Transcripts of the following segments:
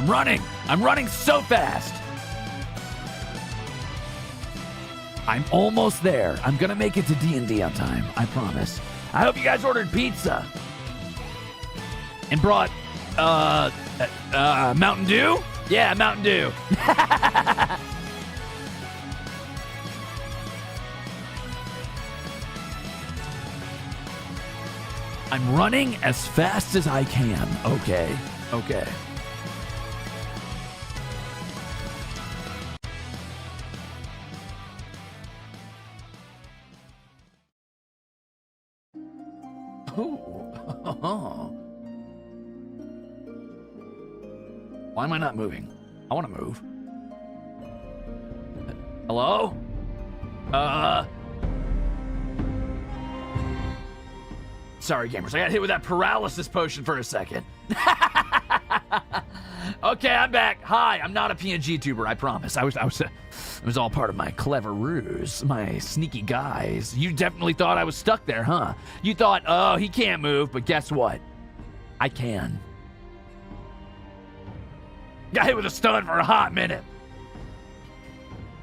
I'm running. I'm running so fast. I'm almost there. I'm going to make it to D&D on time. I promise. I hope you guys ordered pizza. And brought, Mountain Dew? Yeah, Mountain Dew. I'm running as fast as I can. Okay. Okay. Oh. Why am I not moving? I want to move. Hello? Sorry, gamers. I got hit with that paralysis potion for a second. Okay, I'm back. Hi, I'm not a PNG tuber, I promise. It was all part of my clever ruse, my sneaky guise. You definitely thought I was stuck there, huh? You thought, oh, he can't move, but guess what? I can. Got hit with a stun for a hot minute.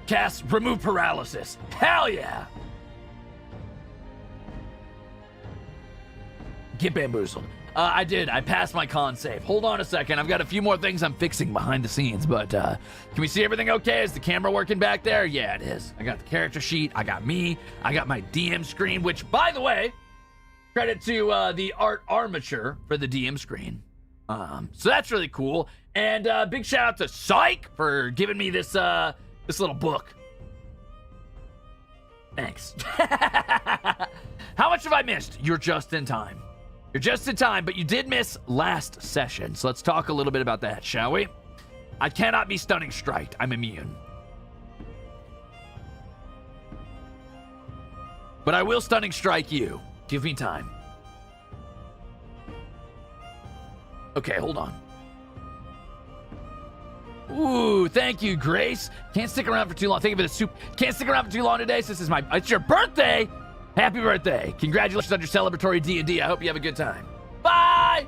Cast remove paralysis. Hell yeah! Get bamboozled. I did. I passed my con save. Hold on a second. I've got a few more things I'm fixing behind the scenes, but can we see everything okay? Is the camera working back there? Yeah, it is. I got the character sheet. I got me. I got my DM screen, which, by the way, credit to the art armature for the DM screen. So that's really cool. And big shout out to Psych for giving me this this little book. Thanks. How much have I missed? You're just in time. You're just in time, but you did miss last session. So let's talk a little bit about that, shall we? I cannot be stunning striked. I'm immune. But I will stunning strike you. Give me time. Okay, hold on. Ooh, thank you, Grace. Can't stick around for too long. Thank you for the soup. Can't stick around for too long today. This is it's your birthday. Happy birthday. Congratulations on your celebratory D&D. I hope you have a good time. Bye.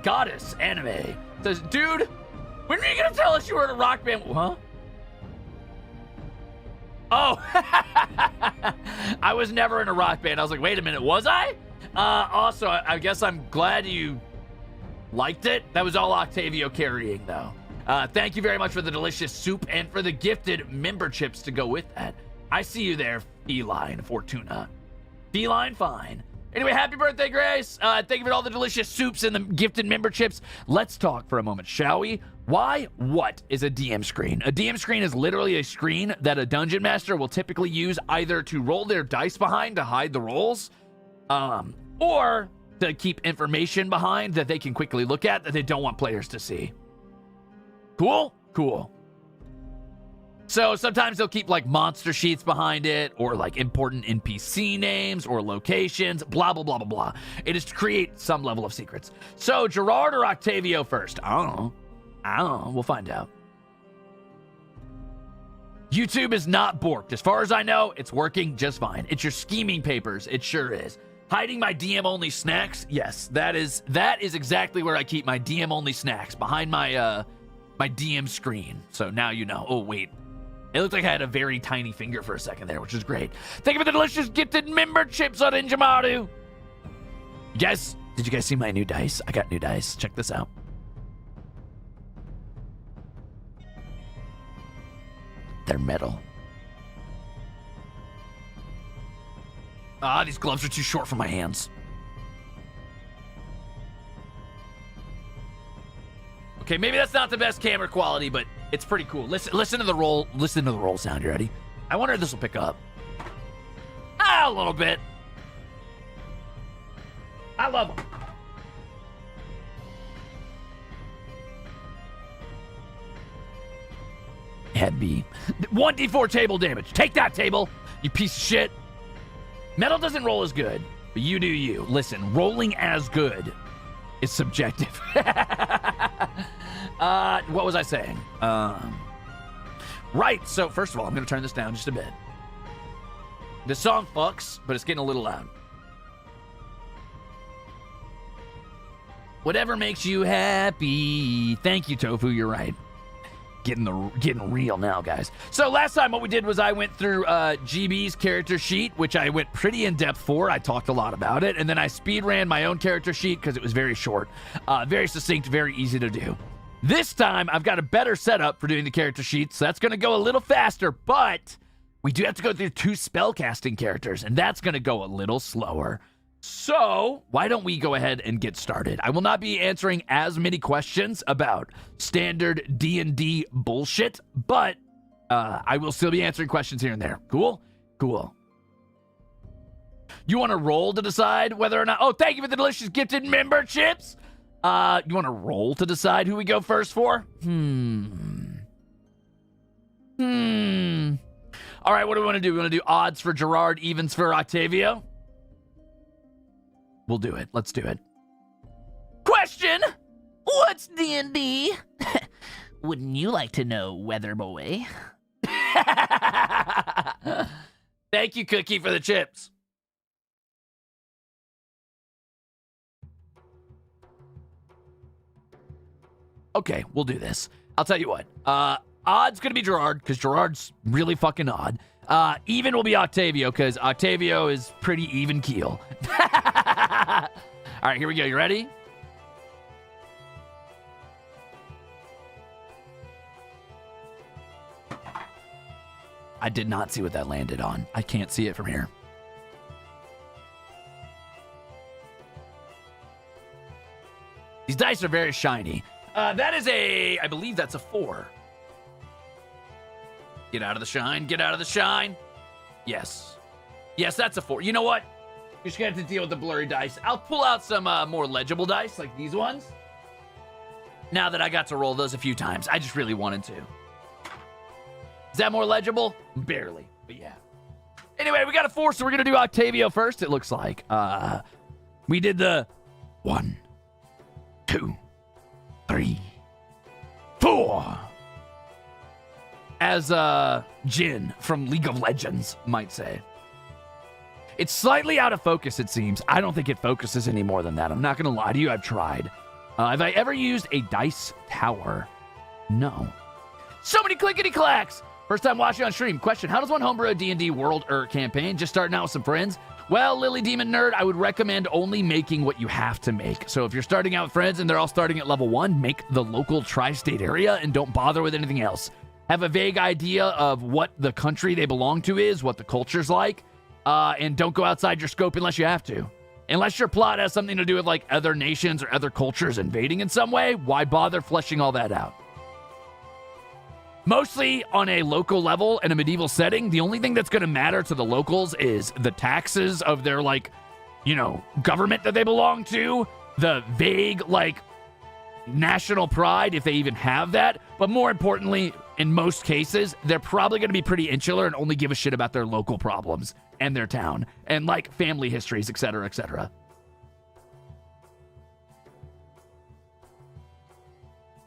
Goddess Anime says, dude, when are you going to tell us you were in a rock band? Huh? Oh, I was never in a rock band. I was like, wait a minute, was I? Also, I guess I'm glad you liked it. That was all Octavio carrying, though. Thank you very much for the delicious soup and for the gifted member chips to go with that. I see you there, Feline Fortuna. Feline fine. Anyway, happy birthday, Grace. Thank you for all the delicious soups and the gifted member chips. Let's talk for a moment, shall we? What is a DM screen? A DM screen is literally a screen that a dungeon master will typically use either to roll their dice behind to hide the rolls, or to keep information behind that they can quickly look at that they don't want players to see. Cool? Cool. So sometimes they'll keep like monster sheets behind it or like important NPC names or locations, blah, blah, blah, blah, blah. It is to create some level of secrets. So Jurard or Octavio first? I don't know. We'll find out. YouTube is not borked. As far as I know, it's working just fine. It's your scheming papers. It sure is. Hiding my DM-only snacks? Yes, that is exactly where I keep my DM-only snacks, behind my my DM screen. So now you know. Oh, wait. It looked like I had a very tiny finger for a second there, which is great. Thank you for the delicious gifted member chips on Injamaru. Guys, did you guys see my new dice? I got new dice. Check this out. They're metal. Ah, these gloves are too short for my hands. Okay, maybe that's not the best camera quality, but it's pretty cool. Listen to the roll. Listen to the roll sound. You ready? I wonder if this will pick up. A little bit. I love them. Head B. 1d4 table damage. Take that, table. You piece of shit. Metal doesn't roll as good, but you do you. Listen, rolling as good is subjective. What was I saying? Right, so first of all, I'm going to turn this down just a bit. The song fucks, but it's getting a little loud. Whatever makes you happy. Thank you, Tofu. You're right. Getting real now, guys. So last time what we did was I went through GB's character sheet, which I went pretty in-depth for. I talked a lot about it. And then I speed ran my own character sheet because it was very short. Very succinct, very easy to do. This time, I've got a better setup for doing the character sheets. So that's going to go a little faster, but we do have to go through 2 spellcasting characters, and that's going to go a little slower. So, why don't we go ahead and get started? I will not be answering as many questions about standard D&D bullshit, but I will still be answering questions here and there. Cool? Cool. You want to roll to decide whether or not... Oh, thank you for the delicious gifted memberships! You want to roll to decide who we go first for? All right, what do we want to do? We want to do odds for Gerard, evens for Octavio? We'll do it. Let's do it. Question! What's D&D? Wouldn't you like to know, Weather Boy? Thank you, Cookie, for the chips. Okay, we'll do this. I'll tell you what. Odd's going to be Gerard, because Gerard's really fucking odd. Even will be Octavio, because Octavio is pretty even keel. All right, here we go. You ready? I did not see what that landed on. I can't see it from here. These dice are very shiny. That is a... I believe that's a 4. Get out of the shine. Get out of the shine. Yes. Yes, that's a 4. You know what? You're just going to have to deal with the blurry dice. I'll pull out some more legible dice, like these ones. Now that I got to roll those a few times. I just really wanted to. Is that more legible? Barely. But yeah. Anyway, we got a 4, so we're going to do Octavio first, it looks like. We did the 1, 2, 3, 4. As Jin from League of Legends might say. It's slightly out of focus, it seems. I don't think it focuses any more than that. I'm not going to lie to you. I've tried. Have I ever used a dice tower? No. So many clickety-clacks. First time watching on stream. Question, how does one homebrew a D&D world campaign? Just starting out with some friends? Well, Lily Demon Nerd, I would recommend only making what you have to make. So if you're starting out with friends and they're all starting at level 1, make the local tri-state area and don't bother with anything else. Have a vague idea of what the country they belong to is, what the culture's like, and don't go outside your scope unless you have to. Unless your plot has something to do with like other nations or other cultures invading in some way, why bother fleshing all that out? Mostly on a local level in a medieval setting, the only thing that's going to matter to the locals is the taxes of their, like, you know, government that they belong to, the vague, like, national pride, if they even have that. But more importantly, in most cases, they're probably going to be pretty insular and only give a shit about their local problems and their town and, like, family histories, etc., etc.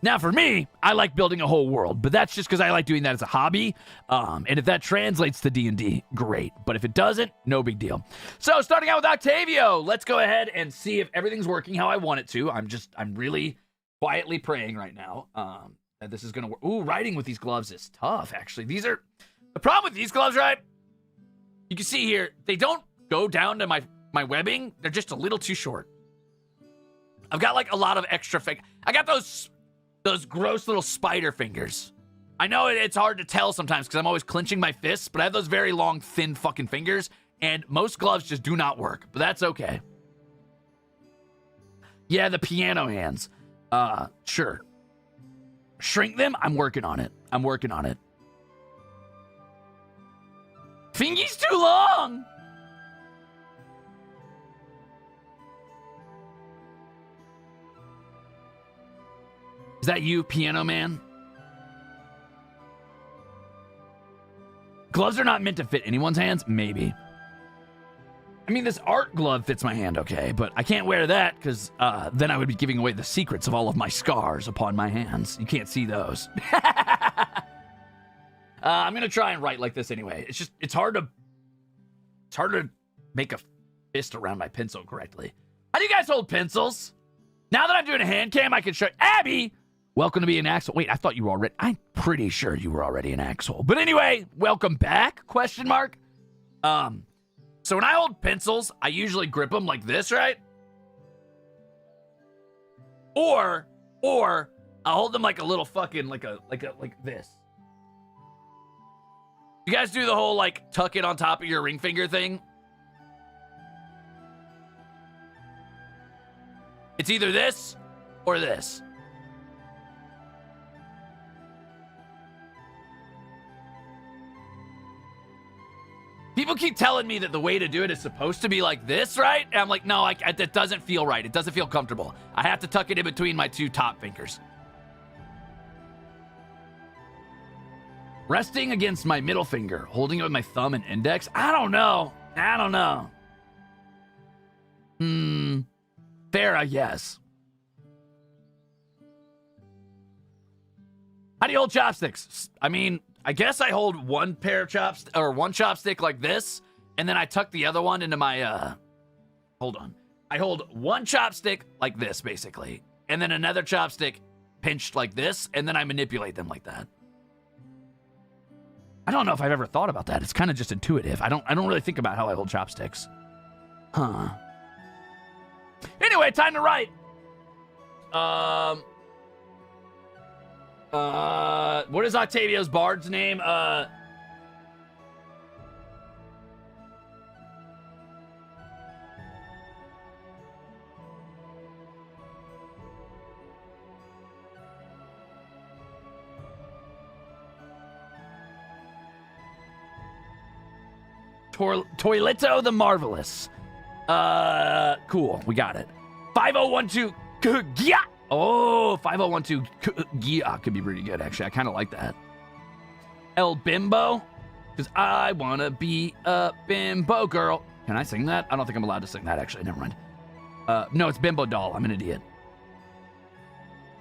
Now, for me, I like building a whole world, but that's just because I like doing that as a hobby. And if that translates to D&D, great. But if it doesn't, no big deal. So, starting out with Octavio, let's go ahead and see if everything's working how I want it to. I'm really quietly praying right now that this is going to work. Ooh, writing with these gloves is tough, actually. The problem with these gloves, right? You can see here, they don't go down to my webbing. They're just a little too short. I've got, like, a lot of extra I got those gross little spider fingers. I know it's hard to tell sometimes because I'm always clenching my fists, but I have those very long, thin fucking fingers, and most gloves just do not work, but that's okay. Yeah, the piano hands. Sure. Shrink them? I'm working on it. Fingy's too long! Is that you, Piano Man? Gloves are not meant to fit anyone's hands? Maybe. I mean, this art glove fits my hand okay, but I can't wear that because then I would be giving away the secrets of all of my scars upon my hands. You can't see those. I'm going to try and write like this anyway. It's hard to make a fist around my pencil correctly. How do you guys hold pencils? Now that I'm doing a hand cam, I can show Abby. Welcome to be an Axel. Wait, I thought you were already. I'm pretty sure you were already an Axel. But anyway, welcome back? Question mark. So when I hold pencils, I usually grip them like this, right? Or I hold them like a little fucking like this. You guys do the whole like tuck it on top of your ring finger thing? It's either this or this. People keep telling me that the way to do it is supposed to be like this, right? And I'm like, no, that doesn't feel right. It doesn't feel comfortable. I have to tuck it in between my two top fingers. Resting against my middle finger, holding it with my thumb and index. I don't know. Fair, I guess. How do you hold chopsticks? I mean, I guess I hold one pair of chopsticks, or one chopstick like this, and then I tuck the other one into my, hold on. I hold one chopstick like this, basically, and then another chopstick pinched like this, and then I manipulate them like that. I don't know if I've ever thought about that. It's kind of just intuitive. I don't really think about how I hold chopsticks. Huh. Anyway, time to write. What is Octavio's bard's name? Toileto the Marvelous. Cool. We got it. 5012. Yeah. Oh, 5012. Yeah, could be pretty good, actually. I kind of like that. El Bimbo. Because I want to be a bimbo girl. Can I sing that? I don't think I'm allowed to sing that, actually. Never mind. No, it's Bimbo Doll. I'm an idiot.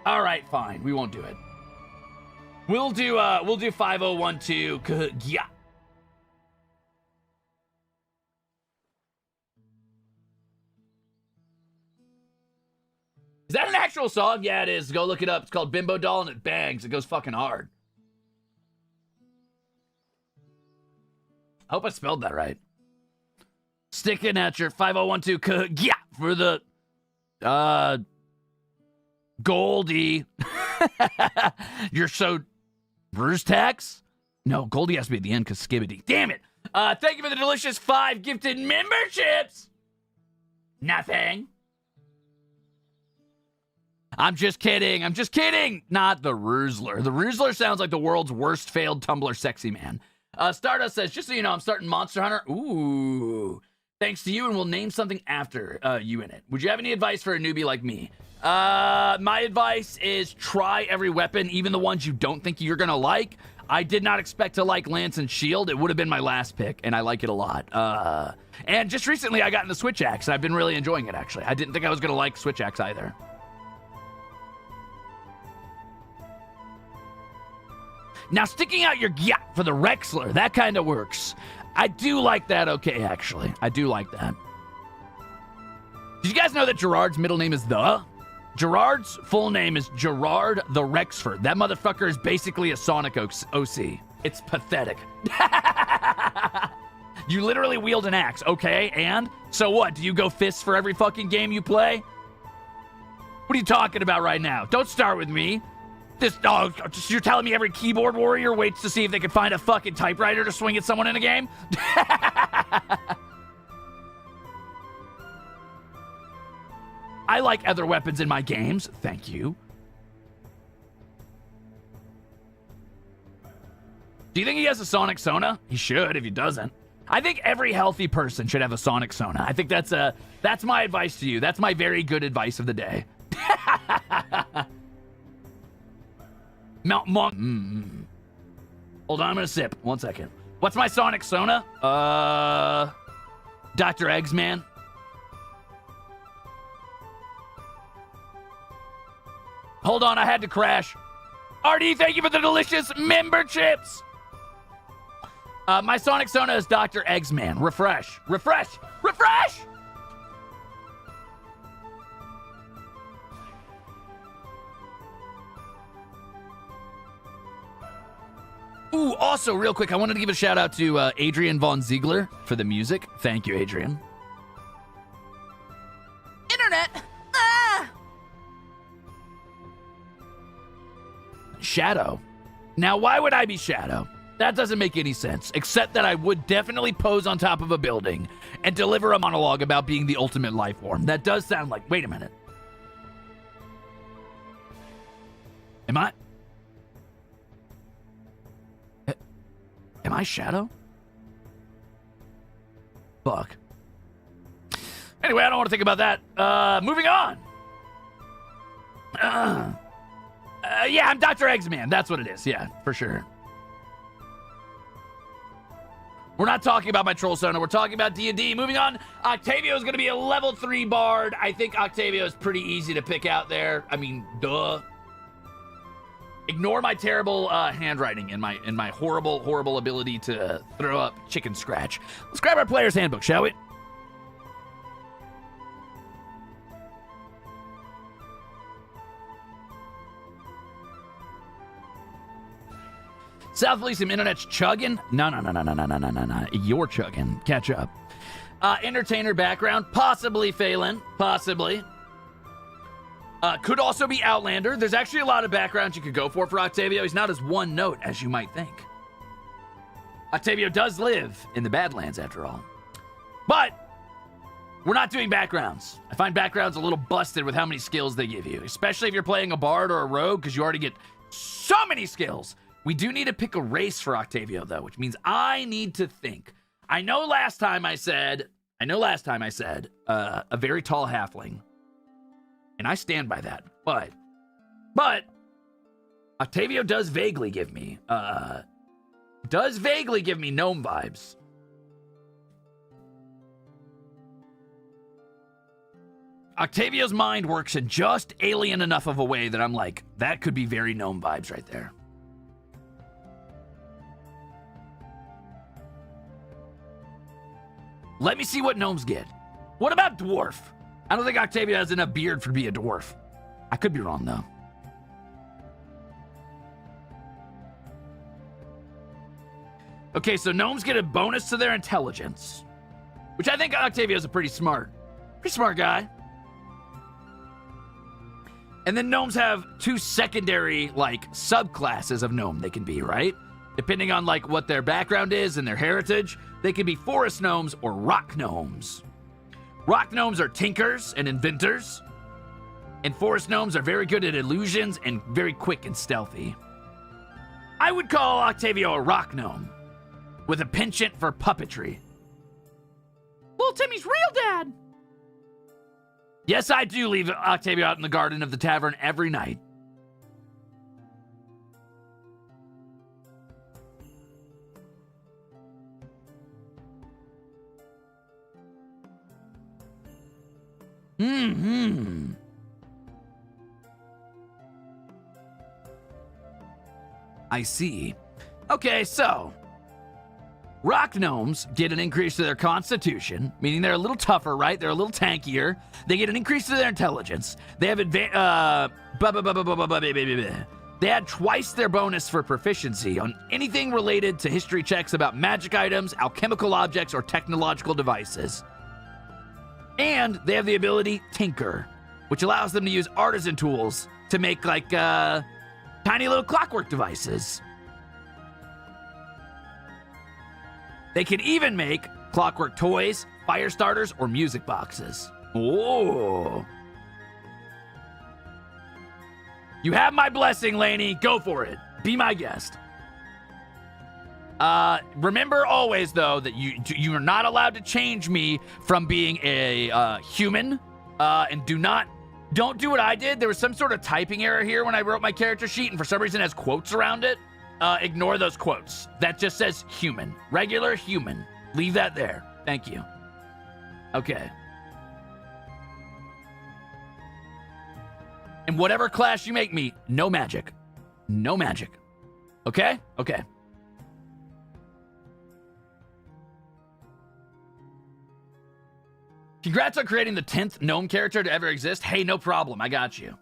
All right, fine. We won't do it. We'll do 5012. Yeah. Is that an actual song? Yeah, it is. Go look it up. It's called Bimbo Doll, and it bangs. It goes fucking hard. I hope I spelled that right. Sticking at your 5012 yeah, for the Goldie. You're so Bruce tax? No, Goldie has to be at the end because skibbity. Damn it. Thank you for the delicious 5 gifted memberships. Nothing. I'm just kidding. I'm just kidding. Not the Ruzler. The Ruzler sounds like the world's worst failed Tumblr sexy man. Stardust says, just so you know, I'm starting Monster Hunter. Ooh. Thanks to you, and we'll name something after you in it. Would you have any advice for a newbie like me? My advice is try every weapon, even the ones you don't think you're going to like. I did not expect to like Lance and Shield. It would have been my last pick, and I like it a lot. And just recently, I got into Switch Axe, and I've been really enjoying it, actually. I didn't think I was going to like Switch Axe either. Now, sticking out your gyat for the Rexler, that kind of works. I do like that, okay, actually. I do like that. Did you guys know that Gerard's middle name is The? Gerard's full name is Jurard T Rexford. That motherfucker is basically a Sonic OC. It's pathetic. You literally wield an axe, okay? And? So what, do you go fists for every fucking game you play? What are you talking about right now? Don't start with me. This dog, you're telling me every keyboard warrior waits to see if they can find a fucking typewriter to swing at someone in a game? I like other weapons in my games. Thank you. Do you think he has a Sonic Sona? He should if he doesn't. I think every healthy person should have a Sonic Sona. I think that's my advice to you. That's my very good advice of the day. Hold on, I'm gonna sip. 1 second. What's my Sonic Sona? Dr. Eggs, man. Hold on, I had to crash. RD, thank you for the delicious memberships. My Sonic Sona is Dr. Eggsman. Refresh. Refresh. Refresh! Ooh, also, real quick, I wanted to give a shout out to Adrian Von Ziegler for the music. Thank you, Adrian. Internet! Ah! Shadow. Now, why would I be Shadow? That doesn't make any sense, except that I would definitely pose on top of a building and deliver a monologue about being the ultimate life form. That does sound like... Wait a minute. Am I Shadow? Fuck. Anyway, I don't want to think about that. Moving on. Yeah, I'm Dr. Eggman. That's what it is. Yeah, for sure. We're not talking about my troll sonar. We're talking about D&D. Moving on, Octavio is going to be a level 3 bard. I think Octavio is pretty easy to pick out there. I mean, duh. Ignore my terrible handwriting and my horrible ability to throw up chicken scratch. Let's grab our player's handbook, shall we? South Elysium Internet's chugging? No. You're chugging. Catch up. Entertainer background? Possibly Phelan. Possibly. Could also be Outlander. There's actually a lot of backgrounds you could go for Octavio. He's not as one note as you might think. Octavio does live in the Badlands, after all. But we're not doing backgrounds. I find backgrounds a little busted with how many skills they give you, especially if you're playing a bard or a rogue, because you already get so many skills. We do need to pick a race for Octavio, though, which means I need to think. I know last time I said a very tall halfling. And I stand by that. But Octavio does vaguely give me gnome vibes. Octavio's mind works in just alien enough of a way that I'm like, that could be very gnome vibes right there. Let me see what gnomes get. What about dwarf? I don't think Octavio has enough beard for to be a dwarf. I could be wrong, though. Okay, so gnomes get a bonus to their intelligence, which I think Octavio's a pretty smart guy. And then gnomes have 2 secondary, like, subclasses of gnome they can be, right? Depending on, like, what their background is and their heritage, they can be forest gnomes or rock gnomes. Rock gnomes are tinkers and inventors, and forest gnomes are very good at illusions and very quick and stealthy. I would call Octavio a rock gnome, with a penchant for puppetry. Little Timmy's real dad! Yes, I do leave Octavio out in the garden of the tavern every night. I see. Okay, so rock gnomes get an increase to their constitution, meaning they're a little tougher, right? They're a little tankier. They get an increase to their intelligence. They have they add twice their bonus for proficiency on anything related to history checks about magic items, alchemical objects, or technological devices. And they have the ability Tinker, which allows them to use artisan tools to make, like, tiny little clockwork devices. They can even make clockwork toys, fire starters, or music boxes. Oh. You have my blessing, Laney. Go for it. Be my guest. Remember always, though, that you are not allowed to change me from being a human. And don't do what I did. There was some sort of typing error here when I wrote my character sheet, and for some reason it has quotes around it. Ignore those quotes. That just says human. Regular human. Leave that there. Thank you. Okay. And whatever class you make me, no magic. No magic. Okay? Okay. Congrats on creating the 10th gnome character to ever exist. Hey, no problem. I got you.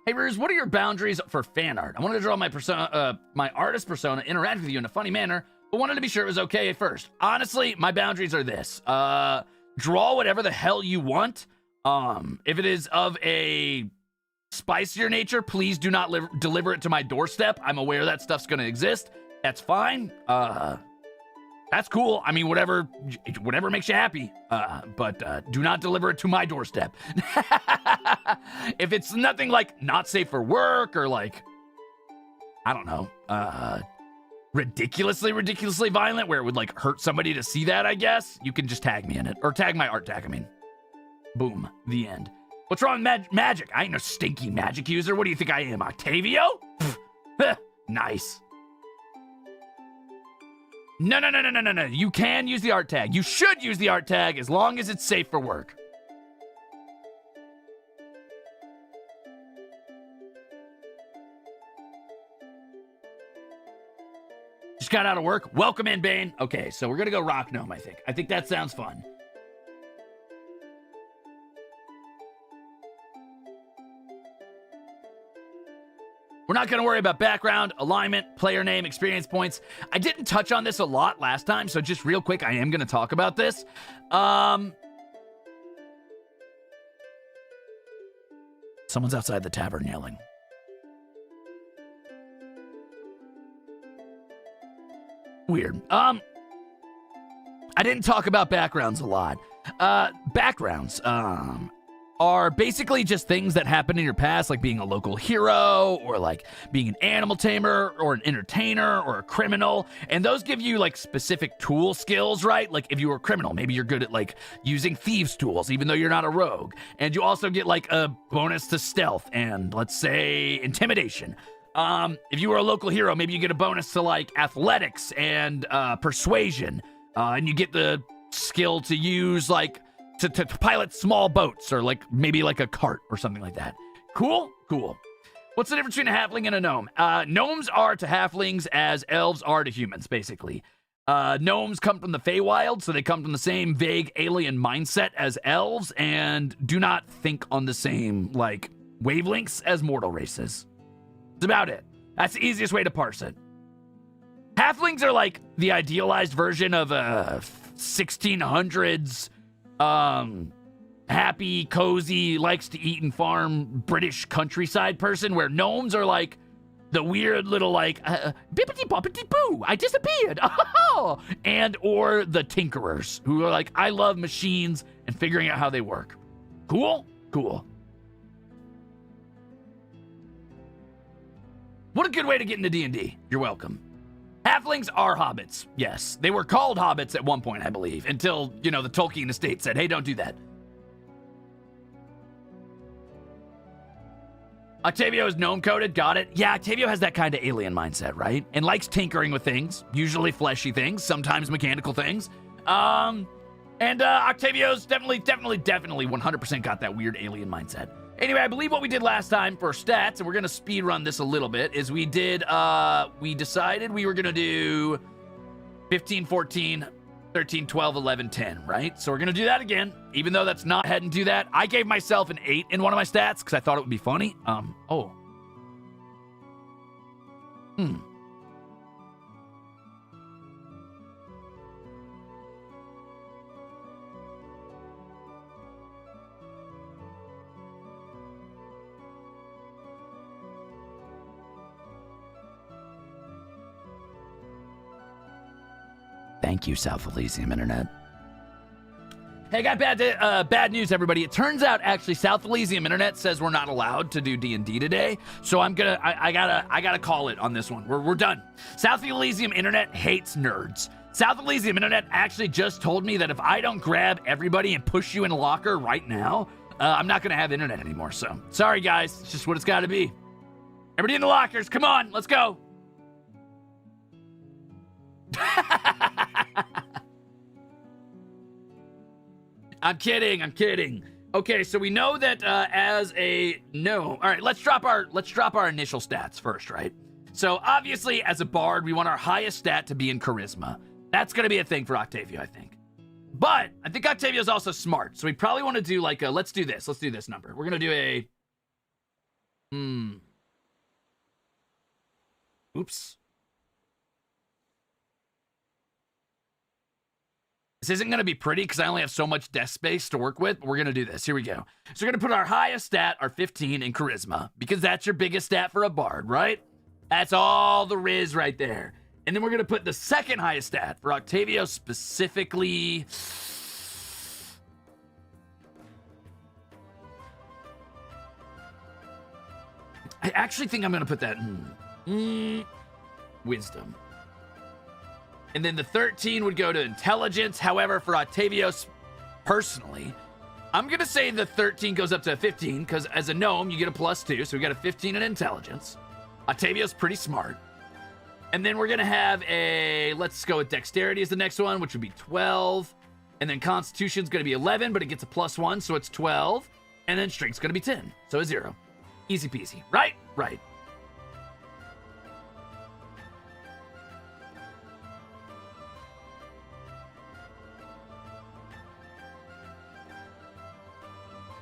Hey, Ruze, what are your boundaries for fan art? I wanted to draw my persona, my artist persona, interact with you in a funny manner, but wanted to be sure it was okay at first. Honestly, my boundaries are this. Draw whatever the hell you want. If it is of a spicier nature, please do not deliver it to my doorstep. I'm aware that stuff's gonna exist. That's fine. That's cool. I mean, whatever makes you happy. But do not deliver it to my doorstep. If it's nothing like not safe for work or like, I don't know, ridiculously violent where it would like hurt somebody to see that, I guess, you can just tag me in it. Or tag my art tag, I mean. Boom. The end. What's wrong with magic? I ain't no stinky magic user. What do you think I am, Octavio? Nice. No. You can use the art tag. You should use the art tag as long as it's safe for work. Just got out of work. Welcome in, Bane. Okay, so we're gonna go rock gnome, I think. I think that sounds fun. We're not going to worry about background, alignment, player name, experience points. I didn't touch on this a lot last time, so just real quick, I am going to talk about this. Someone's outside the tavern yelling. Weird. I didn't talk about backgrounds a lot. Backgrounds, are basically just things that happen in your past, like being a local hero, or like being an animal tamer, or an entertainer, or a criminal. And those give you like specific tool skills, right? Like if you were a criminal, maybe you're good at like using thieves' tools, even though you're not a rogue. And you also get like a bonus to stealth and, let's say, intimidation. If you were a local hero, maybe you get a bonus to like athletics and persuasion. And you get the skill to use like to pilot small boats, or like maybe like a cart or something like that. Cool? Cool. What's the difference between a halfling and a gnome? Gnomes are to halflings as elves are to humans, basically. Gnomes come from the Feywild, so they come from the same vague alien mindset as elves and do not think on the same, like, wavelengths as mortal races. That's about it. That's the easiest way to parse it. Halflings are like the idealized version of a 1600s happy, cozy, likes to eat and farm British countryside person, where gnomes are like the weird little like bippity boppity boo, I disappeared. Oh, and or the tinkerers who are like, I love machines and figuring out how they work. Cool? Cool. What a good way to get into D&D. You're welcome. Halflings are hobbits. Yes, they were called hobbits at one point, I believe, until, you know, the Tolkien estate said, hey, don't do that. Octavio is gnome-coded. Got it. Yeah, Octavio has that kind of alien mindset, right? And likes tinkering with things, usually fleshy things, sometimes mechanical things. Octavio's definitely 100% got that weird alien mindset. Anyway, I believe what we did last time for stats, and we're going to speed run this a little bit, is we decided we were going to do 15, 14, 13, 12, 11, 10, right? So we're going to do that again, even though that's not head and do that. I gave myself an 8 in one of my stats because I thought it would be funny. Thank you, South Elysium Internet. Hey, got bad news, everybody. It turns out, actually, South Elysium Internet says we're not allowed to do D&D today. So I gotta call it on this one. We're done. South Elysium Internet hates nerds. South Elysium Internet actually just told me that if I don't grab everybody and push you in a locker right now, I'm not gonna have internet anymore. So sorry, guys. It's just what it's got to be. Everybody in the lockers, come on, let's go. I'm kidding. Okay, so we know that as a gnome. All right, let's drop our initial stats first, right? So obviously, as a bard, we want our highest stat to be in charisma. That's gonna be a thing for Octavio, I think. But I think Octavio's also smart, so we probably want to do like a let's do this number. We're gonna do a Oops. This isn't going to be pretty because I only have so much desk space to work with, but we're going to do this. Here we go. So we're going to put our highest stat, our 15, in charisma, because that's your biggest stat for a bard, right? That's all the Riz right there. And then we're going to put the second highest stat for Octavio specifically. I actually think I'm going to put that in wisdom. And then the 13 would go to intelligence. However, for Octavio personally, I'm going to say the 13 goes up to a 15 because as a gnome, you get a +2. So we got a 15 in intelligence. Octavio's pretty smart. And then we're going to have a, let's go with dexterity as the next one, which would be 12. And then constitution's going to be 11, but it gets a +1, so it's 12. And then strength's going to be 10, so a 0. Easy peasy, right? Right.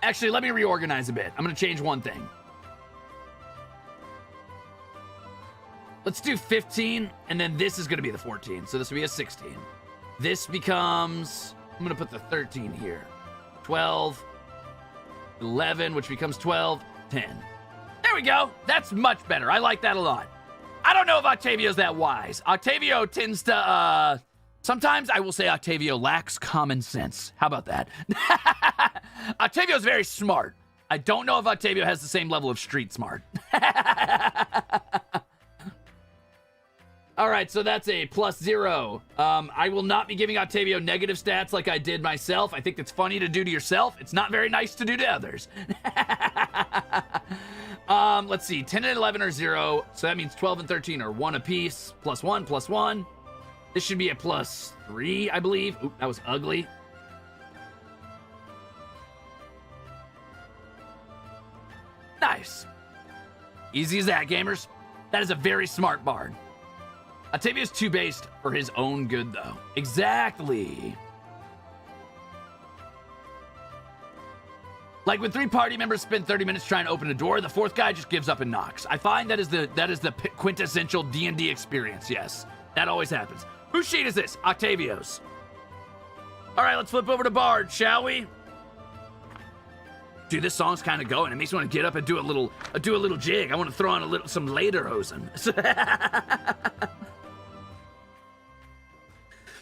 Actually, let me reorganize a bit. I'm going to change one thing. Let's do 15, and then this is going to be the 14, so this will be a 16. This becomes, I'm going to put the 13 here. 12, 11, which becomes 12, 10. There we go. That's much better. I like that a lot. I don't know if Octavio's that wise. Octavio tends to, sometimes I will say Octavio lacks common sense. How about that? Octavio's very smart. I don't know if Octavio has the same level of street smart. All right, so that's a +0. I will not be giving Octavio negative stats like I did myself. I think it's funny to do to yourself. It's not very nice to do to others. Let's see. 10 and 11 are 0, so that means 12 and 13 are 1 apiece. +1, +1. This should be a +3, I believe. Oop, that was ugly. Nice. Easy as that, gamers. That is a very smart bard. Octavio's too based for his own good, though. Exactly. Like when 3 party members spend 30 minutes trying to open a door, the 4th guy just gives up and knocks. I find that is the quintessential D&D experience, yes. That always happens. Whose sheet is this? Octavio's. All right, let's flip over to Bard, shall we? Dude, this song's kind of going. It makes me want to get up and do a little jig. I want to throw on some lederhosen.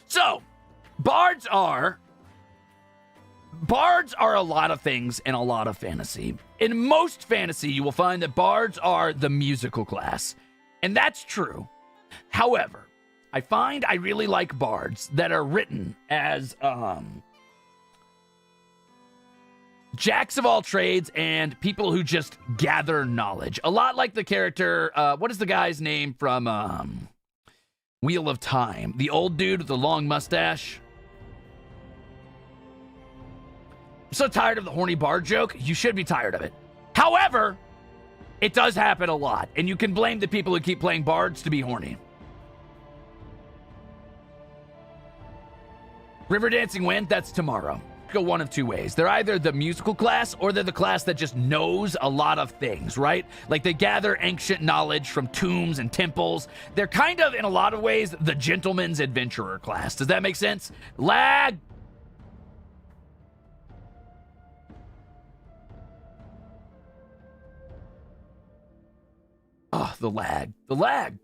So, bards are a lot of things in a lot of fantasy. In most fantasy, you will find that bards are the musical class. And that's true. However, I find I really like bards that are written as jacks of all trades and people who just gather knowledge. A lot like the character, what is the guy's name from Wheel of Time? The old dude with the long mustache. I'm so tired of the horny bard joke. You should be tired of it. However, it does happen a lot, and you can blame the people who keep playing bards to be horny. River Dancing Wind, that's tomorrow. Go one of two ways. They're either the musical class or they're the class that just knows a lot of things, right? Like they gather ancient knowledge from tombs and temples. They're kind of, in a lot of ways, the gentleman's adventurer class. Does that make sense? Lag. Oh, the lag. The lag.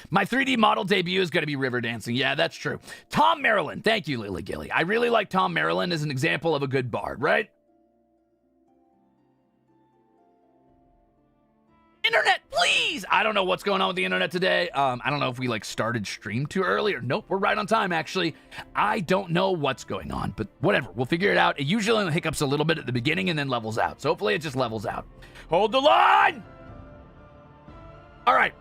My 3D model debut is going to be River Dancing. Yeah, that's true. Tom Maryland. Thank you, Lily Gilly. I really like Tom Maryland as an example of a good bard, right? Internet, please! I don't know what's going on with the internet today. I don't know if we, started stream too early or nope, we're right on time, actually. I don't know what's going on, but whatever. We'll figure it out. It usually only hiccups a little bit at the beginning and then levels out. So hopefully it just levels out. Hold the line! All right.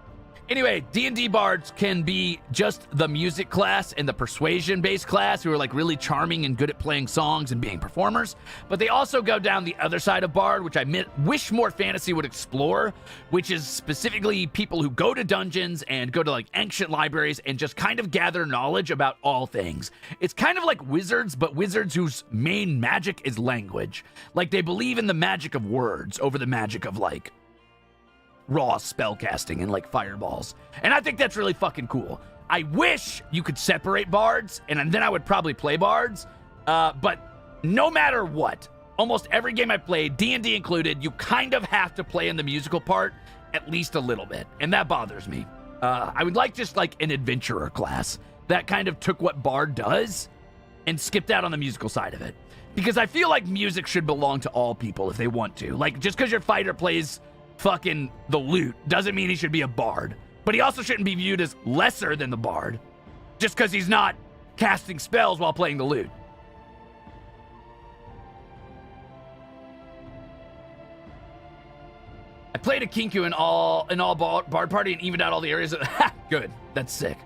Anyway, D&D bards can be just the music class and the persuasion-based class who are like really charming and good at playing songs and being performers, but they also go down the other side of bard, which I wish more fantasy would explore, which is specifically people who go to dungeons and go to like ancient libraries and just kind of gather knowledge about all things. It's kind of like wizards, but wizards whose main magic is language. Like they believe in the magic of words over the magic of like raw spellcasting and like fireballs. And I think that's really fucking cool. I wish you could separate bards, and then I would probably play bards. But no matter what, almost every game I played, D&D included, you kind of have to play in the musical part at least a little bit, and that bothers me. I would like just like an adventurer class that kind of took what bard does and skipped out on the musical side of it. Because I feel like music should belong to all people if they want to. Like, just because your fighter plays fucking the lute doesn't mean he should be a bard, but he also shouldn't be viewed as lesser than the bard just because he's not casting spells while playing the lute. I played a Kinku in all bard party and evened out all the areas. Good, that's sick.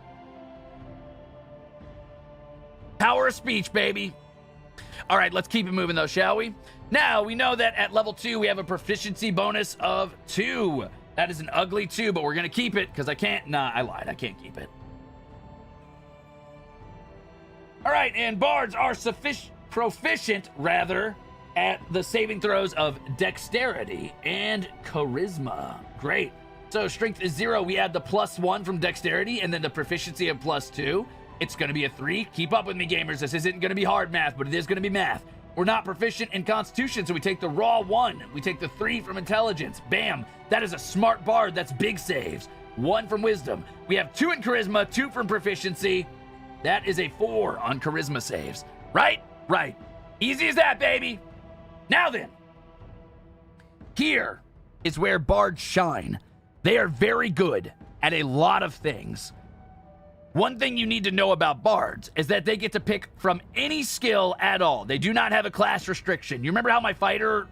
Power of speech, baby. All right, let's keep it moving though, shall we? Now, we know that at level 2, we have a proficiency bonus of 2. That is an ugly 2, but we're going to keep it because I can't... Nah, I lied. I can't keep it. All right, and bards are proficient, at the saving throws of dexterity and charisma. Great. So strength is 0. We add the +1 from dexterity and then the proficiency of +2. It's going to be a 3. Keep up with me, gamers. This isn't going to be hard math, but it is going to be math. We're not proficient in Constitution, so we take the raw 1. We take the 3 from Intelligence. Bam. That is a smart bard. That's big saves. 1 from Wisdom. We have 2 in Charisma, 2 from Proficiency. That is a 4 on Charisma saves. Right? Right. Easy as that, baby. Now then. Here is where bards shine. They are very good at a lot of things. One thing you need to know about bards is that they get to pick from any skill at all. They do not have a class restriction. You remember how my fighter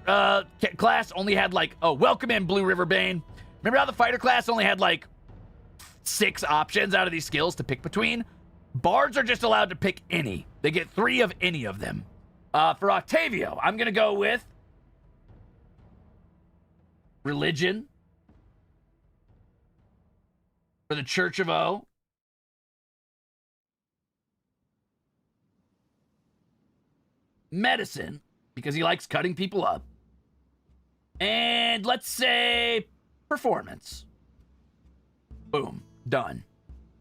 class only had like, oh, welcome in, Blue River Bane. Remember how the fighter class only had like 6 options out of these skills to pick between? Bards are just allowed to pick any. They get 3 of any of them. For Octavio, I'm going to go with Religion. For the Church of O. Medicine, because he likes cutting people up. And let's say performance. Boom. Done.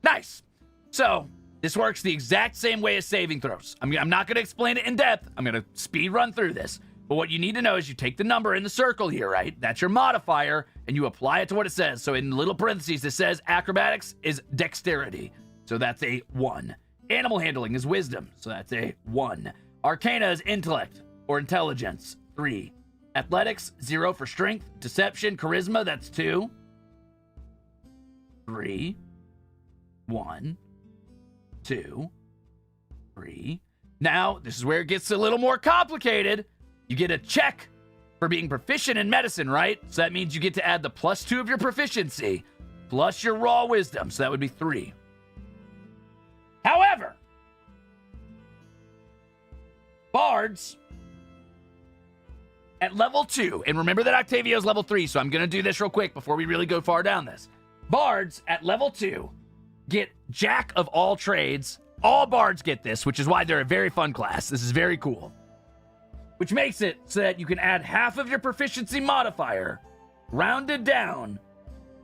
Nice. So this works the exact same way as saving throws. I'm not going to explain it in depth. I'm going to speed run through this. But what you need to know is you take the number in the circle here, right? That's your modifier, and you apply it to what it says. So in little parentheses, it says acrobatics is dexterity. So that's a 1. Animal handling is wisdom. So that's a 1. Arcana is intellect or intelligence, 3. Athletics, 0 for strength. Deception, charisma, that's 2. 3. 1. 2. 3. Now, this is where it gets a little more complicated. You get a check for being proficient in medicine, right? So that means you get to add the +2 of your proficiency plus your raw wisdom. So that would be 3. However, bards at level 2, and remember that Octavio's level 3, so I'm going to do this real quick before we really go far down this. Bards at level 2 get Jack of all trades. All bards get this, which is why they're a very fun class. This is very cool. Which makes it so that you can add half of your proficiency modifier, rounded down,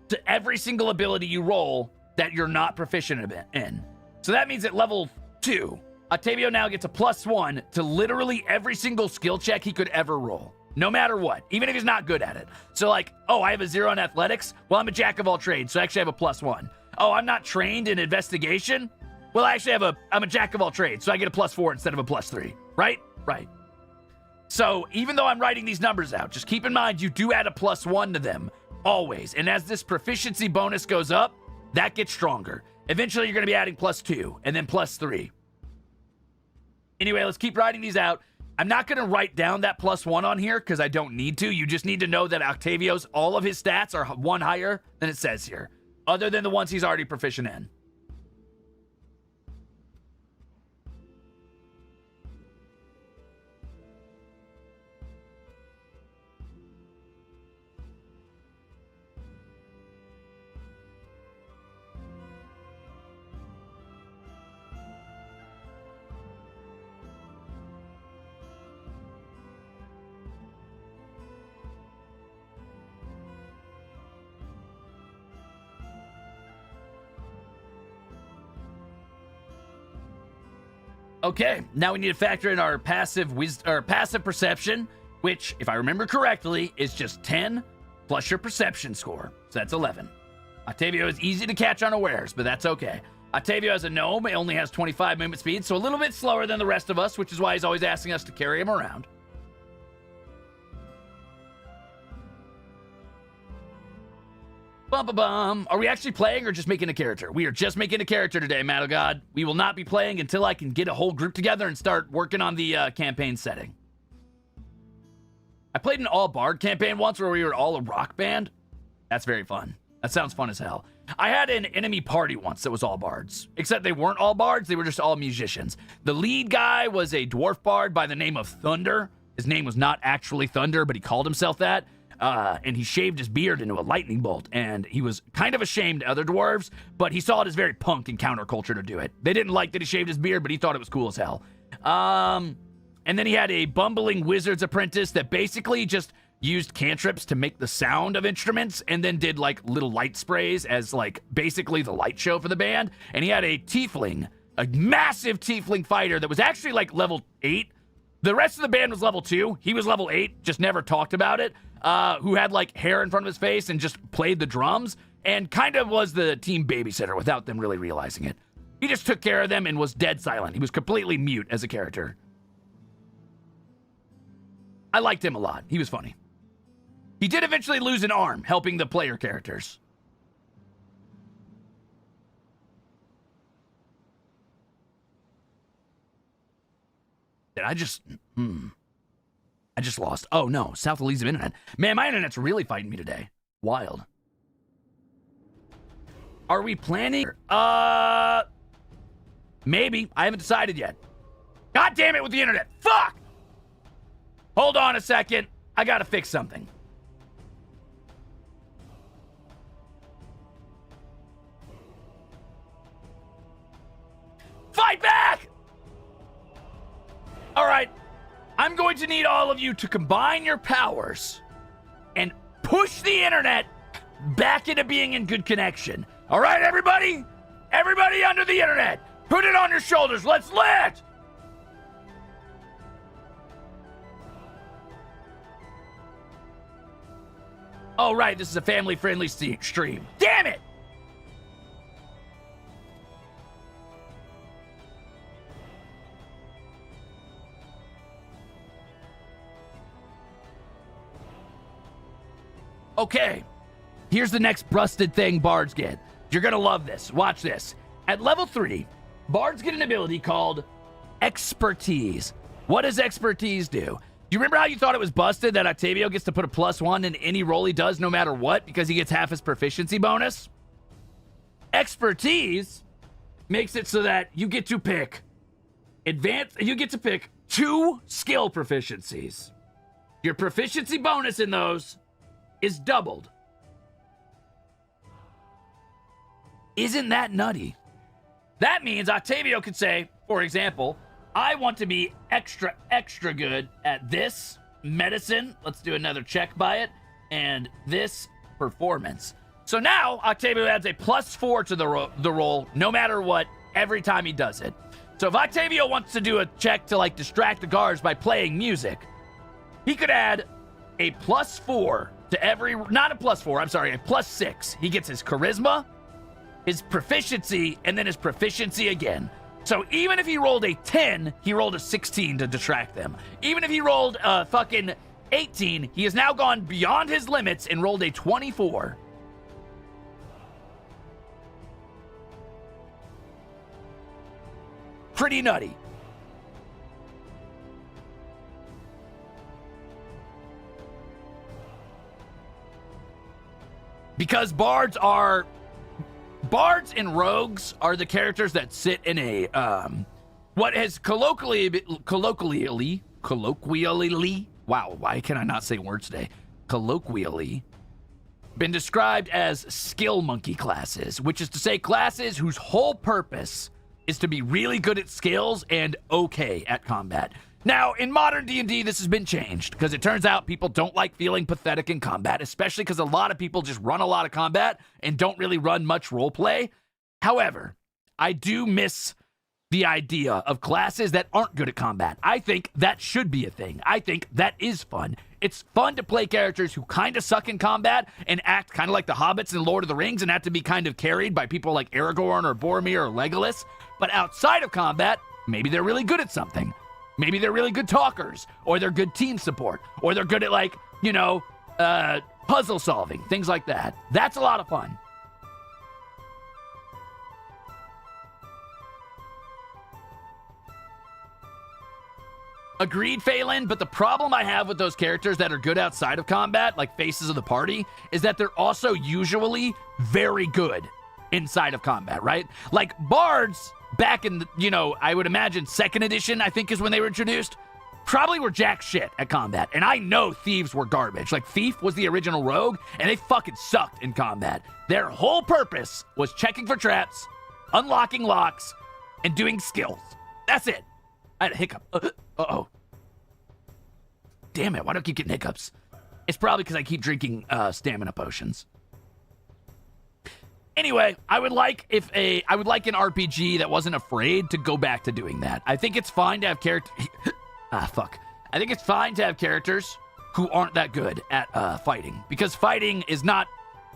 to every single ability you roll that you're not proficient in. So that means at level 2, Octavio now gets a +1 to literally every single skill check he could ever roll. No matter what, even if he's not good at it. So like, oh, I have a 0 in athletics? Well, I'm a jack of all trades, so I actually have a +1. Oh, I'm not trained in investigation? Well, I actually I'm a jack of all trades, so I get a +4 instead of a +3. Right? Right. So even though I'm writing these numbers out, just keep in mind you do add a +1 to them, always. And as this proficiency bonus goes up, that gets stronger. Eventually, you're going to be adding +2 and then +3. Anyway, let's keep writing these out. I'm not going to write down that +1 on here because I don't need to. You just need to know that Octavio's, all of his stats are 1 higher than it says here. other than the ones he's already proficient in. Okay, now we need to factor in our passive passive perception, which, if I remember correctly, is just 10 plus your perception score. So that's 11. Octavio is easy to catch unawares, but that's okay. Octavio has a gnome, it only has 25 movement speed, so a little bit slower than the rest of us, which is why he's always asking us to carry him around. Bum-ba-bum. Are we actually playing or just making a character? We are just making a character today, Metal God. We will not be playing until I can get a whole group together and start working on the campaign setting. I played an all-bard campaign once where we were all a rock band. That's very fun. That sounds fun as hell. I had an enemy party once that was all bards. Except they weren't all bards, they were just all musicians. The lead guy was a dwarf bard by the name of Thunder. His name was not actually Thunder, but he called himself that. And he shaved his beard into a lightning bolt, and he was kind of ashamed to other dwarves, but he saw it as very punk and counterculture to do it. They didn't like that he shaved his beard, but he thought it was cool as hell. And then he had a bumbling wizard's apprentice that basically just used cantrips to make the sound of instruments, and then did like little light sprays as like basically the light show for the band. And he had a tiefling, a massive tiefling fighter that was actually like level 8. The rest of the band was level 2. He was level 8, just never talked about it. Who had like hair in front of his face and just played the drums and kind of was the team babysitter without them really realizing it. He just took care of them and was dead silent. He was completely mute as a character. I liked him a lot. He was funny. He did eventually lose an arm helping the player characters. Did I just... I just lost. Oh, no. South Elizabeth internet. Man, my internet's really fighting me today. Wild. Are we planning? Maybe. I haven't decided yet. God damn it with the internet. Fuck! Hold on a second. I gotta fix something. Fight back! All right. I'm going to need all of you to combine your powers and push the internet back into being in good connection. All right, everybody? Everybody under the internet, put it on your shoulders. Let's lit! Oh, right, this is a family-friendly stream. Damn it! Okay, here's the next busted thing bards get. You're gonna love this. Watch this. At level 3, bards get an ability called Expertise. What does Expertise do? Do you remember how you thought it was busted that Octavio gets to put a +1 in any roll he does no matter what because he gets half his proficiency bonus? Expertise makes it so that you get to pick you get to pick 2 skill proficiencies. Your proficiency bonus in those is doubled. Isn't that nutty? That means Octavio could say, for example, I want to be extra good at this medicine. Let's do another check by it. And this performance. So now Octavio adds a +4 to the roll no matter what every time he does it. So if Octavio wants to do a check to like distract the guards by playing music, he could add a +4 to every, not a +4, I'm sorry, a +6. He gets his charisma, his proficiency, and then his proficiency again. So even if he rolled a 10, he rolled a 16 to distract them. Even if he rolled a fucking 18, he has now gone beyond his limits and rolled a 24. Pretty nutty. Because bards are bards and rogues are the characters that sit in a what has colloquially, wow, why can I not say words today? Colloquially been described as skill monkey classes, which is to say classes whose whole purpose is to be really good at skills and okay at combat. Now, in modern D&D, this has been changed because it turns out people don't like feeling pathetic in combat, especially because a lot of people just run a lot of combat and don't really run much roleplay. However, I do miss the idea of classes that aren't good at combat. I think that should be a thing. I think that is fun. It's fun to play characters who kind of suck in combat and act kind of like the hobbits in Lord of the Rings and have to be kind of carried by people like Aragorn or Boromir or Legolas. But outside of combat, maybe they're really good at something. Maybe they're really good talkers, or they're good team support, or they're good at, like, you know, puzzle solving, things like that. That's a lot of fun. Agreed, Phelan, but the problem I have with those characters that are good outside of combat, like faces of the party, is that they're also usually very good inside of combat, right? Like bards back in, you know, I would imagine 2nd edition, I think is when they were introduced, probably were jack shit at combat. And I know thieves were garbage. Like Thief was the original rogue, and they fucking sucked in combat. Their whole purpose was checking for traps, unlocking locks, and doing skills. That's it. I had a hiccup. Uh-oh. Damn it, why do I keep getting hiccups? It's probably because I keep drinking stamina potions. Anyway, I would like an RPG that wasn't afraid to go back to doing that. I think it's fine to have I think it's fine to have characters who aren't that good at fighting, because fighting is not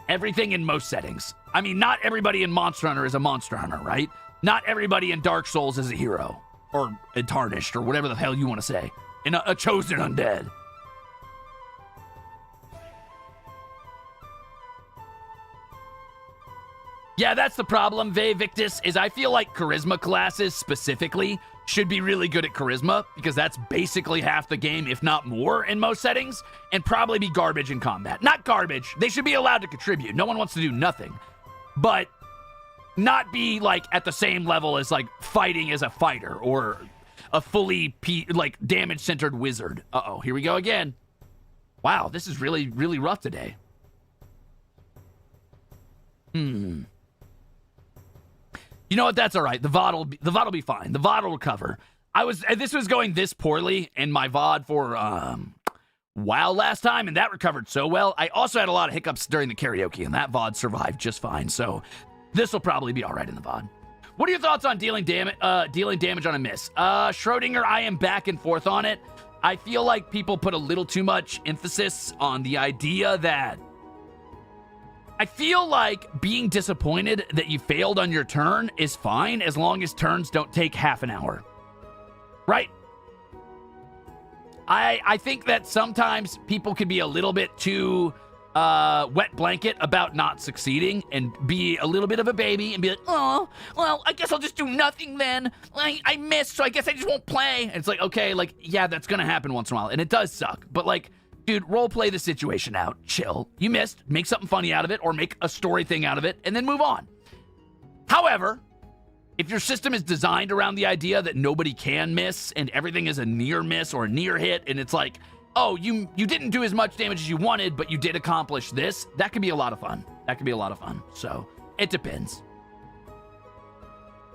everything in most settings. I mean, not everybody in Monster Hunter is a Monster Hunter, right? Not everybody in Dark Souls is a hero, or a Tarnished, or whatever the hell you want to say. In a chosen undead. Yeah, that's the problem, Ve Victus, is I feel like charisma classes specifically should be really good at charisma, because that's basically half the game, if not more, in most settings, and probably be garbage in combat. Not garbage. They should be allowed to contribute. No one wants to do nothing. But not be, like, at the same level as, like, fighting as a fighter, or a fully, like, damage-centered wizard. Uh-oh, here we go again. Wow, this is really, really rough today. You know what? That's all right. The VOD will be fine. The VOD will recover. This was going this poorly in my VOD for WoW last time, and that recovered so well. I also had a lot of hiccups during the karaoke, and that VOD survived just fine. So this will probably be all right in the VOD. What are your thoughts on dealing damage on a miss? Schrodinger, I am back and forth on it. I feel like people put a little too much emphasis on the idea that I feel like being disappointed that you failed on your turn is fine as long as turns don't take half an hour. Right? I think that sometimes people can be a little bit too wet blanket about not succeeding and be a little bit of a baby and be like, oh, well, I guess I'll just do nothing then. I missed, so I guess I just won't play. And it's like, okay, like, yeah, that's gonna happen once in a while, and it does suck. But, like, dude, role play the situation out. Chill. You missed. Make something funny out of it, or make a story thing out of it, and then move on. However, if your system is designed around the idea that nobody can miss and everything is a near miss or a near hit, and it's like, oh, you didn't do as much damage as you wanted, but you did accomplish this, that could be a lot of fun. That could be a lot of fun. So, it depends.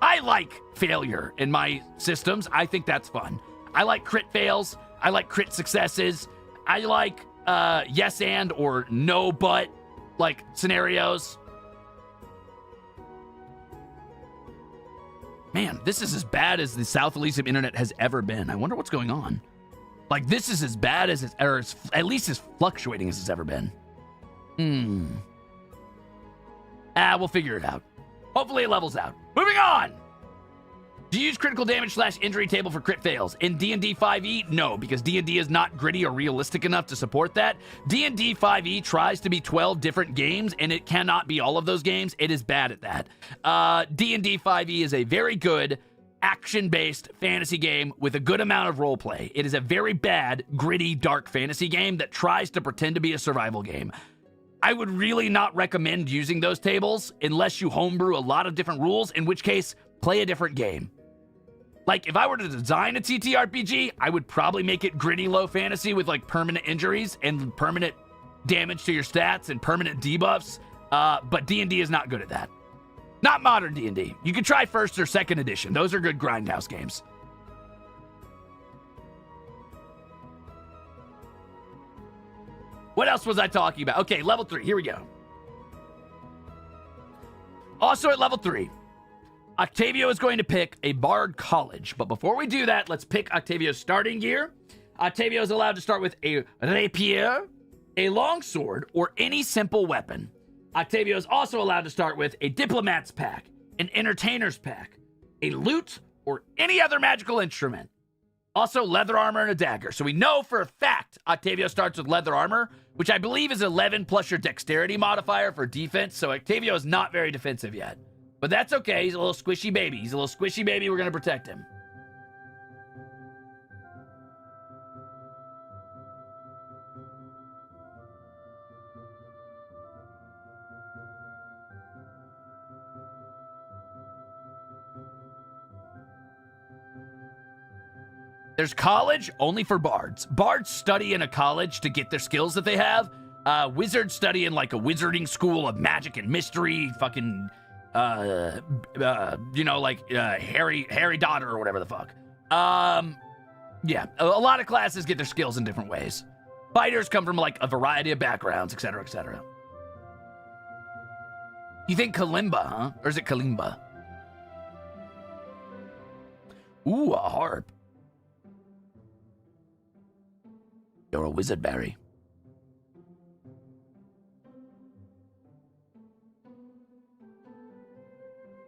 I like failure in my systems. I think that's fun. I like crit fails. I like crit successes. I like yes and or no but like scenarios. Man, this is as bad as the South Elysium internet has ever been. I wonder what's going on. Like, this is as bad as or at least as fluctuating as it's ever been. We'll figure it out. Hopefully it levels out. Moving on! Do you use critical damage / injury table for crit fails? In D&D 5e, no, because D&D is not gritty or realistic enough to support that. D&D 5e tries to be 12 different games, and it cannot be all of those games. It is bad at that. D&D 5e is a very good action-based fantasy game with a good amount of roleplay. It is a very bad, gritty, dark fantasy game that tries to pretend to be a survival game. I would really not recommend using those tables unless you homebrew a lot of different rules, in which case, play a different game. Like, if I were to design a TTRPG, I would probably make it gritty low fantasy with, like, permanent injuries and permanent damage to your stats and permanent debuffs, but D&D is not good at that. Not modern D&D. You can try 1st or 2nd edition. Those are good grindhouse games. What else was I talking about? Okay, level 3. Here we go. Also at level 3, Octavio is going to pick a Bard College. But before we do that, let's pick Octavio's starting gear. Octavio is allowed to start with a rapier, a longsword, or any simple weapon. Octavio is also allowed to start with a diplomat's pack, an entertainer's pack, a lute, or any other magical instrument. Also, leather armor and a dagger. So we know for a fact Octavio starts with leather armor, which I believe is 11 plus your dexterity modifier for defense. So Octavio is not very defensive yet. But that's okay. He's a little squishy baby. He's a little squishy baby. We're going to protect him. There's college only for bards. Bards study in a college to get their skills that they have. Wizards study in like a wizarding school of magic and mystery. Fucking, you know, like Harry Daughter or whatever the fuck. Yeah, a lot of classes get their skills in different ways. Fighters come from like a variety of backgrounds, etc., etc. You think Kalimba, huh? Or is it Kalimba? Ooh, a harp. You're a wizard, Barry.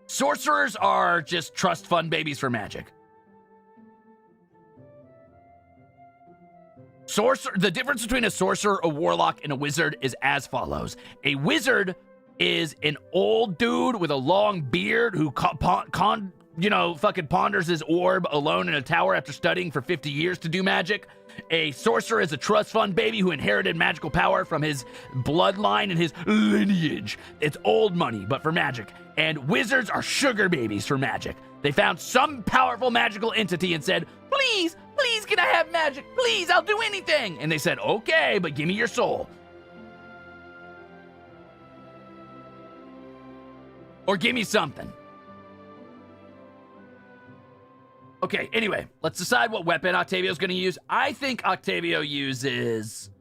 Sorcerers are just trust fund babies for magic. The difference between a sorcerer, a warlock, and a wizard is as follows. A wizard is an old dude with a long beard who fucking ponders his orb alone in a tower after studying for 50 years to do magic. A sorcerer is a trust fund baby who inherited magical power from his bloodline and his lineage. It's old money, but for magic. And wizards are sugar babies for magic. They found some powerful magical entity and said, please, please, can I have magic? Please, I'll do anything. And they said, okay, but give me your soul. Or give me something. Okay, anyway, let's decide what weapon Octavio's going to use. I think Octavio uses,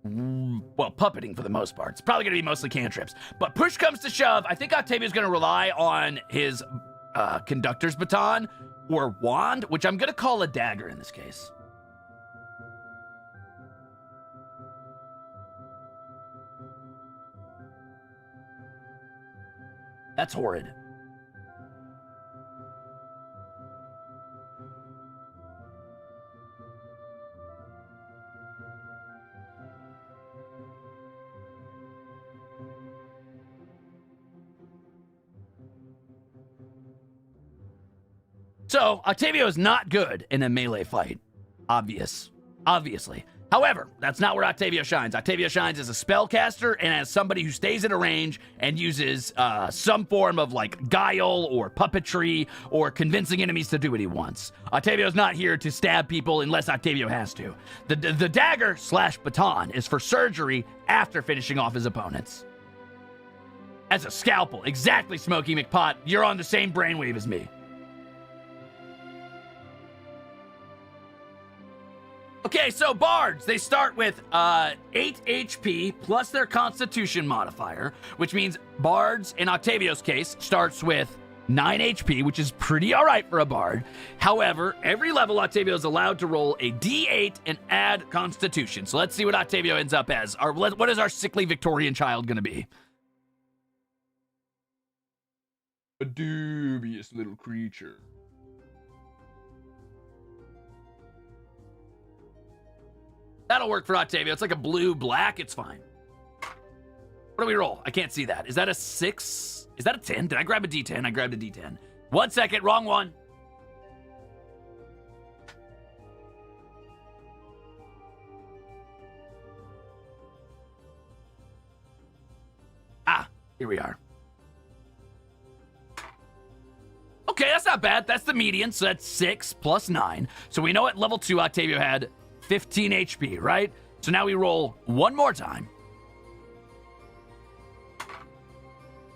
well, puppeting for the most part. It's probably going to be mostly cantrips. But push comes to shove, I think Octavio's going to rely on his conductor's baton or wand, which I'm going to call a dagger in this case. That's horrid. So, Octavio is not good in a melee fight. Obviously. However, that's not where Octavio shines. Octavio shines as a spellcaster and as somebody who stays in a range and uses some form of like guile or puppetry or convincing enemies to do what he wants. Octavio's not here to stab people unless Octavio has to. The dagger / baton is for surgery after finishing off his opponents. As a scalpel, exactly, Smokey McPot. You're on the same brainwave as me. Okay, so bards, they start with 8 HP plus their constitution modifier, which means bards, in Octavio's case, starts with 9 HP, which is pretty alright for a bard. However, every level Octavio is allowed to roll a D8 and add constitution. So let's see what Octavio ends up as. What is our sickly Victorian child going to be? A dubious little creature. That'll work for Octavio. It's like a blue-black. It's fine. What do we roll? I can't see that. Is that a 6? Is that a 10? Did I grab a D10? I grabbed a D10. 1 second. Wrong one. Here we are. Okay, that's not bad. That's the median, so that's 6 plus 9. So we know at level 2, Octavio had 15 HP, right? So now we roll one more time.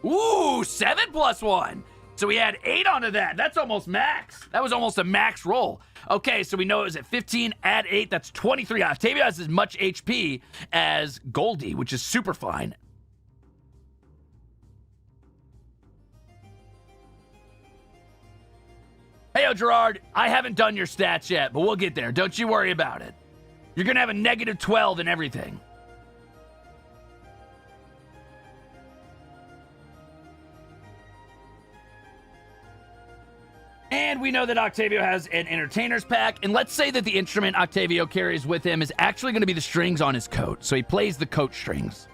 Ooh, 7 plus 1. So we had 8 onto that. That's almost max. That was almost a max roll. Okay, so we know it was at 15, add 8, that's 23. Octavio has as much HP as Goldie, which is super fine. Hey, Gerard, I haven't done your stats yet, but we'll get there. Don't you worry about it. You're going to have a negative 12 in everything. And we know that Octavio has an entertainer's pack. And let's say that the instrument Octavio carries with him is actually going to be the strings on his coat. So he plays the coat strings.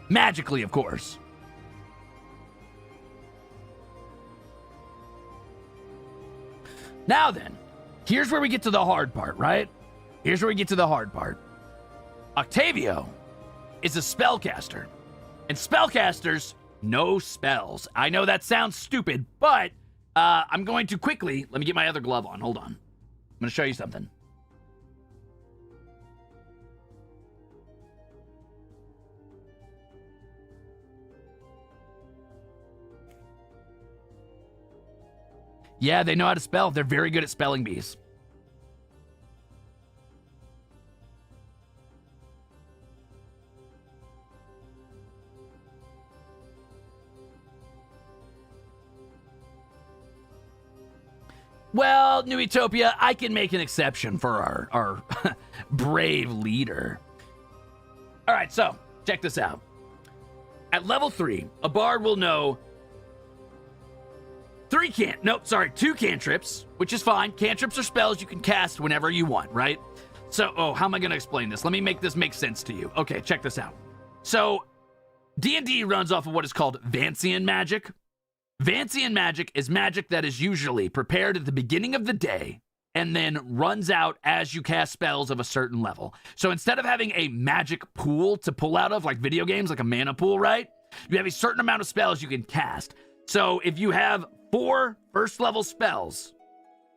Magically, of course. Now then, here's where we get to the hard part, right? Here's where we get to the hard part. Octavio is a spellcaster. And spellcasters know spells. I know that sounds stupid, but I'm going to quickly... Let me get my other glove on. Hold on. I'm going to show you something. Yeah, they know how to spell. They're very good at spelling bees. Well, New Utopia, I can make an exception for our brave leader. All right, so check this out. At level 3, a bard will know 2 cantrips, which is fine. Cantrips are spells you can cast whenever you want, right? So, how am I going to explain this? Let me make this make sense to you. Okay, check this out. So, D&D runs off of what is called Vancian magic. Vancian magic is magic that is usually prepared at the beginning of the day and then runs out as you cast spells of a certain level. So instead of having a magic pool to pull out of, like video games, like a mana pool, right? You have a certain amount of spells you can cast. So if you have 4 first level spells,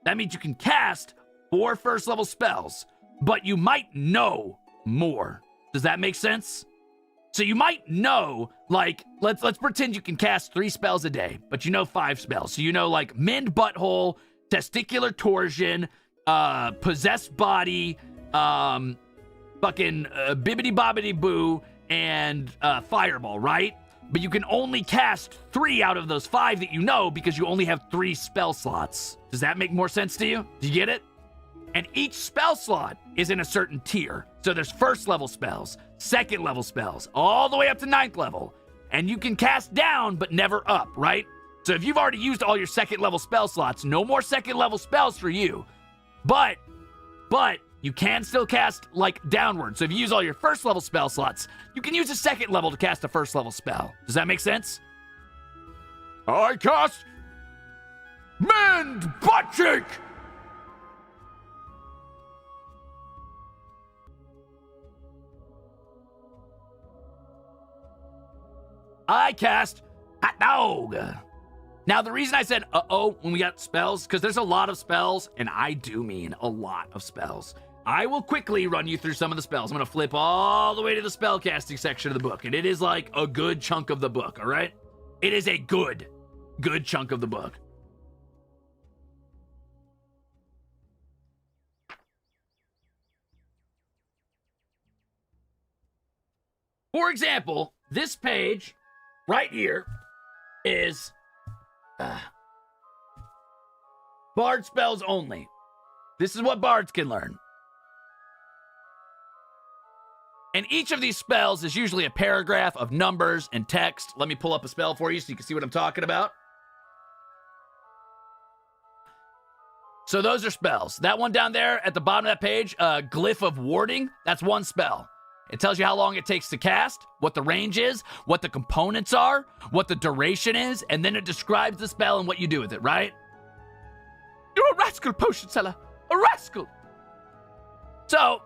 that means you can cast 4 first level spells, but you might know more. Does that make sense? So you might know, like, let's pretend you can cast 3 spells a day, but you know 5 spells. So you know, like, Mend Butthole, Testicular Torsion, Possessed Body, fucking Bibbidi Bobbidi Boo, and Fireball, right? But you can only cast 3 out of those 5 that you know because you only have 3 spell slots. Does that make more sense to you? Do you get it? And each spell slot is in a certain tier. So there's first level spells, second level spells, all the way up to 9th level. And you can cast down, but never up, right? So if you've already used all your second level spell slots, no more second level spells for you. But you can still cast, like, downward. So if you use all your first level spell slots, you can use a second level to cast a first level spell. Does that make sense? I cast Mend Butt Cheek! I cast Hot Dog. Now, the reason I said uh-oh when we got spells, because there's a lot of spells, and I do mean a lot of spells. I will quickly run you through some of the spells. I'm going to flip all the way to the spellcasting section of the book, and it is like a good chunk of the book, all right? It is a good chunk of the book. For example, this page right here is bard spells only. This is what bards can learn. And each of these spells is usually a paragraph of numbers and text. Let me pull up a spell for you so you can see what I'm talking about. So those are spells. That one down there at the bottom of that page, Glyph of Warding, that's one spell. It tells you how long it takes to cast, what the range is, what the components are, what the duration is, and then it describes the spell and what you do with it, right? You're a rascal, potion seller. A rascal. So,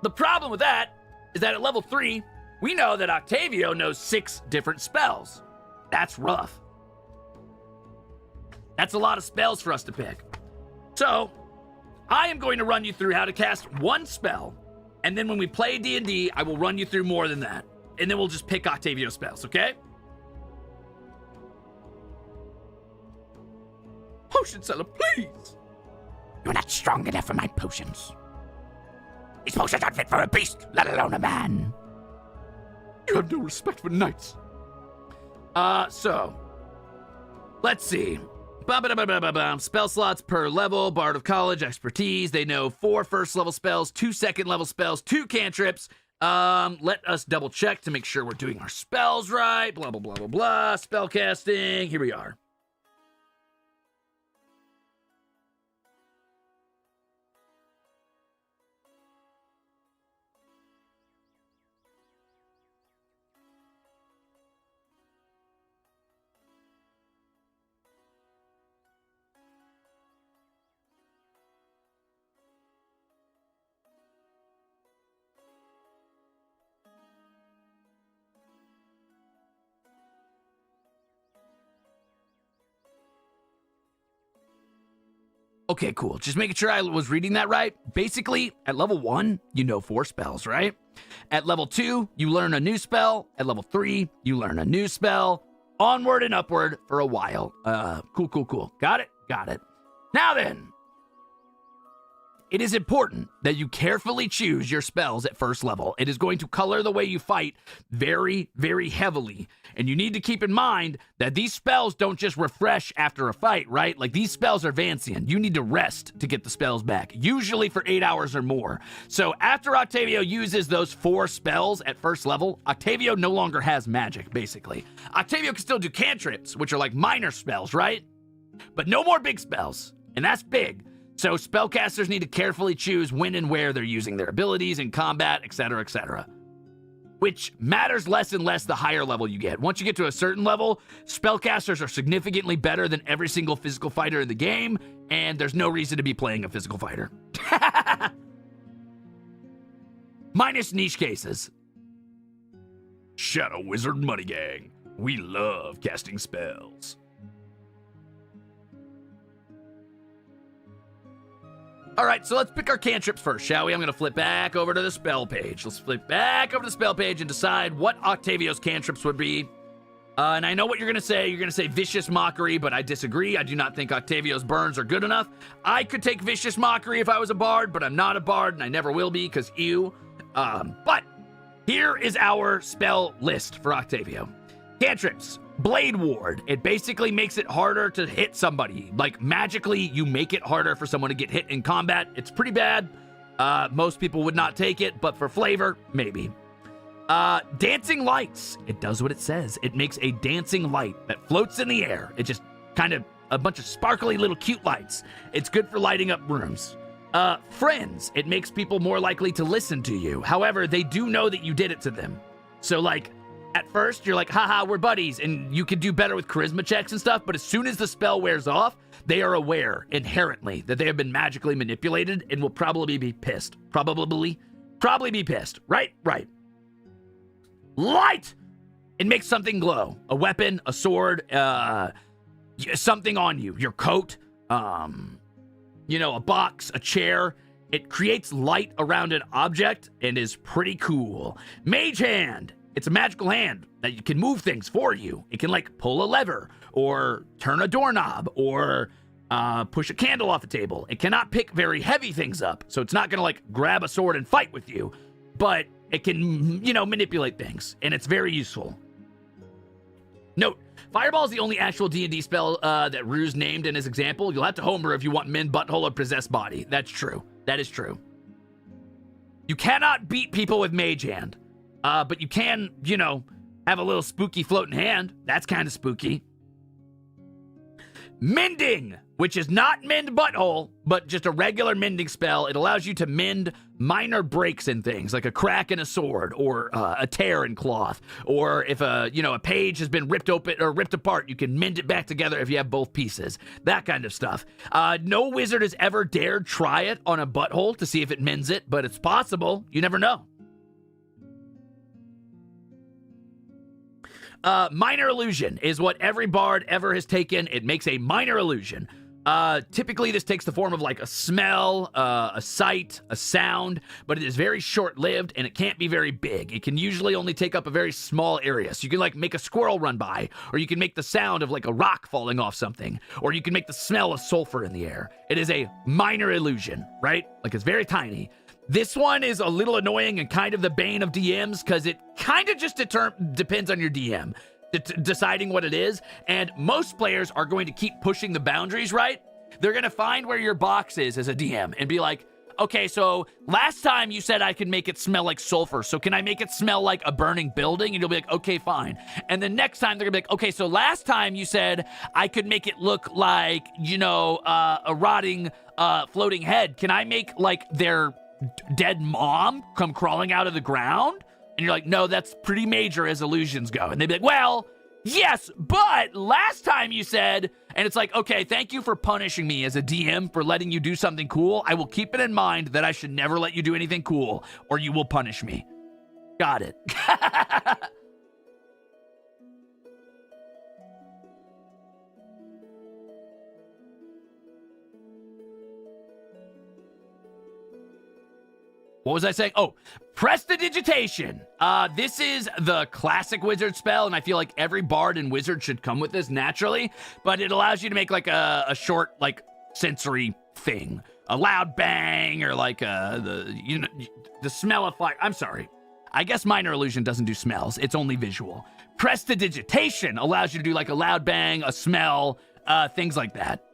the problem with that is that at level 3, we know that Octavio knows 6 different spells. That's rough. That's a lot of spells for us to pick. So, I am going to run you through how to cast 1 spell, and then when we play D&D, I will run you through more than that. And then we'll just pick Octavio spells, okay? Potion seller, please! You're not strong enough for my potions. These potions aren't fit for a beast, let alone a man. You have no respect for knights. So, let's see. Spell slots per level, Bard of College, expertise. They know 4 first-level spells, 2 second-level spells, 2 cantrips. Let us double check to make sure we're doing our spells right. Blah, blah, blah, blah, blah. Spellcasting. Here we are. Okay, cool. Just making sure I was reading that right. Basically, at level 1, you know 4 spells, right? At level 2, you learn a new spell. At level 3, you learn a new spell. Onward and upward for a while. Cool. Got it? Got it. Now then, it is important that you carefully choose your spells at first level. It is going to color the way you fight very, very heavily. And you need to keep in mind that these spells don't just refresh after a fight, right? Like, these spells are Vancian. You need to rest to get the spells back, usually for 8 hours or more. So after Octavio uses those 4 spells at first level, Octavio no longer has magic, basically. Octavio can still do cantrips, which are like minor spells, right? But no more big spells, and that's big. So spellcasters need to carefully choose when and where they're using their abilities in combat, etc., etc. Which matters less and less the higher level you get. Once you get to a certain level, spellcasters are significantly better than every single physical fighter in the game, and there's no reason to be playing a physical fighter. Minus niche cases. Shadow Wizard Money Gang. We love casting spells. All right, so let's pick our cantrips first, shall we? I'm going to flip back over to the spell page. Let's flip back over to the spell page and decide what Octavio's cantrips would be. And I know what you're going to say. You're going to say Vicious Mockery, but I disagree. I do not think Octavio's burns are good enough. I could take Vicious Mockery if I was a bard, but I'm not a bard, and I never will be, because ew. But here is our spell list for Octavio. Cantrips. Blade Ward. It basically makes it harder to hit somebody. Like, magically, you make it harder for someone to get hit in combat. It's pretty bad. Most people would not take it, but for flavor, maybe. Dancing Lights. It does what it says. It makes a dancing light that floats in the air. It just kind of a bunch of sparkly little cute lights. It's good for lighting up rooms. Friends. It makes people more likely to listen to you. However, they do know that you did it to them. So, like, at first, you're like, haha, we're buddies, and you can do better with charisma checks and stuff, but as soon as the spell wears off, they are aware, inherently, that they have been magically manipulated and will probably be pissed. Probably be pissed. Right? Light! It makes something glow. A weapon, a sword, something on you. Your coat, a box, a chair. It creates light around an object and is pretty cool. Mage Hand. It's a magical hand that you can move things for you. It can, like, pull a lever or turn a doorknob or push a candle off a table. It cannot pick very heavy things up, so it's not going to, like, grab a sword and fight with you. But it can, manipulate things, and it's very useful. Note, Fireball is the only actual D&D spell that Ruze named in his example. You'll have to homebrew if you want Mend Butthole or Possessed Body. That's true. That is true. You cannot beat people with Mage Hand. But you can, have a little spooky floating hand. That's kind of spooky. Mending, which is not Mend Butthole, but just a regular mending spell. It allows you to mend minor breaks in things, like a crack in a sword, or a tear in cloth, or if a page has been ripped open or ripped apart, you can mend it back together if you have both pieces. That kind of stuff. No wizard has ever dared try it on a butthole to see if it mends it, but it's possible. You never know. Minor illusion is what every bard ever has taken. It makes a minor illusion. Typically this takes the form of like a smell, a sight, a sound, but it is very short-lived and it can't be very big. It can usually only take up a very small area. So you can like make a squirrel run by, or you can make the sound of like a rock falling off something, or you can make the smell of sulfur in the air. It is a minor illusion, right? Like it's very tiny. This one is a little annoying and kind of the bane of DMs because it kind of just depends on your DM. Deciding what it is, and most players are going to keep pushing the boundaries, right? They're going to find where your box is as a DM and be like, okay, so last time you said I could make it smell like sulfur, so can I make it smell like a burning building? And you'll be like, okay, fine. And the next time they're going to be like, okay, so last time you said I could make it look like, you know, a rotting, floating head. Can I make like their dead mom come crawling out of the ground? And you're like, no, that's pretty major as illusions go. And they'd be like, well, yes, but last time you said, and it's like, okay, thank you for punishing me as a DM for letting you do something cool. I will keep it in mind that I should never let you do anything cool, or you will punish me. Got it. What was I saying? Oh, prestidigitation. This is the classic wizard spell, and I feel like every bard and wizard should come with this naturally, but it allows you to make like a short, like, sensory thing. A loud bang, or like the smell of fire. I'm sorry. I guess minor illusion doesn't do smells. It's only visual. Prestidigitation allows you to do like a loud bang, a smell, things like that.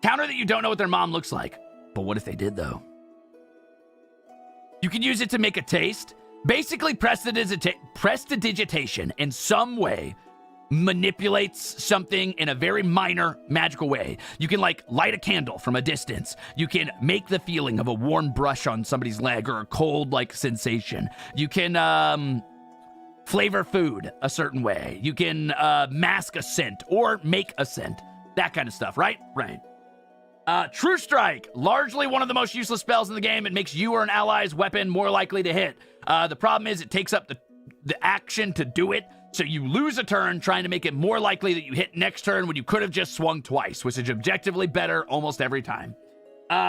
Counter that you don't know what their mom looks like. But what if they did, though? You can use it to make a taste. Basically, prestidigitation in some way manipulates something in a very minor magical way. You can, like, light a candle from a distance. You can make the feeling of a warm brush on somebody's leg or a cold, like, sensation. You can, flavor food a certain way. You can, mask a scent or make a scent. That kind of stuff, right? Right. True Strike, largely one of the most useless spells in the game. It makes you or an ally's weapon more likely to hit. The problem is it takes up the action to do it, so you lose a turn trying to make it more likely that you hit next turn when you could have just swung twice, which is objectively better almost every time.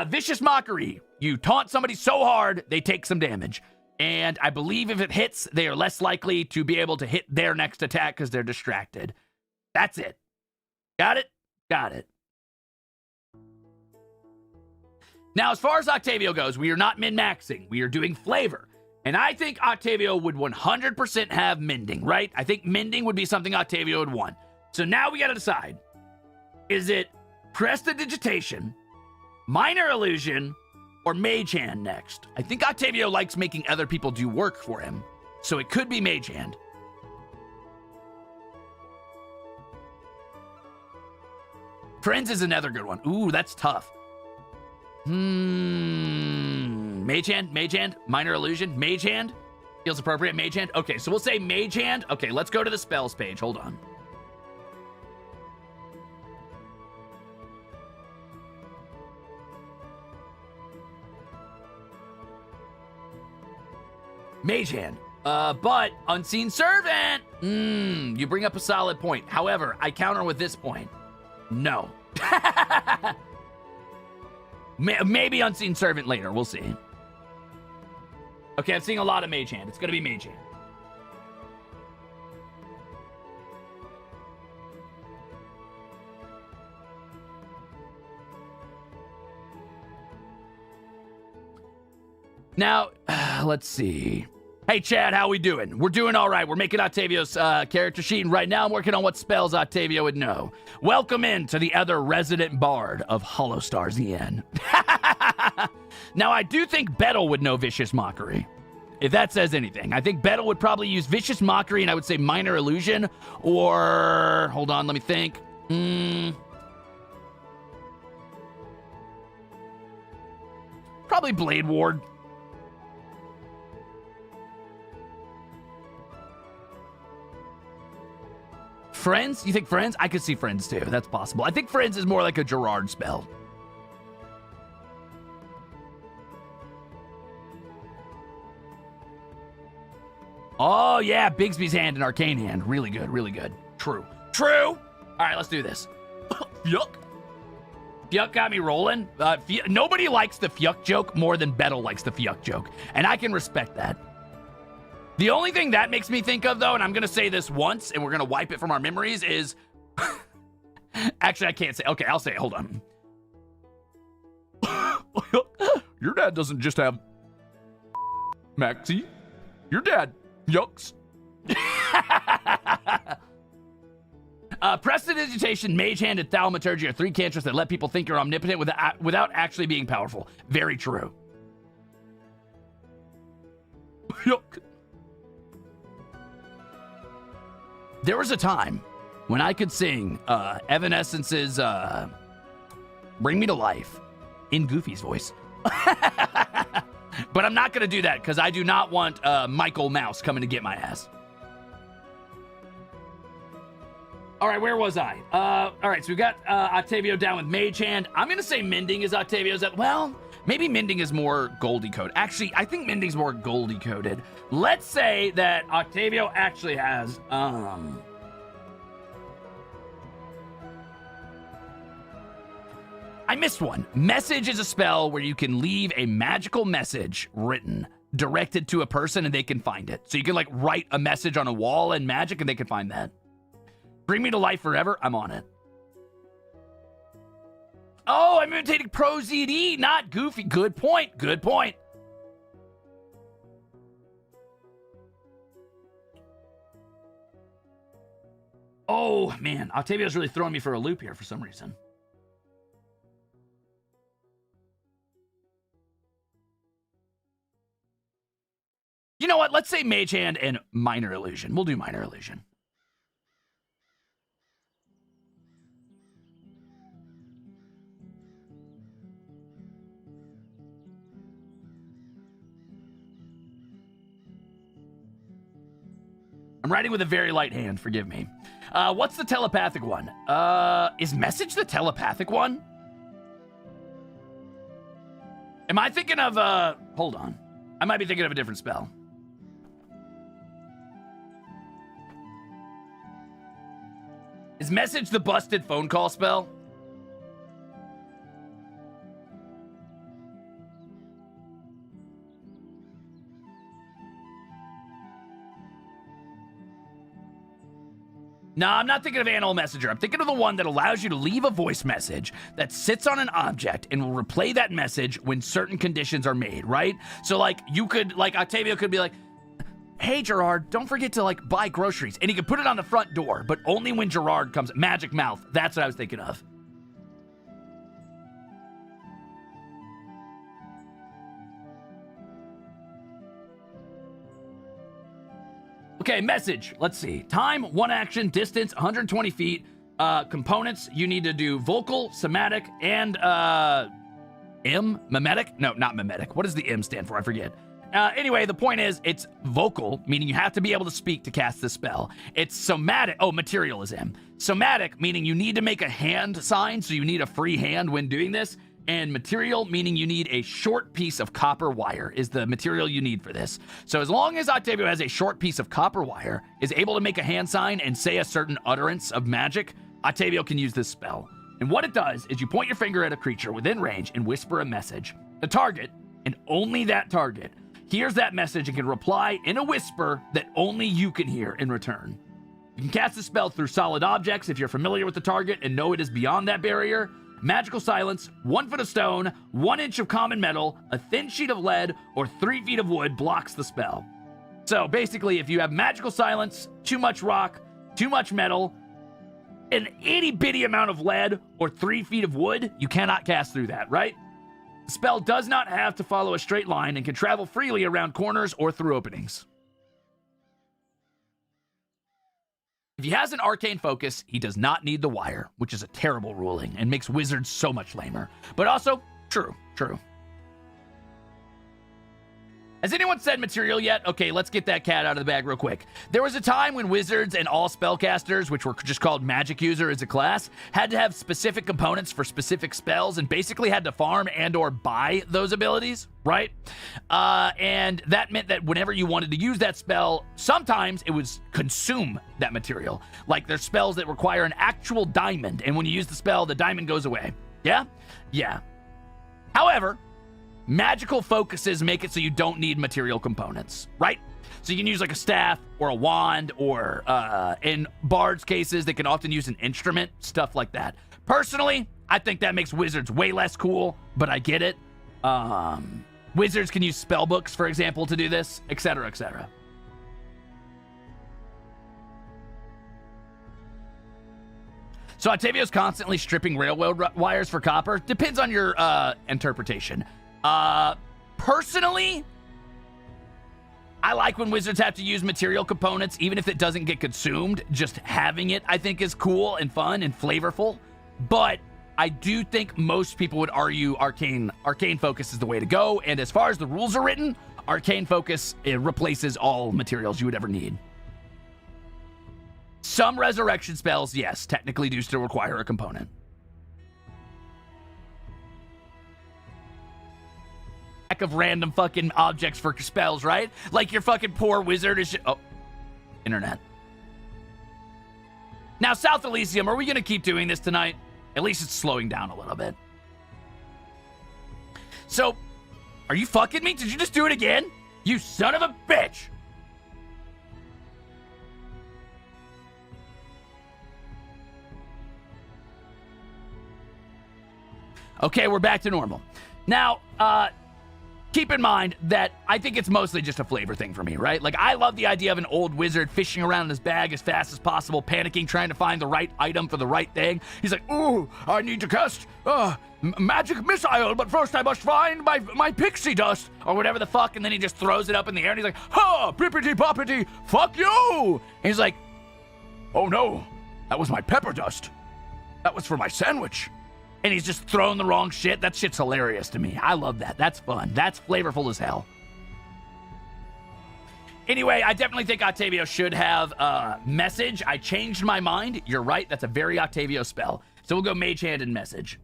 Vicious Mockery, you taunt somebody so hard, they take some damage. And I believe if it hits, they are less likely to be able to hit their next attack because they're distracted. That's it. Got it? Got it. Now, as far as Octavio goes, we are not min-maxing. We are doing flavor. And I think Octavio would 100% have mending, right? I think mending would be something Octavio would want. So now we got to decide. Is it prestidigitation, minor illusion, or mage hand next? I think Octavio likes making other people do work for him. So it could be mage hand. Friends is another good one. Ooh, that's tough. Mage hand, minor illusion, mage hand. Feels appropriate, mage hand. Okay, so we'll say mage hand. Okay, let's go to the spells page. Hold on. Mage hand. But Unseen Servant. You bring up a solid point. However, I counter with this point. No. Maybe Unseen Servant later. We'll see. Okay, I'm seeing a lot of Mage Hand. It's going to be Mage Hand. Now, let's see. Hey, Chad, how we doing? We're doing all right. We're making Octavio's character sheet, and right now I'm working on what spells Octavio would know. Welcome in to the other resident bard of HOLOSTARS-EN. Now, I do think Bettle would know Vicious Mockery, if that says anything. I think Bettle would probably use Vicious Mockery, and I would say Minor Illusion, or... Hold on, let me think. Probably Blade Ward. Friends? You think Friends? I could see Friends too. That's possible. I think Friends is more like a Jurard spell. Oh, yeah, Bigsby's hand and Arcane hand. Really good, really good. True. True! All right, let's do this. Yuck. Fyuck got me rolling. Nobody likes the Fyuck joke more than Bettle likes the Fyuck joke, and I can respect that. The only thing that makes me think of, though, and I'm going to say this once, and we're going to wipe it from our memories, is... Actually, I can't say... Okay, I'll say it. Hold on. Your dad doesn't just have... Maxie. Your dad... Yucks. Prestidigitation, Mage Hand, and Thaumaturgy are 3 cantrips that let people think you're omnipotent without actually being powerful. Very true. Yuck. There was a time when I could sing Evanescence's Bring Me to Life in Goofy's voice. But I'm not going to do that because I do not want Michael Mouse coming to get my ass. All right, where was I? All right, so we got Octavio down with Mage Hand. I'm going to say Mending is Octavio's. Well, maybe Mending is more Goldie coded. Actually, I think Mending's more Goldie coded. Let's say that Octavio actually has... I missed one. Message is a spell where you can leave a magical message written, directed to a person, and they can find it. So you can, like, write a message on a wall in Magic, and they can find that. Bring Me to Life Forever, I'm on it. Oh, I'm imitating Pro ZD, not Goofy. Good point, good point. Oh, man, Octavio's really throwing me for a loop here for some reason. You know what? Let's say Mage Hand and Minor Illusion. We'll do Minor Illusion. I'm writing with a very light hand, forgive me. What's the telepathic one? Is Message the telepathic one? Am I thinking of, hold on. I might be thinking of a different spell. Is Message the busted phone call spell? No, I'm not thinking of Animal Messenger. I'm thinking of the one that allows you to leave a voice message that sits on an object and will replay that message when certain conditions are made, right? So, like, you could, like, Octavio could be like, hey, Gerard, don't forget to, like, buy groceries. And he could put it on the front door, but only when Gerard comes. Magic Mouth. That's what I was thinking of. Okay, message. Let's see. Time, 1 action, distance, 120 feet. Components, you need to do vocal, somatic, and mimetic? No, not mimetic. What does the M stand for? I forget. Anyway, the point is, it's vocal, meaning you have to be able to speak to cast this spell. It's somatic. Oh, material is M. Somatic, meaning you need to make a hand sign, so you need a free hand when doing this. And material, meaning you need a short piece of copper wire, is the material you need for this. So as long as Octavio has a short piece of copper wire, is able to make a hand sign and say a certain utterance of magic, Octavio can use this spell. And what it does is you point your finger at a creature within range and whisper a message. The target, and only that target, hears that message and can reply in a whisper that only you can hear in return. You can cast the spell through solid objects if you're familiar with the target and know it is beyond that barrier. Magical silence, 1 foot of stone, 1 inch of common metal, a thin sheet of lead, or 3 feet of wood blocks the spell. So basically, if you have magical silence, too much rock, too much metal, an itty bitty amount of lead, or 3 feet of wood, you cannot cast through that, right? The spell does not have to follow a straight line and can travel freely around corners or through openings. If he has an arcane focus, he does not need the wire, which is a terrible ruling and makes wizards so much lamer. But also, true. Has anyone said material yet? Okay, let's get that cat out of the bag real quick. There was a time when wizards and all spellcasters, which were just called magic user as a class, had to have specific components for specific spells and basically had to farm and or buy those abilities, right? And that meant that whenever you wanted to use that spell, sometimes it was consume that material. Like there's spells that require an actual diamond, and when you use the spell, the diamond goes away. Yeah? Yeah. However, magical focuses make it so you don't need material components, right? So you can use like a staff or a wand, or in bards cases, they can often use an instrument, stuff like that. Personally, I think that makes wizards way less cool, but I get it. Wizards can use spell books, for example, to do this, etc., etc. So Octavio's constantly stripping railroad wires for copper. Depends on your interpretation. Personally, I like when wizards have to use material components, even if it doesn't get consumed. Just having it, I think, is cool and fun and flavorful. But I do think most people would argue arcane focus is the way to go. And as far as the rules are written, arcane focus, it replaces all materials you would ever need. Some resurrection spells, yes, technically do still require a component. Of random fucking objects for spells, right? Like your fucking poor wizard is oh, internet. Now, South Elysium, are we gonna keep doing this tonight? At least it's slowing down a little bit. So, are you fucking me? Did you just do it again? You son of a bitch! Okay, we're back to normal. Now, keep in mind that I think it's mostly just a flavor thing for me, right? Like, I love the idea of an old wizard fishing around in his bag as fast as possible, panicking, trying to find the right item for the right thing. He's like, ooh, I need to cast magic missile, but first I must find my pixie dust, or whatever the fuck, and then he just throws it up in the air, and he's like, ha, bippity-boppity, fuck you! And he's like, oh no, that was my pepper dust. That was for my sandwich. And he's just throwing the wrong shit. That shit's hilarious to me. I love that. That's fun. That's flavorful as hell. Anyway, I definitely think Octavio should have message. I changed my mind. You're right. That's a very Octavio spell. So we'll go Mage Hand and message.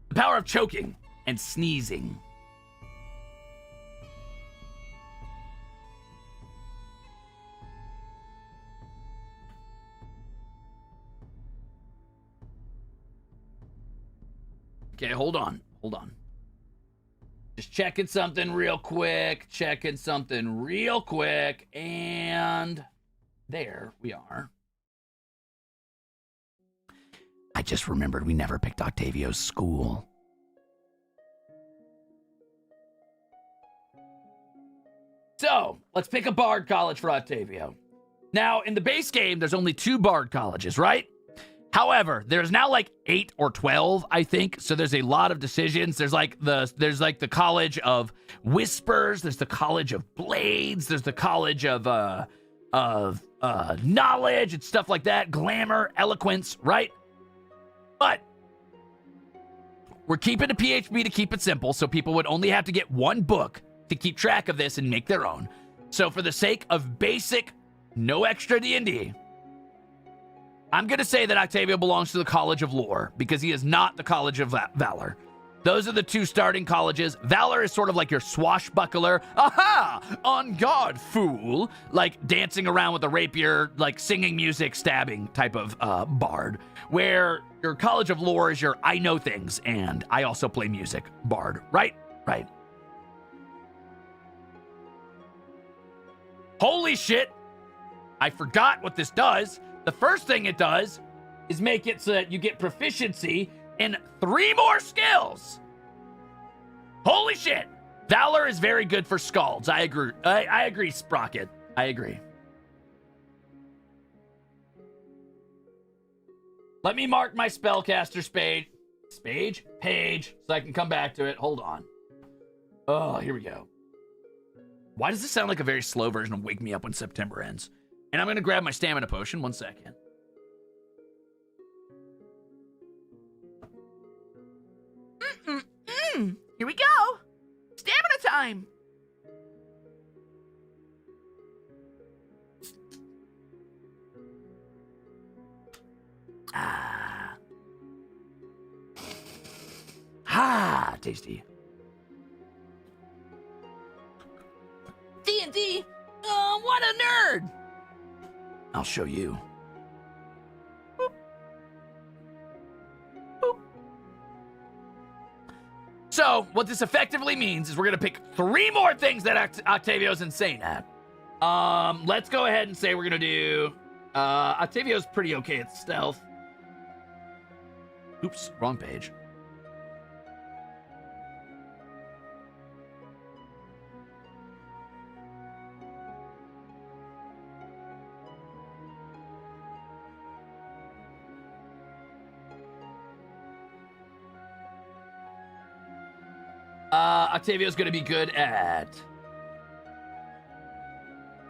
The power of choking and sneezing. Okay, hold on. Just checking something real quick. And there we are. I just remembered we never picked Octavio's school. So, let's pick a bard college for Octavio. Now, in the base game, there's only 2 bard colleges, right? However, there's now like 8 or 12, I think. So there's a lot of decisions. There's like the College of Whispers. There's the College of Blades. There's the College of Knowledge and stuff like that. Glamour, Eloquence, right? But we're keeping a PHB to keep it simple, so people would only have to get 1 book to keep track of this and make their own. So for the sake of basic, no extra D&D, I'm going to say that Octavio belongs to the College of Lore, because he is not the College of Valor. Those are the 2 starting colleges. Valor is sort of like your swashbuckler, aha, on guard, fool, like dancing around with a rapier, like singing music, stabbing type of bard, where your College of Lore is your I know things, and I also play music bard, right? Right. Holy shit, I forgot what this does. The first thing it does is make it so that you get proficiency in 3 more skills. Holy shit. Valor is very good for Scalds. I agree. I agree, Sprocket. I agree. Let me mark my spellcaster page, so I can come back to it. Hold on. Oh, here we go. Why does this sound like a very slow version of Wake Me Up When September Ends? And I'm going to grab my stamina potion. 1 second. Here we go. Stamina time. Ah, tasty. D&D. Oh, what a nerd. I'll show you. Boop. Boop. So, what this effectively means is we're going to pick 3 more things that Octavio's insane at. Let's go ahead and say we're going to do... Octavio's pretty okay at stealth. Oops, wrong page. Octavio's going to be good at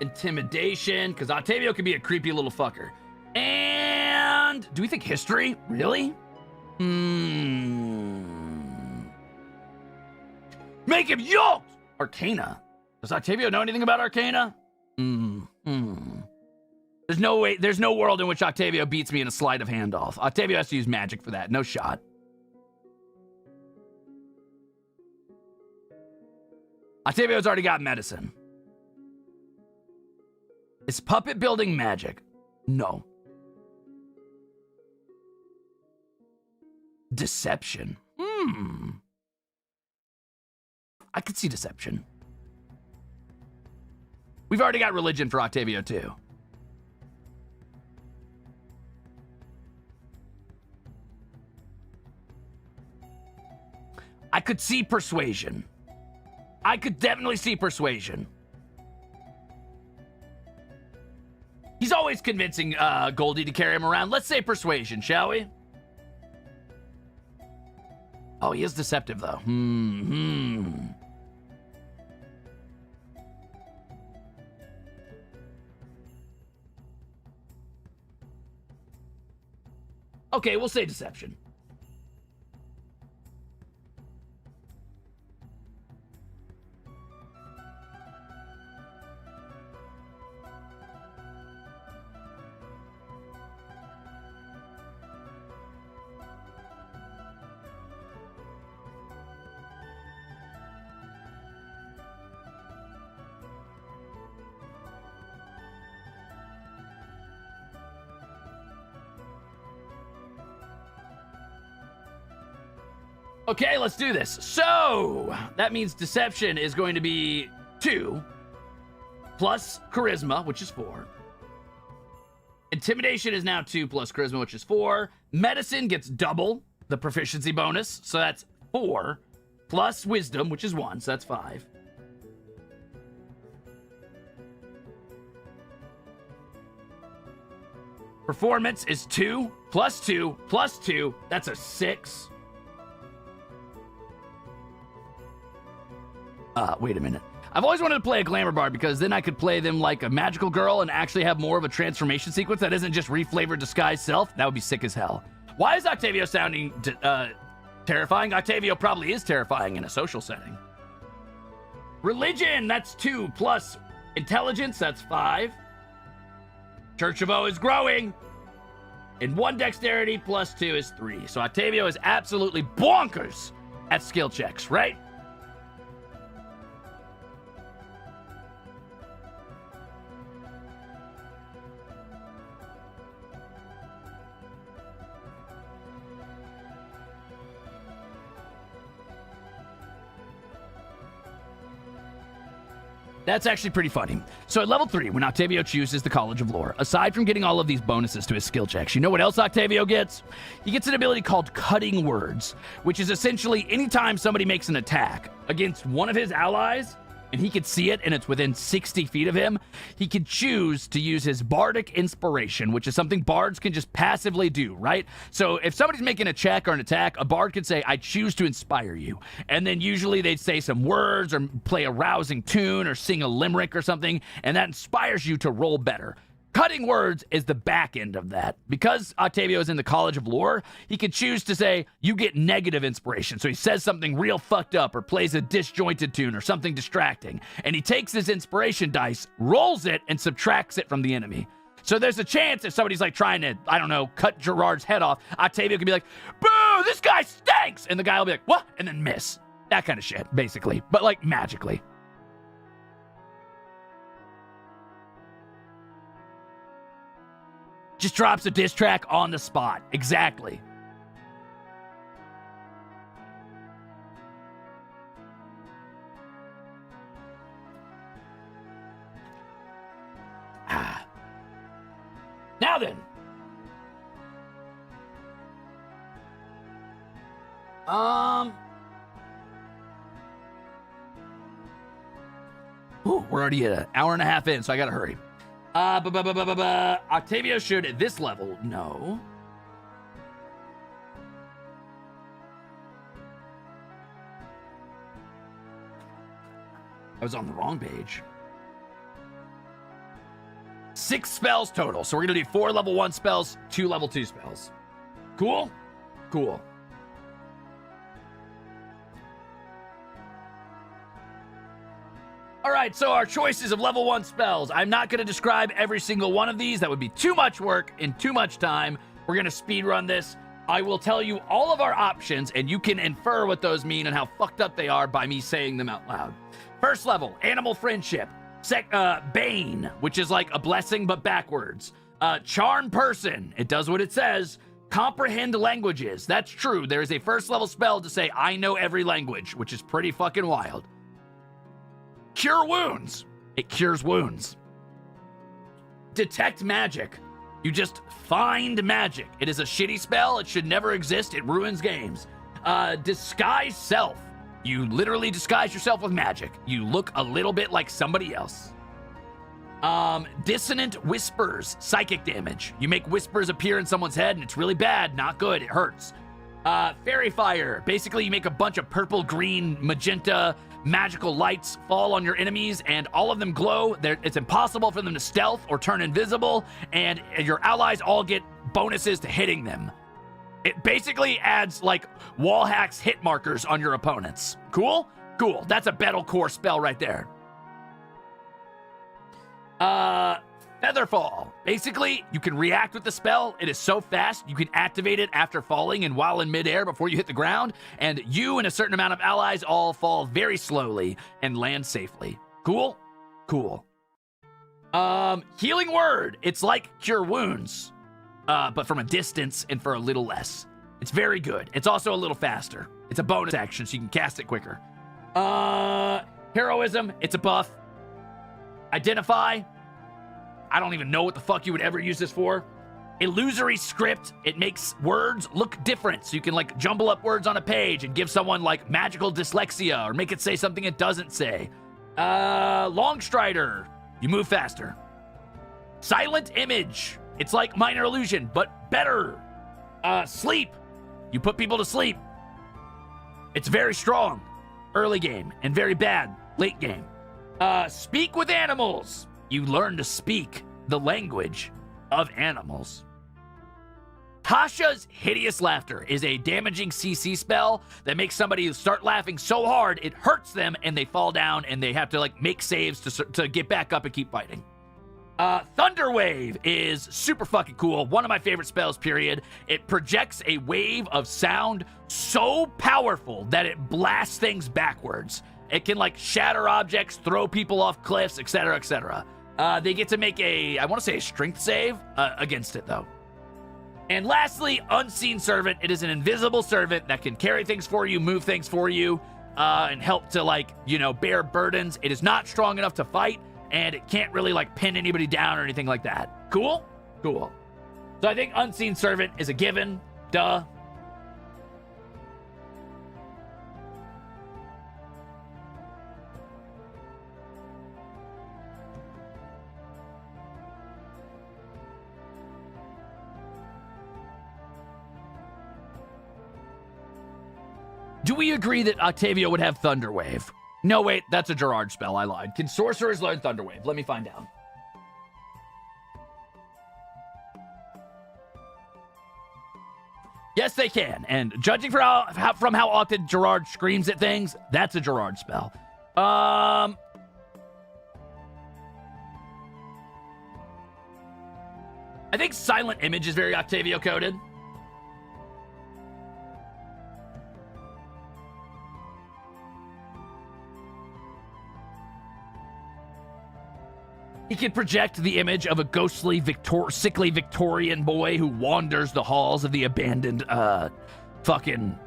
intimidation, because Octavio can be a creepy little fucker. And do we think history? Really? Make him yoked! Arcana. Does Octavio know anything about Arcana? There's no way, there's no world in which Octavio beats me in a sleight of hand off. Octavio has to use magic for that. No shot. Octavio's already got medicine. Is puppet building magic? No. Deception. I could see deception. We've already got religion for Octavio, too. I could see persuasion. I could definitely see persuasion. He's always convincing Goldie to carry him around. Let's say persuasion, shall we? Oh, he is deceptive, though. Okay, we'll say deception. Okay, let's do this. So, that means deception is going to be 2, plus charisma, which is 4. Intimidation is now 2 plus charisma, which is 4. Medicine gets double the proficiency bonus, so that's 4, plus wisdom, which is 1, so that's 5. Performance is 2, plus 2, plus 2, that's a 6. Wait a minute. I've always wanted to play a glamour bard because then I could play them like a magical girl and actually have more of a transformation sequence that isn't just reflavored disguise self. That would be sick as hell. Why is Octavio sounding terrifying? Octavio probably is terrifying in a social setting. Religion, that's 2 plus intelligence, that's 5. Church of O is growing. And 1 dexterity plus 2 is 3. So Octavio is absolutely bonkers at skill checks, right? That's actually pretty funny. So at level 3, when Octavio chooses the College of Lore, aside from getting all of these bonuses to his skill checks, you know what else Octavio gets? He gets an ability called Cutting Words, which is essentially anytime somebody makes an attack against one of his allies, and he could see it, and it's within 60 feet of him, he could choose to use his bardic inspiration, which is something bards can just passively do, right? So if somebody's making a check or an attack, a bard could say, I choose to inspire you. And then usually they'd say some words or play a rousing tune or sing a limerick or something, and that inspires you to roll better. Cutting words is the back end of that. Because Octavio is in the College of Lore, he could choose to say, you get negative inspiration. So he says something real fucked up or plays a disjointed tune or something distracting. And he takes his inspiration dice, rolls it, and subtracts it from the enemy. So there's a chance if somebody's like trying to, I don't know, cut Gerard's head off, Octavio could be like, boo, this guy stinks! And the guy will be like, what? And then miss. That kind of shit, basically. But like magically. Just drops a diss track on the spot. Exactly. Now then. Ooh, we're already at an hour and a half in, so I gotta hurry. Octavio should at this level know. I was on the wrong page. 6 spells total. So we're gonna do 4 level 1 spells, 2 level 2 spells. Cool? Cool. All right, so our choices of level 1 spells. I'm not going to describe every single one of these. That would be too much work and too much time. We're going to speed run this. I will tell you all of our options, and you can infer what those mean and how fucked up they are by me saying them out loud. First level, Animal Friendship. Bane, which is like a blessing but backwards. Charm Person. It does what it says. Comprehend languages. That's true. There is a first level spell to say, I know every language, which is pretty fucking wild. Cure Wounds. It cures wounds. Detect Magic. You just find magic. It is a shitty spell. It should never exist. It ruins games. Disguise Self. You literally disguise yourself with magic. You look a little bit like somebody else. Dissonant Whispers. Psychic damage. You make whispers appear in someone's head and it's really bad. Not good. It hurts. Fairy Fire. Basically, you make a bunch of purple, green, magenta magical lights fall on your enemies and all of them glow. It's impossible for them to stealth or turn invisible, and your allies all get bonuses to hitting them. It basically adds like wall hacks hit markers on your opponents. Cool? Cool. That's a battle core spell right there. Featherfall. Basically, you can react with the spell. It is so fast, you can activate it after falling and while in midair before you hit the ground, and you and a certain amount of allies all fall very slowly and land safely. Cool? Cool. Healing Word. It's like Cure Wounds, but from a distance and for a little less. It's very good. It's also a little faster. It's a bonus action, so you can cast it quicker. Heroism. It's a buff. Identify. I don't even know what the fuck you would ever use this for. Illusory Script. It makes words look different. So you can like jumble up words on a page and give someone like magical dyslexia or make it say something it doesn't say. Longstrider. You move faster. Silent Image. It's like Minor Illusion, but better. Sleep. You put people to sleep. It's very strong early game and very bad late game. Speak with Animals. You learn to speak the language of animals. Tasha's Hideous Laughter is a damaging CC spell that makes somebody start laughing so hard it hurts them and they fall down and they have to like make saves to get back up and keep fighting. Thunder Wave is super fucking cool. One of my favorite spells, period. It projects a wave of sound so powerful that it blasts things backwards. It can like shatter objects, throw people off cliffs, etc., etc. They get to make a, I want to say a strength save against it, though. And lastly, Unseen Servant. It is an invisible servant that can carry things for you, move things for you, and help to, like, you know, bear burdens. It is not strong enough to fight, and it can't really, like, pin anybody down or anything like that. Cool? Cool. So I think Unseen Servant is a given. Duh. Do we agree that Octavio would have Thunder Wave? No, wait, that's a Gerard spell. I lied. Can sorcerers learn Thunder Wave? Let me find out. Yes, they can. And judging from how often Gerard screams at things, that's a Gerard spell. I think Silent Image is very Octavio coded. He can project the image of a ghostly, sickly Victorian boy who wanders the halls of the abandoned, fucking,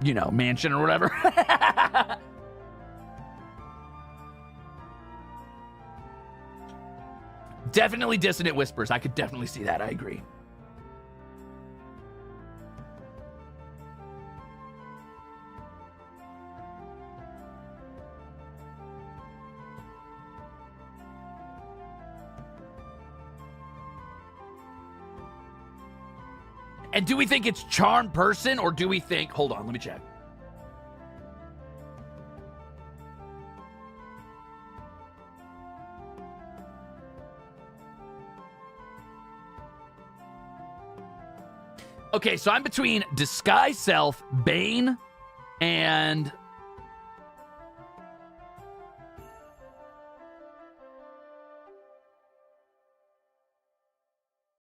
you know, mansion or whatever. Definitely Dissonant Whispers. I could definitely see that. I agree. And do we think it's Charm Person, or do we think... Hold on, let me check. Okay, so I'm between Disguise Self, Bane, and...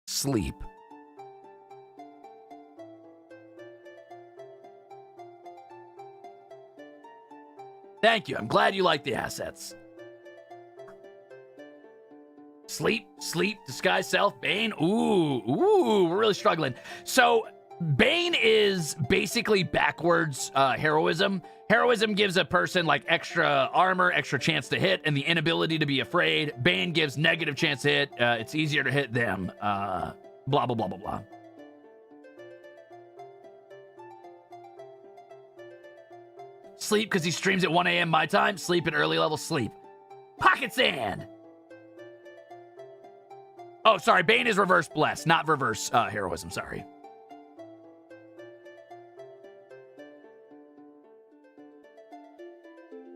Sleep. Thank you. I'm glad you like the assets. Sleep, Disguise Self, Bane. Ooh, we're really struggling. So, Bane is basically backwards heroism. Heroism gives a person like extra armor, extra chance to hit, and the inability to be afraid. Bane gives negative chance to hit. It's easier to hit them. Blah, blah, blah, blah, blah. Sleep because he streams at 1 a.m. my time. Sleep at early level sleep. Pocket Sand. Oh, sorry. Bane is reverse bless, not reverse heroism. Sorry.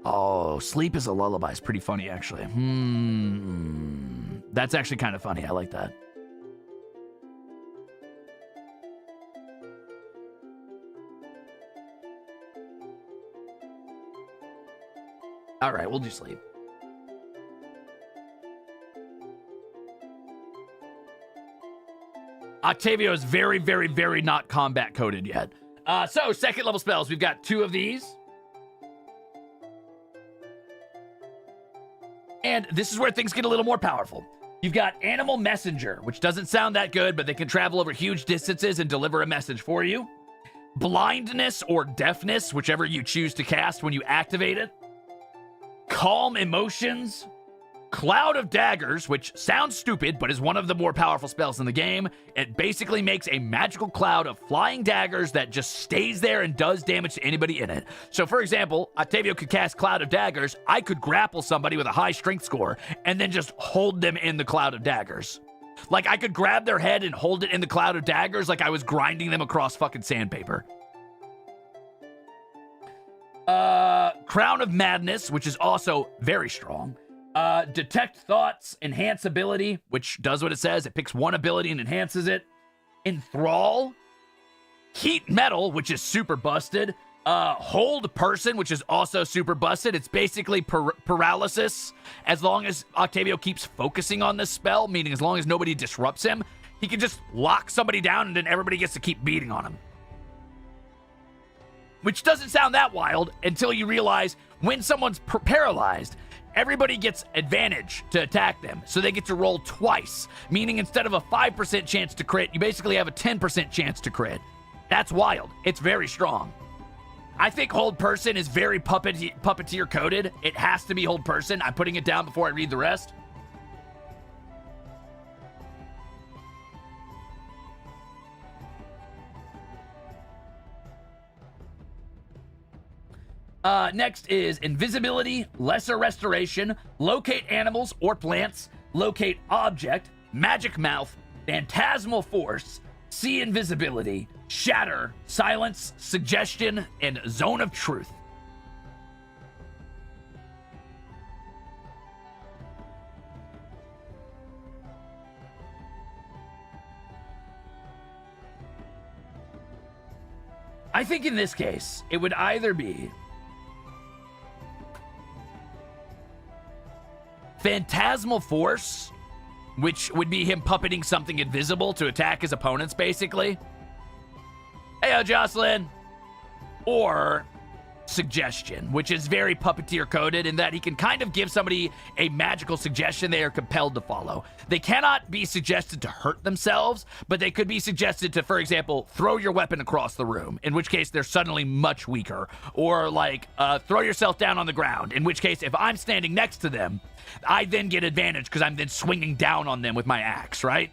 Oh, sleep is a lullaby. It's pretty funny, actually. That's actually kind of funny. I like that. All right, we'll do sleep. Octavio is very, very, very not combat coded yet. So, second level spells. We've got 2 of these. And this is where things get a little more powerful. You've got Animal Messenger, which doesn't sound that good, but they can travel over huge distances and deliver a message for you. Blindness or Deafness, whichever you choose to cast when you activate it. Calm Emotions, Cloud of Daggers, which sounds stupid, but is one of the more powerful spells in the game. It basically makes a magical cloud of flying daggers that just stays there and does damage to anybody in it. So, for example, Octavio could cast Cloud of Daggers. I could grapple somebody with a high strength score and then just hold them in the Cloud of Daggers. Like, I could grab their head and hold it in the Cloud of Daggers like I was grinding them across fucking sandpaper. Crown of Madness, which is also very strong. Detect Thoughts, Enhance Ability, which does what it says. It picks one ability and enhances it. Enthrall. Heat Metal, which is super busted. Hold Person, which is also super busted. It's basically paralysis. As long as Octavio keeps focusing on this spell, meaning as long as nobody disrupts him, he can just lock somebody down and then everybody gets to keep beating on him. Which doesn't sound that wild until you realize when someone's paralyzed, everybody gets advantage to attack them. So they get to roll twice, meaning instead of a 5% chance to crit, you basically have a 10% chance to crit. That's wild. It's very strong. I think Hold Person is very puppeteer coded. It has to be Hold Person. I'm putting it down before I read the rest. Next is Invisibility, Lesser Restoration, Locate Animals or Plants, Locate Object, Magic Mouth, Phantasmal Force, see invisibility, shatter, silence, suggestion, and zone of truth. I think in this case, it would either be Phantasmal Force, which would be him puppeting something invisible to attack his opponents, basically. Hey, Jocelyn. Or Suggestion, which is very puppeteer coded in that he can kind of give somebody a magical suggestion they are compelled to follow. They cannot be suggested to hurt themselves, but they could be suggested to, for example, throw your weapon across the room, in which case they're suddenly much weaker. Or like, throw yourself down on the ground, in which case if I'm standing next to them, I then get advantage because I'm then swinging down on them with my axe, right?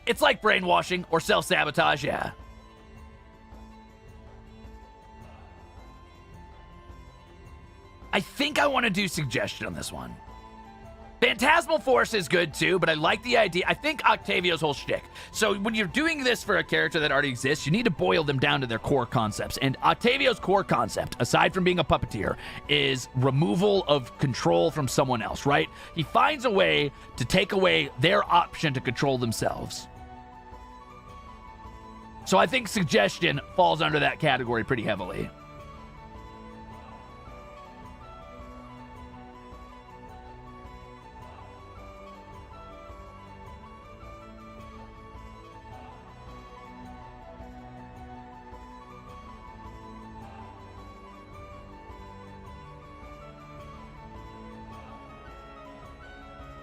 It's like brainwashing or self-sabotage, yeah. I think I want to do Suggestion on this one. Phantasmal Force is good too, but I like the idea. I think Octavio's whole shtick. So when you're doing this for a character that already exists, you need to boil them down to their core concepts. And Octavio's core concept, aside from being a puppeteer, is removal of control from someone else, right? He finds a way to take away their option to control themselves. So I think Suggestion falls under that category pretty heavily.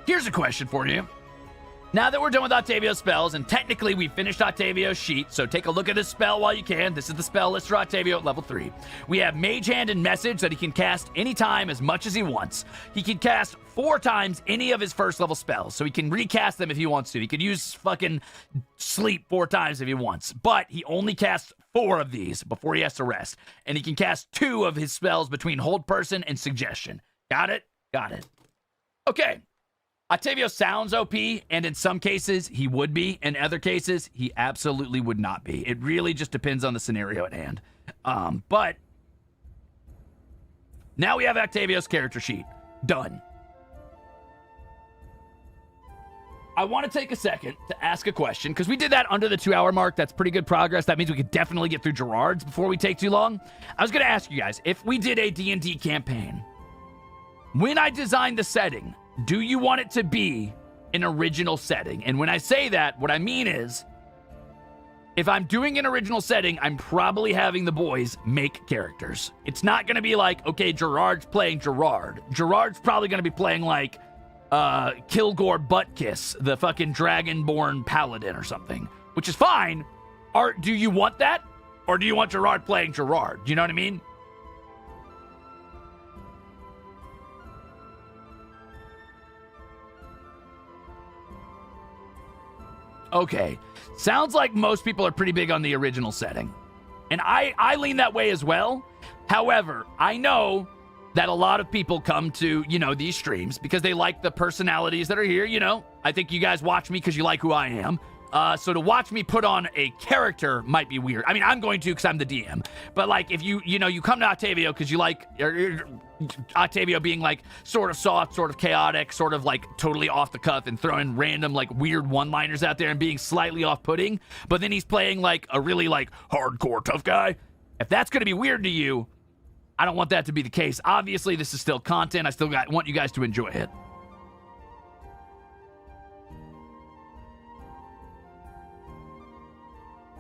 Here's a question for you. Now that we're done with Octavio's spells, and technically we finished Octavio's sheet, so take a look at his spell while you can. This is the spell list for Octavio at level 3. We have Mage Hand and Message that he can cast anytime as much as he wants. He can cast 4 times any of his first level spells, so he can recast them if he wants to. He could use fucking Sleep 4 times if he wants, but he only casts 4 of these before he has to rest. And he can cast 2 of his spells between Hold Person and Suggestion. Got it? Got it. Okay. Octavio sounds OP, and in some cases, he would be. In other cases, he absolutely would not be. It really just depends on the scenario at hand. But now we have Octavio's character sheet. Done. I want to take a second to ask a question, because we did that under the 2-hour mark. That's pretty good progress. That means we could definitely get through Gerard's before we take too long. I was going to ask you guys, if we did a D&D campaign, when I designed the setting, do you want it to be an original setting? And when I say that, what I mean is, if I'm doing an original setting, I'm probably having the boys make characters. It's not going to be like, okay, Gerard's playing Jurard. Gerard's probably going to be playing like Kilgore Buttkiss, the fucking Dragonborn Paladin or something, which is fine. Do you want that? Or do you want Jurard playing Jurard? Do you know what I mean? Okay, sounds like most people are pretty big on the original setting. And I lean that way as well. However, I know that a lot of people come to, these streams because they like the personalities that are here, I think you guys watch me because you like who I am. So to watch me put on a character might be weird. I mean, I'm going to because I'm the DM. But like if you come to Octavio because you like Octavio being like sort of soft, sort of chaotic, sort of like totally off the cuff and throwing random like weird one-liners out there and being slightly off-putting, but then he's playing like a really like hardcore tough guy. If that's going to be weird to you, I don't want that to be the case. Obviously, this is still content. I still want you guys to enjoy it.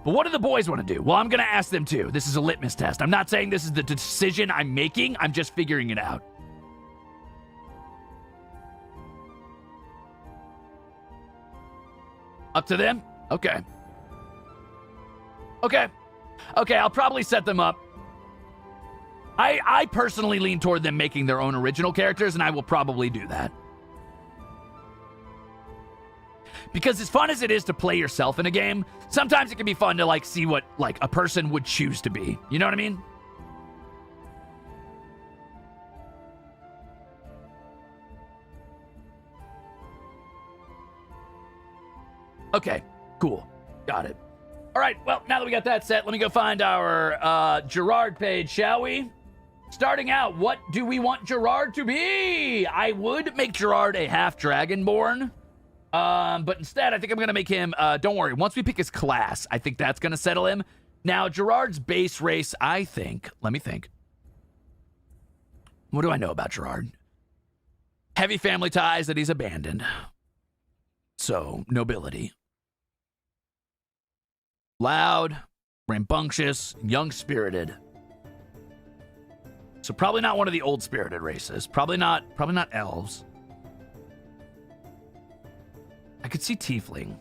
But what do the boys want to do? Well, I'm going to ask them too. This is a litmus test. I'm not saying this is the decision I'm making. I'm just figuring it out. Up to them? Okay. Okay, I'll probably set them up. I personally lean toward them making their own original characters, and I will probably do that. Because as fun as it is to play yourself in a game, sometimes it can be fun to like see what like a person would choose to be. You know what I mean? Okay, cool. Got it. All right, well, now that we got that set, let me go find our Gerard page, shall we? Starting out, what do we want Gerard to be? I would make Gerard a half-dragonborn, but instead, I think I'm going to make him, don't worry, once we pick his class, I think that's going to settle him. Now, Gerard's base race, I think, let me think. What do I know about Gerard? Heavy family ties that he's abandoned. So, nobility. Loud, rambunctious, young-spirited. So probably not one of the old-spirited races. Probably not elves. I could see tiefling.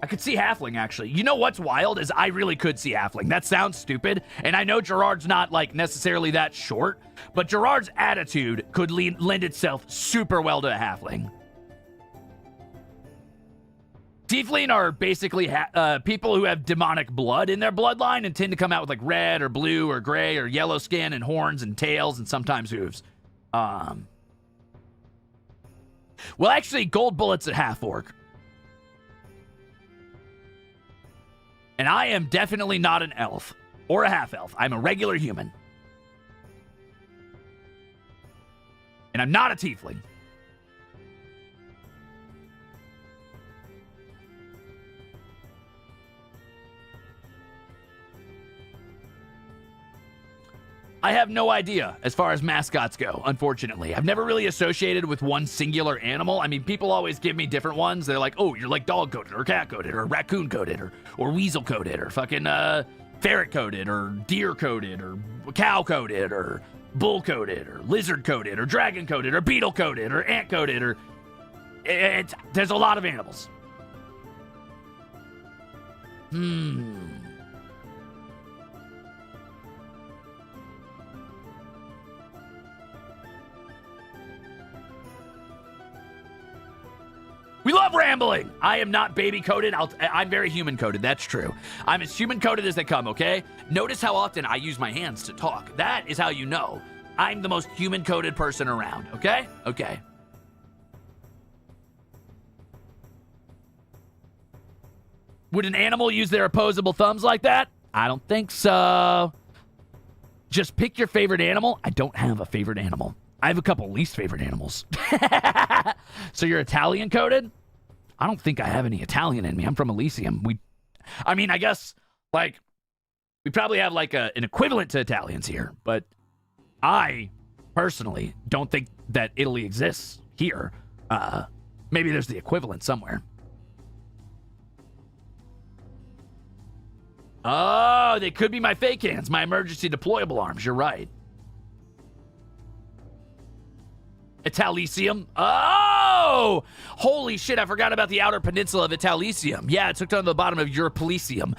I could see halfling, actually. You know what's wild is I really could see halfling. That sounds stupid, and I know Gerard's not, like, necessarily that short, but Gerard's attitude could lend itself super well to a halfling. Tiefling are basically people who have demonic blood in their bloodline and tend to come out with, like, red or blue or gray or yellow skin and horns and tails and sometimes hooves. Well, actually, Goldbullet's a half-orc. And I am definitely not an elf or a half-elf. I'm a regular human. And I'm not a tiefling. I have no idea as far as mascots go, unfortunately. I've never really associated with one singular animal. I mean, people always give me different ones. They're like, oh, you're like dog-coated or cat-coated or raccoon-coated or weasel-coated or fucking ferret-coated or deer-coated or cow-coated or bull-coated or lizard-coated or dragon-coated or beetle-coated or ant-coated or... there's a lot of animals. We love rambling. I am not baby-coded. I'm very human-coded. That's true. I'm as human-coded as they come, okay? Notice how often I use my hands to talk. That is how you know I'm the most human-coded person around, okay? Okay. Would an animal use their opposable thumbs like that? I don't think so. Just pick your favorite animal. I don't have a favorite animal. I have a couple least favorite animals. So you're Italian coded? I don't think I have any Italian in me. I'm from Elysium. I mean, I guess, like, we probably have, like, an equivalent to Italians here, but I, personally, don't think that Italy exists here. Maybe there's the equivalent somewhere. Oh, they could be my fake hands, my emergency deployable arms. You're right. Italicium. Oh! Holy shit, I forgot about the outer peninsula of Italicium. Yeah, it's hooked on the bottom of Europolicium.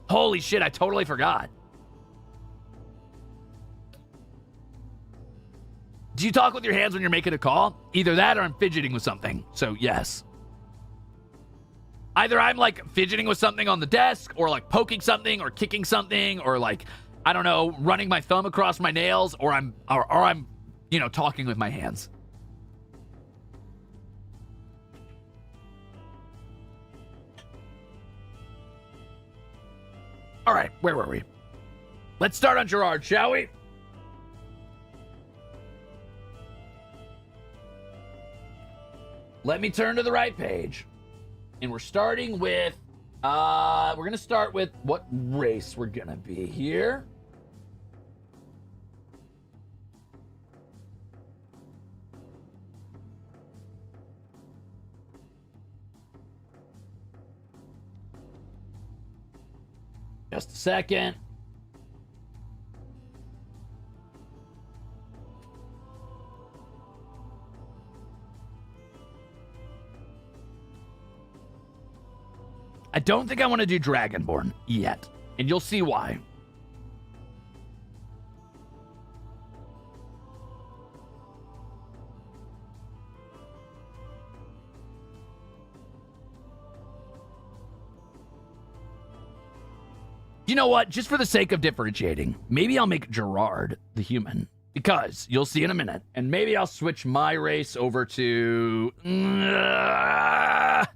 Holy shit, I totally forgot. Do you talk with your hands when you're making a call? Either that or I'm fidgeting with something. So, yes. Either I'm, like, fidgeting with something on the desk or, like, poking something or kicking something or, like... I don't know, running my thumb across my nails, or I'm, you know, talking with my hands. All right, where were we? Let's start on Gerard, shall we? Let me turn to the right page. And we're starting with, we're going to start with what race we're going to be here. Just a second. I don't think I want to do Dragonborn yet, and you'll see why. You know what? Just for the sake of differentiating, maybe I'll make Gerard the human. Because you'll see in a minute. And maybe I'll switch my race over to... I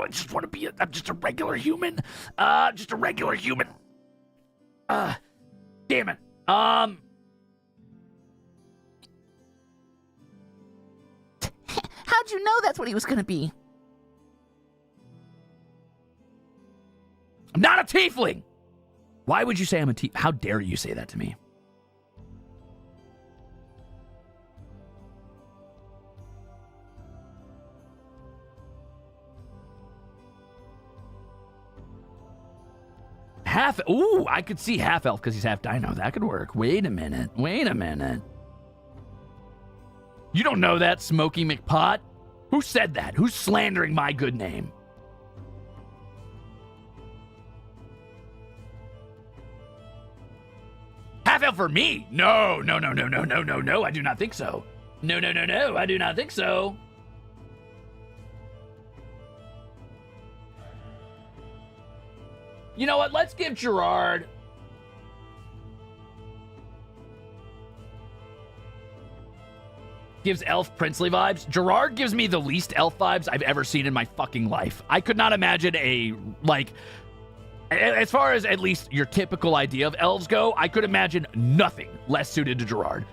just want to be... I'm just a regular human. Just a regular human. Damn it. How'd you know that's what he was gonna be? I'm not a tiefling. Why would you say I'm a tiefling? How dare you say that to me? Half... Ooh, I could see half elf because he's half dino. That could work. Wait a minute. Wait a minute. You don't know that, Smokey McPot? Who said that? Who's slandering my good name? Half elf for me? No, no, no, no, no, no, no, no. I do not think so. No, no, no, no. I do not think so. You know what? Let's give Jurard... Gives elf princely vibes. Jurard gives me the least elf vibes I've ever seen in my fucking life. I could not imagine a, like... As far as at least your typical idea of elves go, I could imagine nothing less suited to Jurard.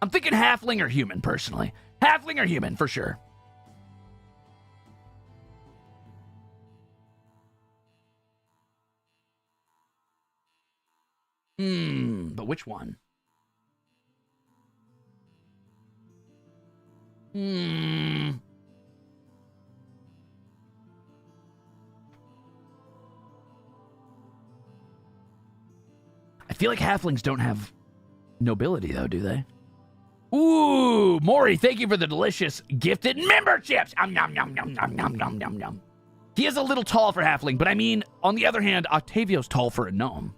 I'm thinking halfling or human, personally. Halfling or human, for sure. But which one? I feel like halflings don't have nobility, though, do they? Ooh, Maury, thank you for the delicious gifted memberships. Nom, nom, nom, nom, nom, nom, nom, nom, nom. He is a little tall for halfling, but I mean, on the other hand, Octavio's tall for a gnome.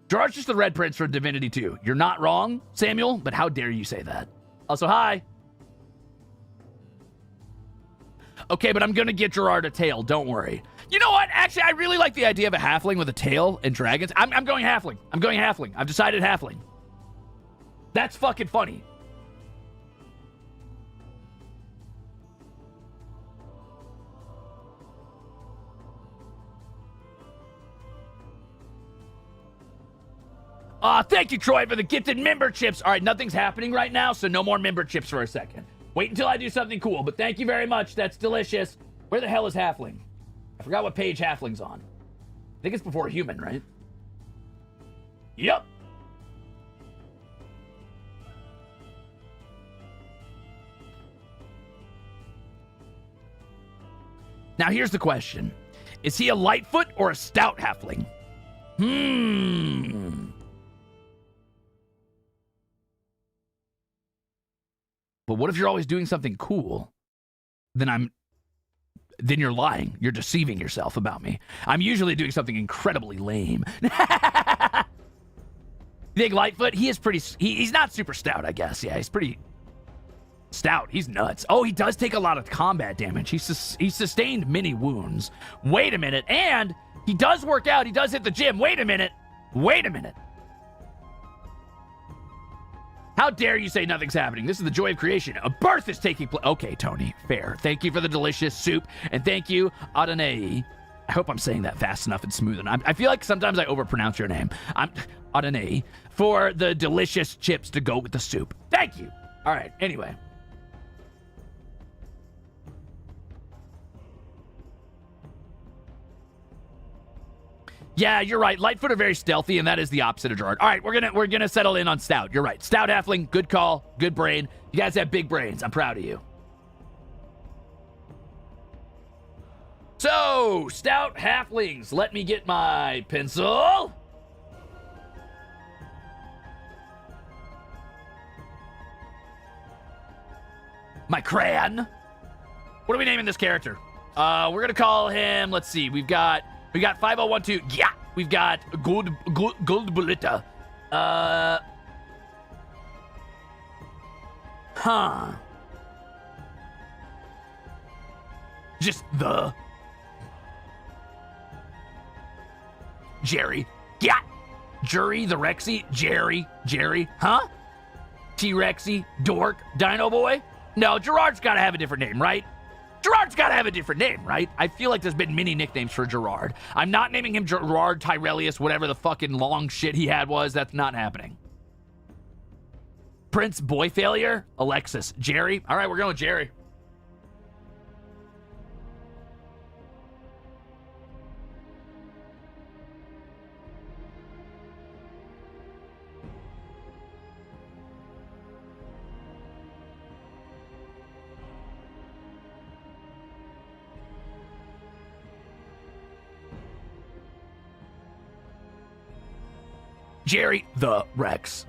Gerard's just the Red Prince for Divinity 2. You're not wrong, Samuel, but how dare you say that? Also, hi. Okay, but I'm gonna get Jurard a tail, don't worry. You know what? Actually, I really like the idea of a halfling with a tail and dragons. I'm going halfling. I'm going halfling. I've decided halfling. That's fucking funny. Thank you, Troy, for the gifted memberships. All right, nothing's happening right now, so no more memberships for a second. Wait until I do something cool, but thank you very much. That's delicious. Where the hell is halfling? I forgot what page halfling's on. I think it's before human, right? Yep. Now, here's the question. Is he a Lightfoot or a stout halfling? But what if you're always doing something cool? Then you're lying. You're deceiving yourself about me. I'm usually doing something incredibly lame. Big Lightfoot, he is pretty... He's not super stout, I guess. Yeah, he's pretty stout. He's nuts. Oh, he does take a lot of combat damage. He's sustained many wounds. Wait a minute. And he does work out. He does hit the gym. Wait a minute. Wait a minute. How dare you say nothing's happening? This is the joy of creation. A birth is taking place. Okay, Tony, fair. Thank you for the delicious soup. And thank you, Adonai. I hope I'm saying that fast enough and smooth enough. I feel like sometimes I overpronounce your name. I'm Adonai for the delicious chips to go with the soup. Thank you. All right, anyway. Yeah, you're right. Lightfoot are very stealthy, and that is the opposite of Gerard. All right, we're gonna settle in on stout. You're right. Stout halfling, good call, good brain. You guys have big brains. I'm proud of you. So, stout halflings. Let me get my pencil. My crayon. What are we naming this character? We're gonna call him. Let's see. We got 5012. Yeah, we've got Goldbullet. Just the. Jerry. Yeah. Jury the Rexy, Jerry, huh? T-Rexy, Dork, Dino Boy? No, Gerard's gotta have a different name, right? Gerard's gotta have a different name, right? I feel like there's been many nicknames for Gerard. I'm not naming him Gerard Tyrellius, whatever the fucking long shit he had was. That's not happening. Prince Boy Failure, Alexis, Jerry. All right, we're going with Jerry. Jerry the Rex.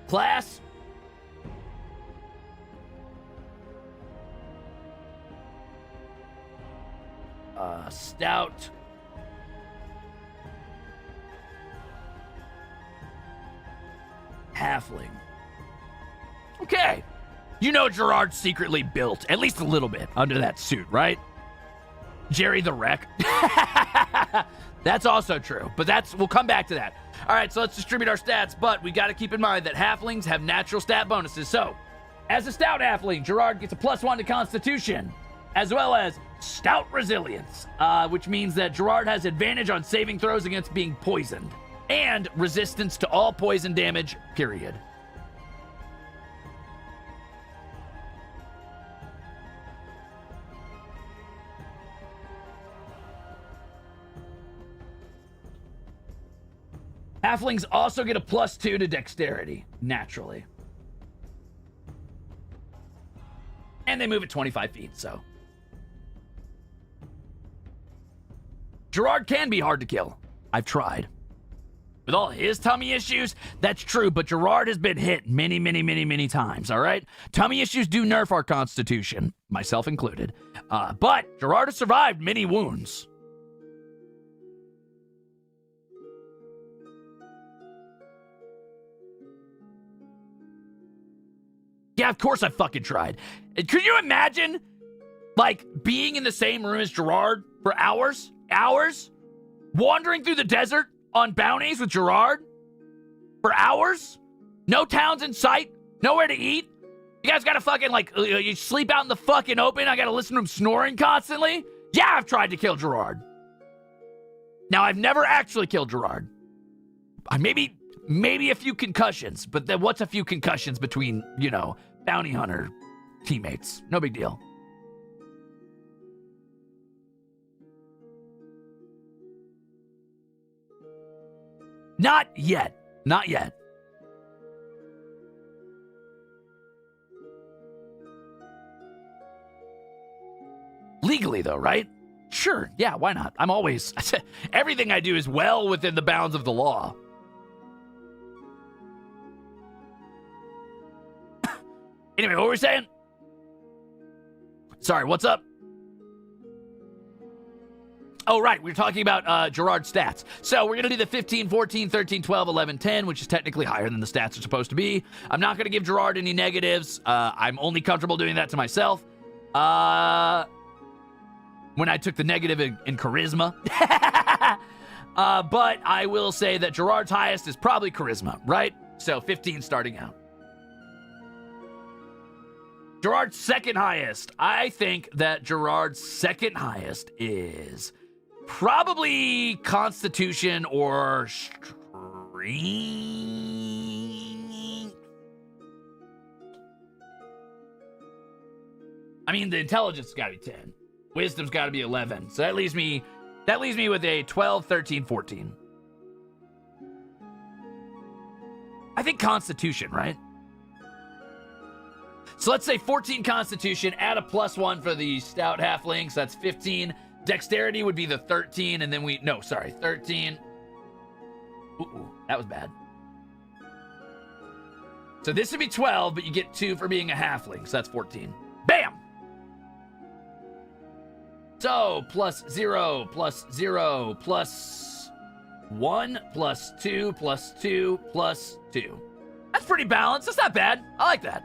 Class. Stout. Halfling. Okay. You know Gerard's secretly built, at least a little bit, under that suit, right? Jerry the Wreck. That's also true, but we'll come back to that. All right, so let's distribute our stats, but we got to keep in mind that halflings have natural stat bonuses. So, as a stout halfling, Jurard gets a +1 to Constitution, as well as stout resilience, which means that Jurard has advantage on saving throws against being poisoned, and resistance to all poison damage, period. Halflings also get a +2 to dexterity, naturally. And they move at 25 feet, so. Jurard can be hard to kill. I've tried. With all his tummy issues, that's true, but Jurard has been hit many times, all right? Tummy issues do nerf our constitution, myself included. But Jurard has survived many wounds. Yeah, of course I fucking tried. Could you imagine, like, being in the same room as Jurard for hours? Hours? Wandering through the desert on bounties with Jurard? For hours? No towns in sight? Nowhere to eat? You guys gotta fucking, like, you sleep out in the fucking open? I gotta listen to him snoring constantly? Yeah, I've tried to kill Jurard. Now, I've never actually killed Jurard. Maybe a few concussions, but then what's a few concussions between, you know, bounty hunter teammates? No big deal. Not yet. Not yet. Legally, though, right? Sure. Yeah, why not? I'm always... Everything I do is well within the bounds of the law. Anyway, what were we saying? Sorry, what's up? Oh, right. We were talking about Gerard's stats. So we're going to do the 15, 14, 13, 12, 11, 10, which is technically higher than the stats are supposed to be. I'm not going to give Gerard any negatives. I'm only comfortable doing that to myself. When I took the negative in charisma. But I will say that Gerard's highest is probably charisma, right? So 15 starting out. Gerard's second highest. I think that Gerard's second highest is probably Constitution or Strength. I mean, the intelligence has got to be 10. Wisdom's got to be 11. So that leaves me with a 12, 13, 14. I think Constitution, right? So let's say 14 Constitution, add a +1 for the stout halflings. So that's 15. Dexterity would be the 13, and then 13. Ooh, that was bad. So this would be 12, but you get 2 for being a halfling, so that's 14. Bam! So, +0, +0, +1, +2, +2, +2. That's pretty balanced. That's not bad. I like that.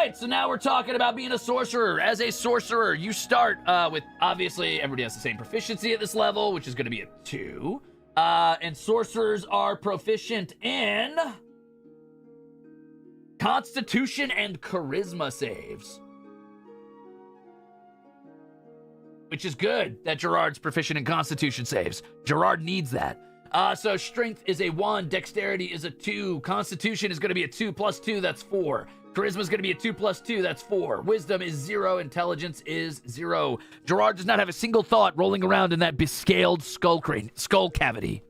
right, so now we're talking about being a sorcerer. As a sorcerer, you start with, obviously, everybody has the same proficiency at this level, which is going to be a 2. And sorcerers are proficient in Constitution and Charisma saves. Which is good that Gerard's proficient in Constitution saves. Jurard needs that. So Strength is a 1, Dexterity is a 2, Constitution is going to be a 2 plus 2, that's 4. Charisma is going to be a 2 plus 2, that's 4. Wisdom is 0, Intelligence is 0. Jurard does not have a single thought rolling around in that bescaled skull cavity.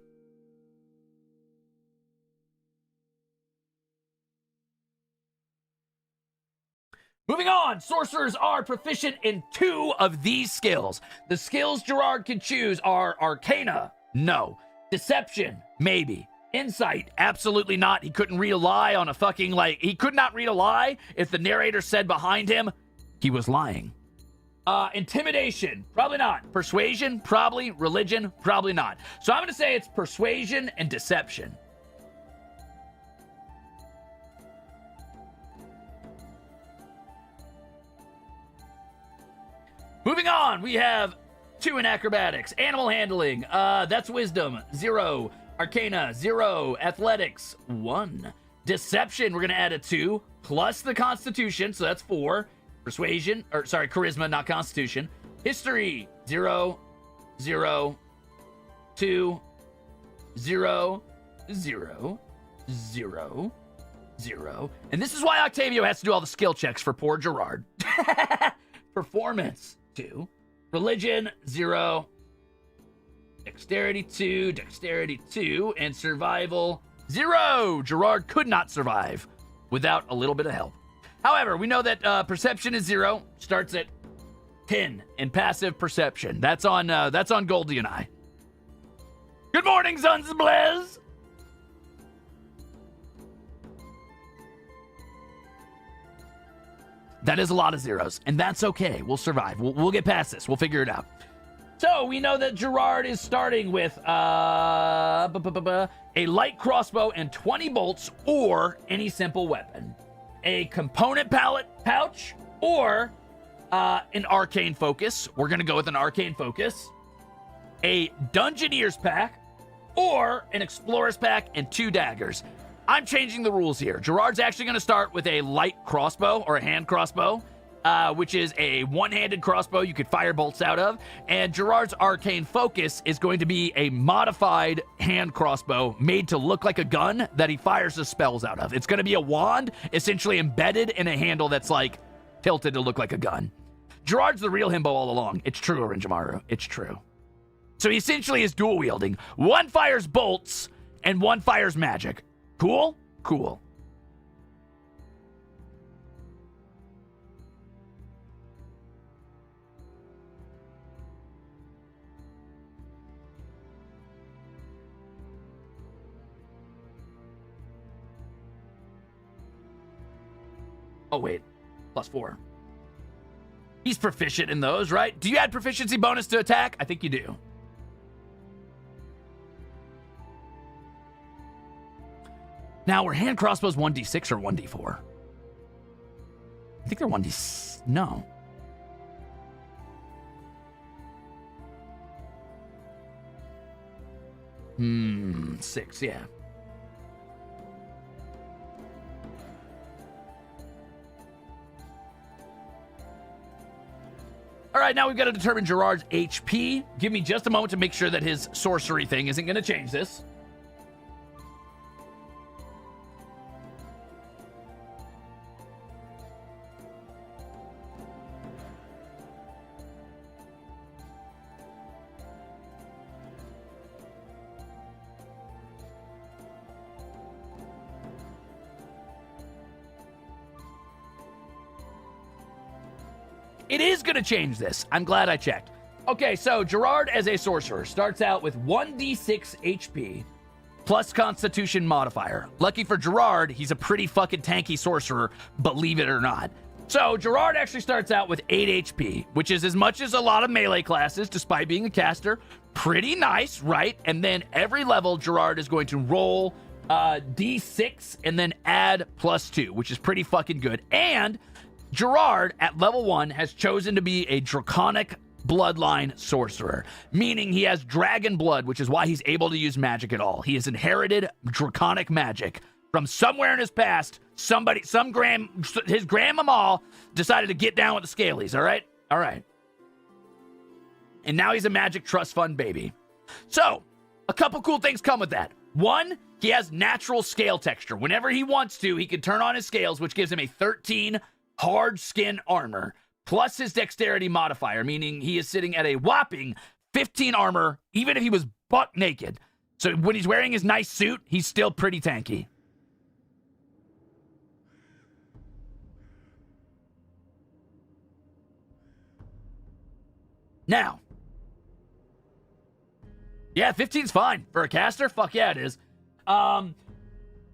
Moving on, sorcerers are proficient in 2 of these skills. The skills Jurard can choose are Arcana, no. Deception, maybe. Insight, absolutely not. He couldn't read a lie on a fucking, he could not read a lie if the narrator said behind him he was lying. Intimidation, probably not. Persuasion, probably. Religion, probably not. So I'm going to say it's persuasion and deception. Moving on, we have 2 in acrobatics. Animal handling, that's wisdom, 0. Arcana, 0. Athletics, 1. Deception, we're going to add a 2. Plus the Constitution, so that's 4. Persuasion, Charisma, not Constitution. History, 0, 0, 2, 0, 0, 0, 0. And this is why Octavio has to do all the skill checks for poor Jurard. Performance, 2. Religion, 0. Dexterity, 2. Dexterity, 2. And survival, 0. Jurard could not survive without a little bit of help. However, we know that perception is 0. Starts at 10 in passive perception. That's on Goldie and I. Good morning, Sons of Blaze. That is a lot of zeros, and that's okay. We'll survive. We'll get past this. We'll figure it out. So we know that Jurard is starting with a light crossbow and 20 bolts, or any simple weapon. A component pouch, or an arcane focus. We're going to go with an arcane focus. A dungeoneer's pack, or an explorer's pack and 2 daggers. I'm changing the rules here. Jurard's actually going to start with a light crossbow, or a hand crossbow, which is a one-handed crossbow you could fire bolts out of. And Jurard's arcane focus is going to be a modified hand crossbow made to look like a gun that he fires his spells out of. It's going to be a wand, essentially embedded in a handle that's tilted to look like a gun. Jurard's the real himbo all along. It's true, Oranjamaru. It's true. So he essentially is dual wielding. One fires bolts and one fires magic. Cool? Cool. Oh, wait. +4. He's proficient in those, right? Do you add proficiency bonus to attack? I think you do. Now, were hand crossbows 1d6 or 1d4? I think they're 1d... No. Six, yeah. All right, now we've got to determine Jurard's HP. Give me just a moment to make sure that his sorcery thing isn't going to change this. It is going to change this. I'm glad I checked. Okay, so Jurard as a sorcerer starts out with 1d6 HP plus Constitution modifier. Lucky for Jurard, he's a pretty fucking tanky sorcerer, believe it or not. So Jurard actually starts out with 8 HP, which is as much as a lot of melee classes, despite being a caster. Pretty nice, right? And then every level, Jurard is going to roll d6 and then add +2, which is pretty fucking good. And Gerard, at level 1, has chosen to be a draconic bloodline sorcerer, meaning he has dragon blood, which is why he's able to use magic at all. He has inherited draconic magic from somewhere in his past. His grandmama decided to get down with the scalies, all right? All right. And now he's a magic trust fund baby. So, a couple cool things come with that. One, he has natural scale texture. Whenever he wants to, he can turn on his scales, which gives him a 13 hard skin armor, plus his dexterity modifier, meaning he is sitting at a whopping 15 armor, even if he was buck naked. So when he's wearing his nice suit, he's still pretty tanky. Now, yeah, 15's fine. For a caster, fuck yeah, it is.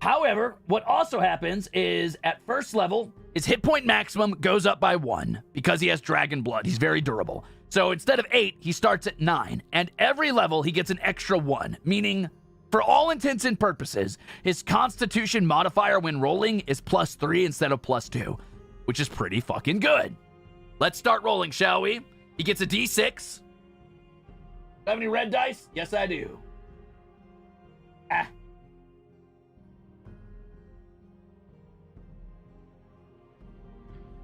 However, what also happens is at first level, his hit point maximum goes up by 1 because he has dragon blood. He's very durable. So instead of 8, he starts at 9. And every level, he gets an extra 1, meaning for all intents and purposes, his constitution modifier when rolling is +3 instead of +2, which is pretty fucking good. Let's start rolling, shall we? He gets a D6. Have any red dice? Yes, I do. Ah.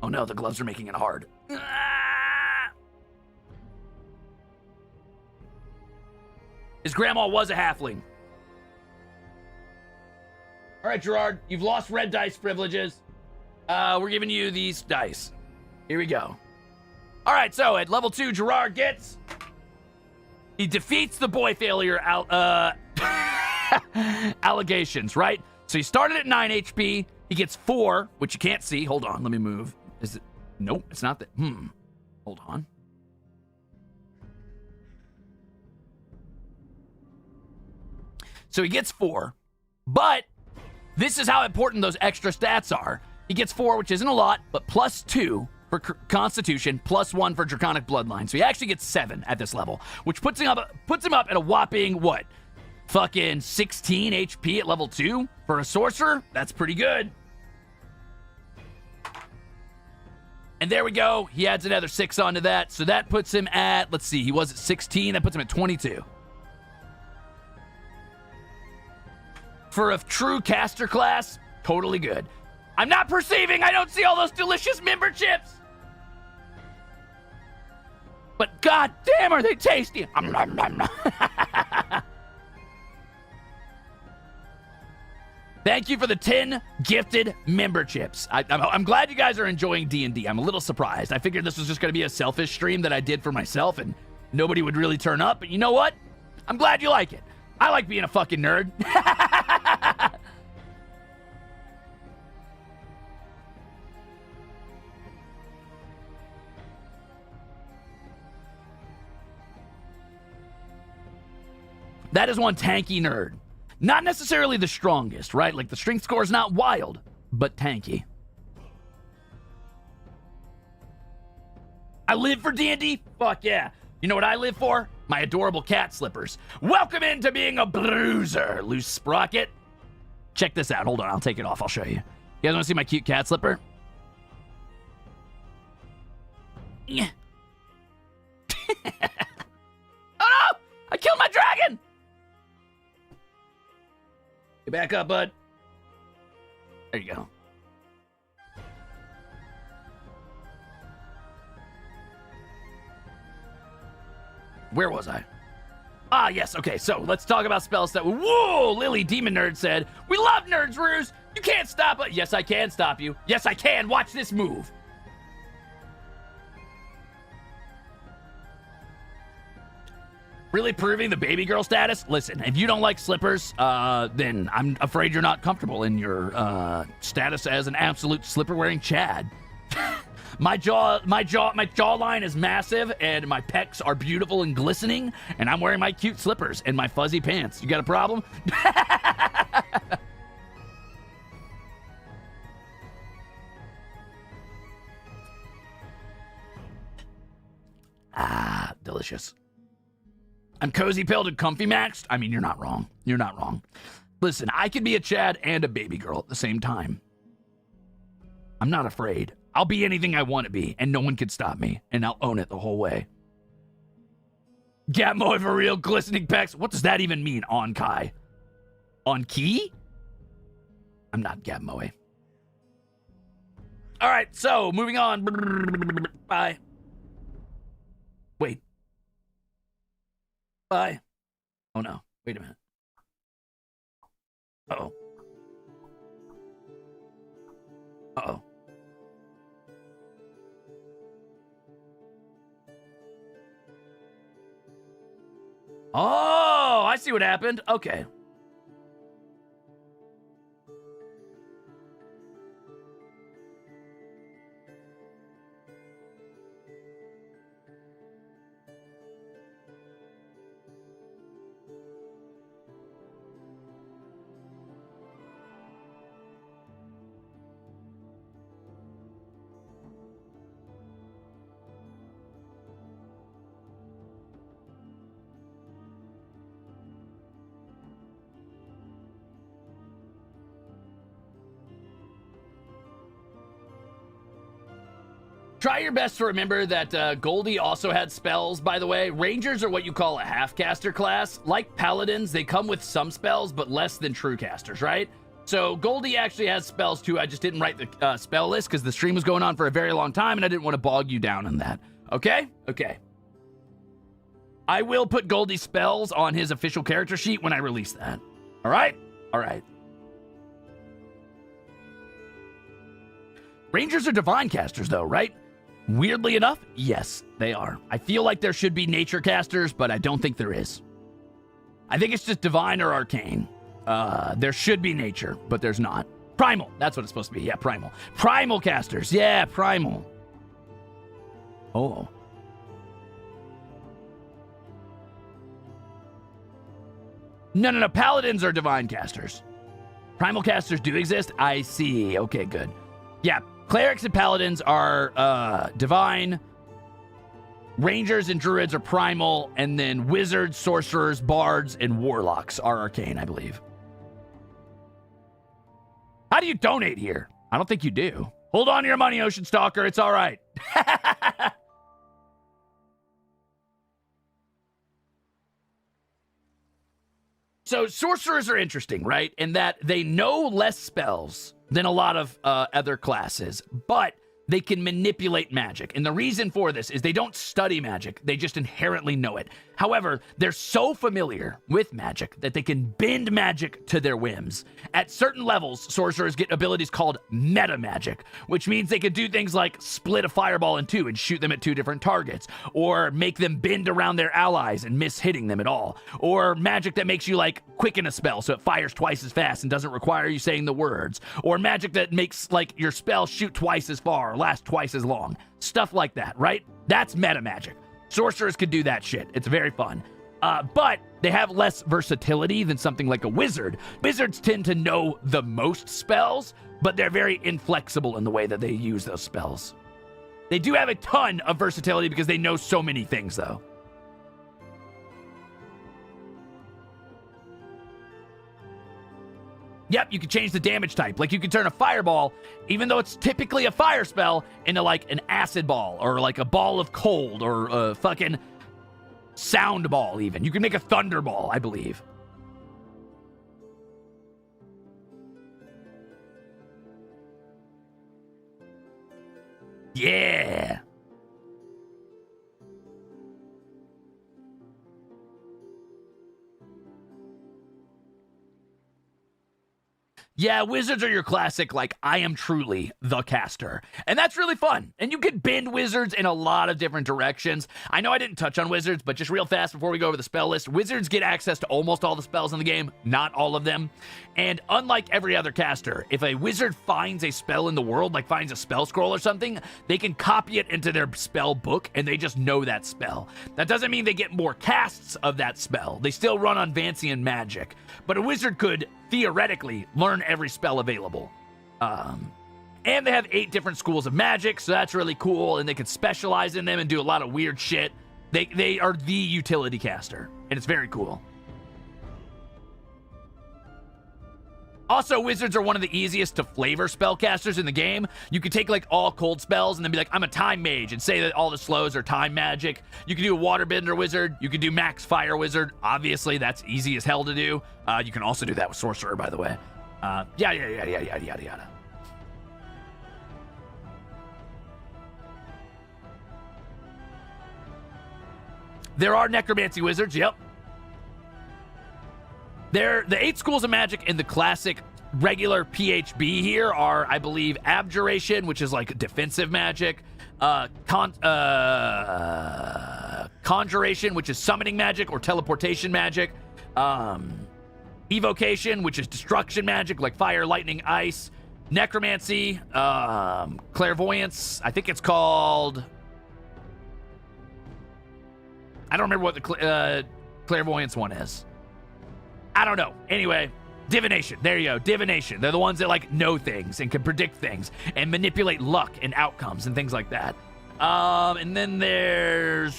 Oh no, the gloves are making it hard. Ah! His grandma was a halfling. All right, Gerard, you've lost red dice privileges. We're giving you these dice. Here we go. All right, so at level 2, Gerard gets... He defeats the boy failure allegations, right? So he started at 9 HP. He gets 4, which you can't see. Hold on, let me move. Is it? Nope, it's not that. Hold on. So he gets 4, but this is how important those extra stats are. He gets 4, which isn't a lot, but +2 for Constitution, +1 for Draconic Bloodline. So he actually gets 7 at this level, which puts him up at a whopping, what? Fucking 16 HP at level 2 for a sorcerer? That's pretty good. And there we go. He adds another 6 onto that. So that puts him at, let's see, he was at 16. That puts him at 22. For a true caster class, totally good. I'm not perceiving. I don't see all those delicious member chips. But god damn, are they tasty. Thank you for the 10 gifted member chips. I'm glad you guys are enjoying D&D. I'm a little surprised. I figured this was just going to be a selfish stream that I did for myself and nobody would really turn up. But you know what? I'm glad you like it. I like being a fucking nerd. That is one tanky nerd. Not necessarily the strongest, right? Like the strength score is not wild, but tanky. I live for D&D? Fuck yeah. You know what I live for? My adorable cat slippers. Welcome into being a bruiser, loose sprocket. Check this out. Hold on, I'll take it off. I'll show you. You guys want to see my cute cat slipper? Yeah. Oh no! I killed my dragon! Get back up, bud. There you go. Where was I? Ah, yes, okay, so let's talk about spell stuff. Whoa, Lily Demon Nerd said, we love nerds, Ruze. You can't stop us. Yes, I can stop you. Yes, I can. Watch this move. Really proving the baby girl status? Listen, if you don't like slippers, then I'm afraid you're not comfortable in your status as an absolute slipper-wearing Chad. My jawline is massive, and my pecs are beautiful and glistening, and I'm wearing my cute slippers and my fuzzy pants. You got a problem? Ah, delicious. I'm cozy pilled and comfy maxed. I mean, you're not wrong. You're not wrong. Listen, I could be a Chad and a baby girl at the same time. I'm not afraid. I'll be anything I want to be, and no one can stop me, and I'll own it the whole way. Gatmoe for real, glistening pecs. What does that even mean, on Kai? On key? I'm not Gatmoe. All right, so moving on. Bye. Wait. Bye. Oh no. Wait a minute. Uh-oh. Uh-oh. Oh, I see what happened. Okay. Try your best to remember that Goldie also had spells, by the way. Rangers are what you call a half-caster class. Like Paladins, they come with some spells, but less than true casters, right? So Goldie actually has spells too. I just didn't write the spell list because the stream was going on for a very long time, and I didn't want to bog you down on that. Okay? Okay. I will put Goldie's spells on his official character sheet when I release that. All right? All right. Rangers are divine casters, though, right? Weirdly enough, yes, they are. I feel like there should be nature casters, but I don't think there is. I think it's just divine or arcane. There should be nature, but there's not. Primal, that's what it's supposed to be. Yeah, primal. Primal casters, yeah, primal. Oh. No, paladins are divine casters. Primal casters do exist? I see, okay, good. Yeah, clerics and paladins are divine. Rangers and druids are primal. And then wizards, sorcerers, bards, and warlocks are arcane, I believe. How do you donate here? I don't think you do. Hold on to your money, Ocean Stalker. It's all right. So sorcerers are interesting, right? In that they know less spells than a lot of other classes, but they can manipulate magic. And the reason for this is they don't study magic. They just inherently know it. However, they're so familiar with magic that they can bend magic to their whims. At certain levels, sorcerers get abilities called metamagic, which means they can do things like split a fireball in two and shoot them at two different targets, or make them bend around their allies and miss hitting them at all, or magic that makes you like quicken a spell so it fires twice as fast and doesn't require you saying the words, or magic that makes like your spell shoot twice as far or last twice as long. Stuff like that, right? That's metamagic. Sorcerers can do that shit. It's very fun. But they have less versatility than something like a wizard. Wizards tend to know the most spells, but they're very inflexible in the way that they use those spells. They do have a ton of versatility because they know so many things, though. Yep, you can change the damage type. Like, you can turn a fireball, even though it's typically a fire spell, into, like, an acid ball, or, like, a ball of cold, or a fucking sound ball, even. You can make a thunder ball, I believe. Yeah! Yeah, wizards are your classic, like, I am truly the caster. And that's really fun. And you can bend wizards in a lot of different directions. I know I didn't touch on wizards, but just real fast before we go over the spell list, wizards get access to almost all the spells in the game, not all of them. And unlike every other caster, if a wizard finds a spell in the world, like finds a spell scroll or something, they can copy it into their spell book, and they just know that spell. That doesn't mean they get more casts of that spell. They still run on Vancian magic. But a wizard could theoretically learn every spell available. And they have 8 different schools of magic, so that's really cool, and they can specialize in them and do a lot of weird shit. They are the utility caster, and it's very cool. Also, wizards are one of the easiest to flavor spellcasters in the game. You could take like all cold spells and then be like, I'm a time mage, and say that all the slows are time magic. You can do a waterbender wizard. You can do max fire wizard. Obviously, that's easy as hell to do. You can also do that with sorcerer, by the way. Yada. There are necromancy wizards, yep. The 8 schools of magic in the classic regular PHB here are, I believe, abjuration, which is like defensive magic, conjuration, which is summoning magic or teleportation magic, evocation, which is destruction magic, like fire, lightning, ice, necromancy, clairvoyance, I think it's called... I don't remember what the clairvoyance one is. I don't know. Anyway, divination. There you go. Divination. They're the ones that like know things and can predict things and manipulate luck and outcomes and things like that. And then there's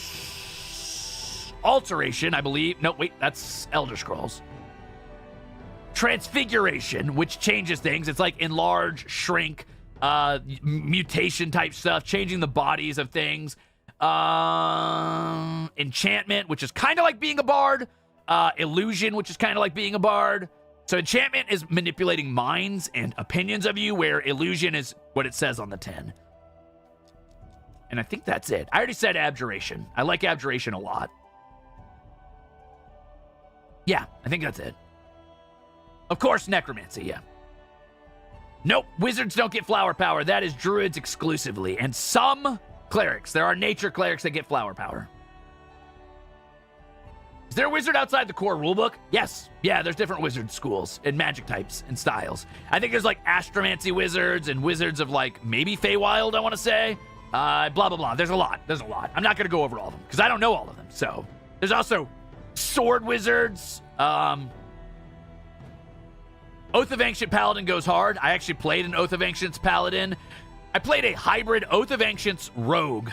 alteration, I believe. No, wait, that's Elder Scrolls. Transfiguration, which changes things. It's like enlarge, shrink, mutation type stuff, changing the bodies of things. Enchantment, which is kind of like being a bard. Illusion, which is kind of like being a bard. So enchantment is manipulating minds and opinions of you, where illusion is what it says on the tin. And I think that's it. I already said abjuration. I like abjuration a lot. Yeah, I think that's it. Of course, necromancy, yeah. Nope, wizards don't get flower power. That is druids exclusively. And some clerics. There are nature clerics that get flower power. Is there a wizard outside the core rulebook? Yes. Yeah, there's different wizard schools and magic types and styles. I think there's like astromancy wizards and wizards of like maybe Feywild, I want to say. Blah, blah, blah. There's a lot. I'm not going to go over all of them because I don't know all of them. So there's also sword wizards. Oath of Ancient Paladin goes hard. I actually played an Oath of Ancients Paladin. I played a hybrid Oath of Ancients Rogue.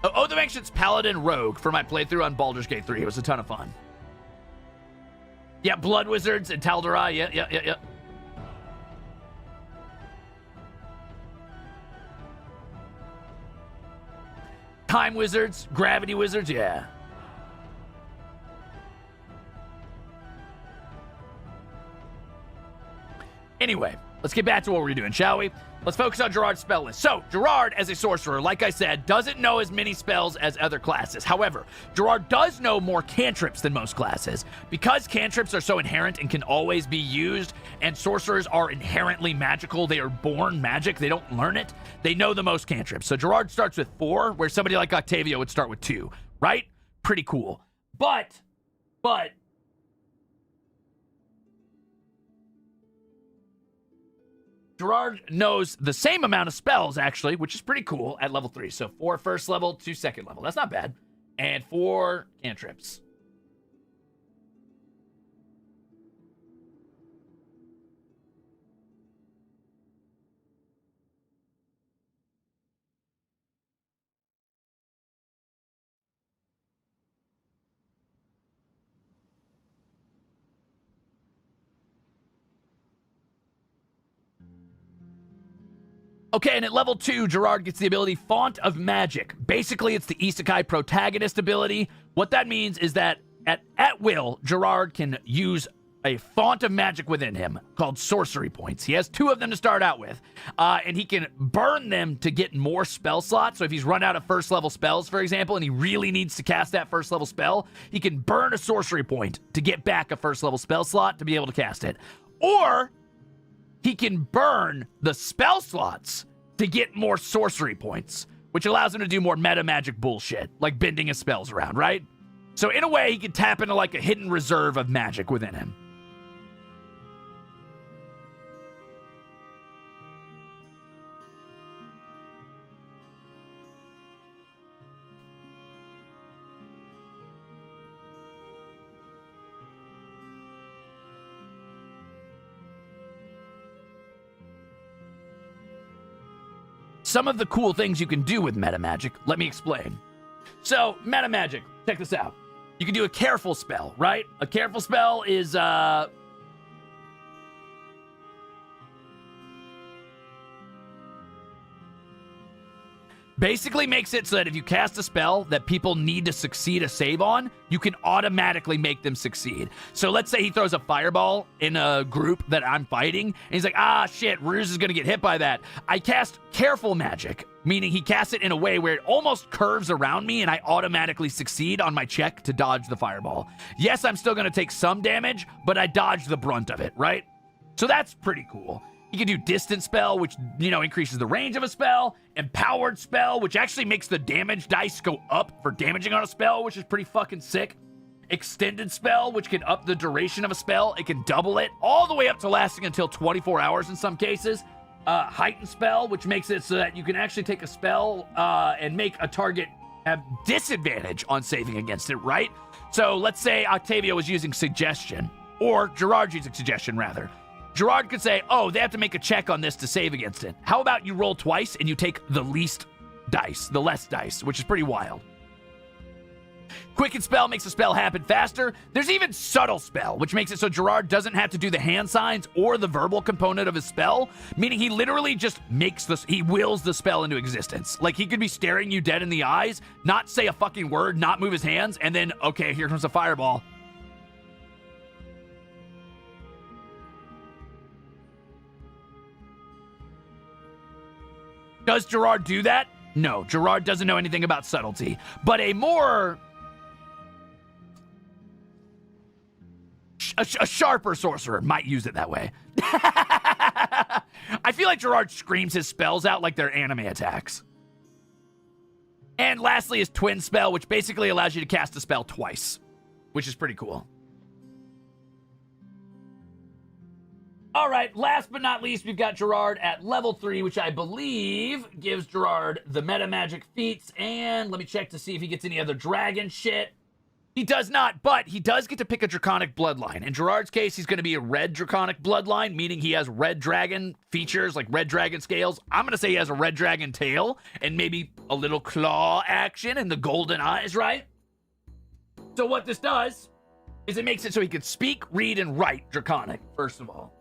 Oath of Ancients Paladin Rogue for my playthrough on Baldur's Gate 3. It was a ton of fun. Yeah, Blood Wizards and Tal'Darai. Yeah. Time Wizards, Gravity Wizards, yeah. Anyway, let's get back to what we're doing, shall we? Let's focus on Jurard's spell list. So, Jurard, as a sorcerer, like I said, doesn't know as many spells as other classes. However, Jurard does know more cantrips than most classes. Because cantrips are so inherent and can always be used, and sorcerers are inherently magical, they are born magic, they don't learn it, they know the most cantrips. So Jurard starts with 4, where somebody like Octavio would start with 2, right? Pretty cool. But... Jurard knows the same amount of spells, actually, which is pretty cool at level 3. So 4 first level, 2 second level. That's not bad. And 4 cantrips. Okay, and at level 2, Jurard gets the ability Font of Magic. Basically, it's the isekai protagonist ability. What that means is that at will, Jurard can use a font of magic within him called sorcery points. He has 2 of them to start out with, and he can burn them to get more spell slots. So if he's run out of first level spells, for example, and he really needs to cast that first level spell, he can burn a sorcery point to get back a first level spell slot to be able to cast it. Or he can burn the spell slots to get more sorcery points, which allows him to do more meta magic bullshit, like bending his spells around, right? So in a way, he can tap into like a hidden reserve of magic within him. Some of the cool things you can do with metamagic, let me explain. So, metamagic, check this out. You can do a careful spell, right? A careful spell is, Basically makes it so that if you cast a spell that people need to succeed a save on, you can automatically make them succeed. So let's say he throws a fireball in a group that I'm fighting, and he's like, ah, shit, Ruze is going to get hit by that. I cast Careful Magic, meaning he casts it in a way where it almost curves around me, and I automatically succeed on my check to dodge the fireball. Yes, I'm still going to take some damage, but I dodge the brunt of it, right? So that's pretty cool. You can do Distant Spell, which, you know, increases the range of a spell. Empowered Spell, which actually makes the damage dice go up for damaging on a spell, which is pretty fucking sick. Extended Spell, which can up the duration of a spell. It can double it, all the way up to lasting until 24 hours in some cases. Heightened Spell, which makes it so that you can actually take a spell and make a target have disadvantage on saving against it, right? So let's say Octavio was using Suggestion, or Jurard using Suggestion, rather. Jurard could say, oh, they have to make a check on this to save against it. How about you roll twice and you take the least dice, the less dice, which is pretty wild. Quicken Spell makes the spell happen faster. There's even Subtle Spell, which makes it so Jurard doesn't have to do the hand signs or the verbal component of his spell, meaning he literally just he wills the spell into existence. Like, he could be staring you dead in the eyes, not say a fucking word, not move his hands, and then, okay, here comes a fireball. Does Jurard do that? No, Jurard doesn't know anything about subtlety. But a more... A sharper sorcerer might use it that way. I feel like Jurard screams his spells out like they're anime attacks. And lastly is Twin Spell, which basically allows you to cast a spell twice, which is pretty cool. All right, last but not least, we've got Jurard at level 3, which I believe gives Jurard the metamagic feats. And let me check to see if he gets any other dragon shit. He does not, but he does get to pick a draconic bloodline. In Jurard's case, he's going to be a red draconic bloodline, meaning he has red dragon features, like red dragon scales. I'm going to say he has a red dragon tail and maybe a little claw action and the golden eyes, right? So what this does is it makes it so he can speak, read, and write draconic, first of all.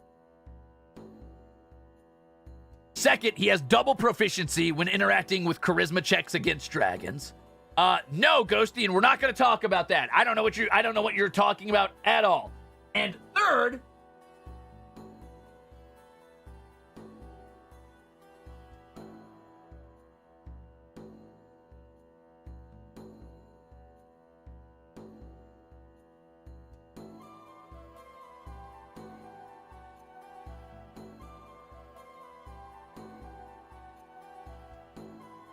Second, he has double proficiency when interacting with charisma checks against dragons. No, Ghosty, and we're not going to talk about that. I don't know what you're talking about at all. And third,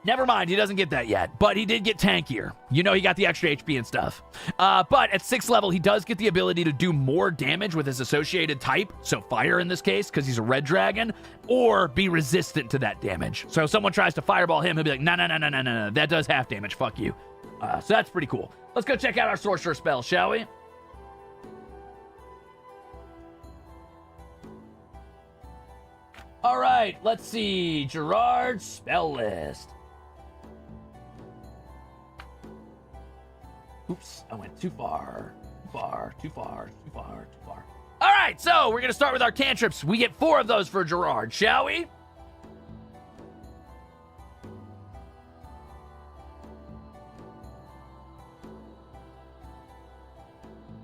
never mind, he doesn't get that yet, but he did get tankier. You know, he got the extra HP and stuff. But at 6th level, he does get the ability to do more damage with his associated type, so fire in this case, because he's a red dragon, or be resistant to that damage. So if someone tries to fireball him, he'll be like, no, that does half damage, fuck you. So that's pretty cool. Let's go check out our sorcerer spell, shall we? All right, let's see. Jurard's spell list. Oops, I went too far. Too far. All right, so we're going to start with our cantrips. We get 4 of those for Jurard, shall we?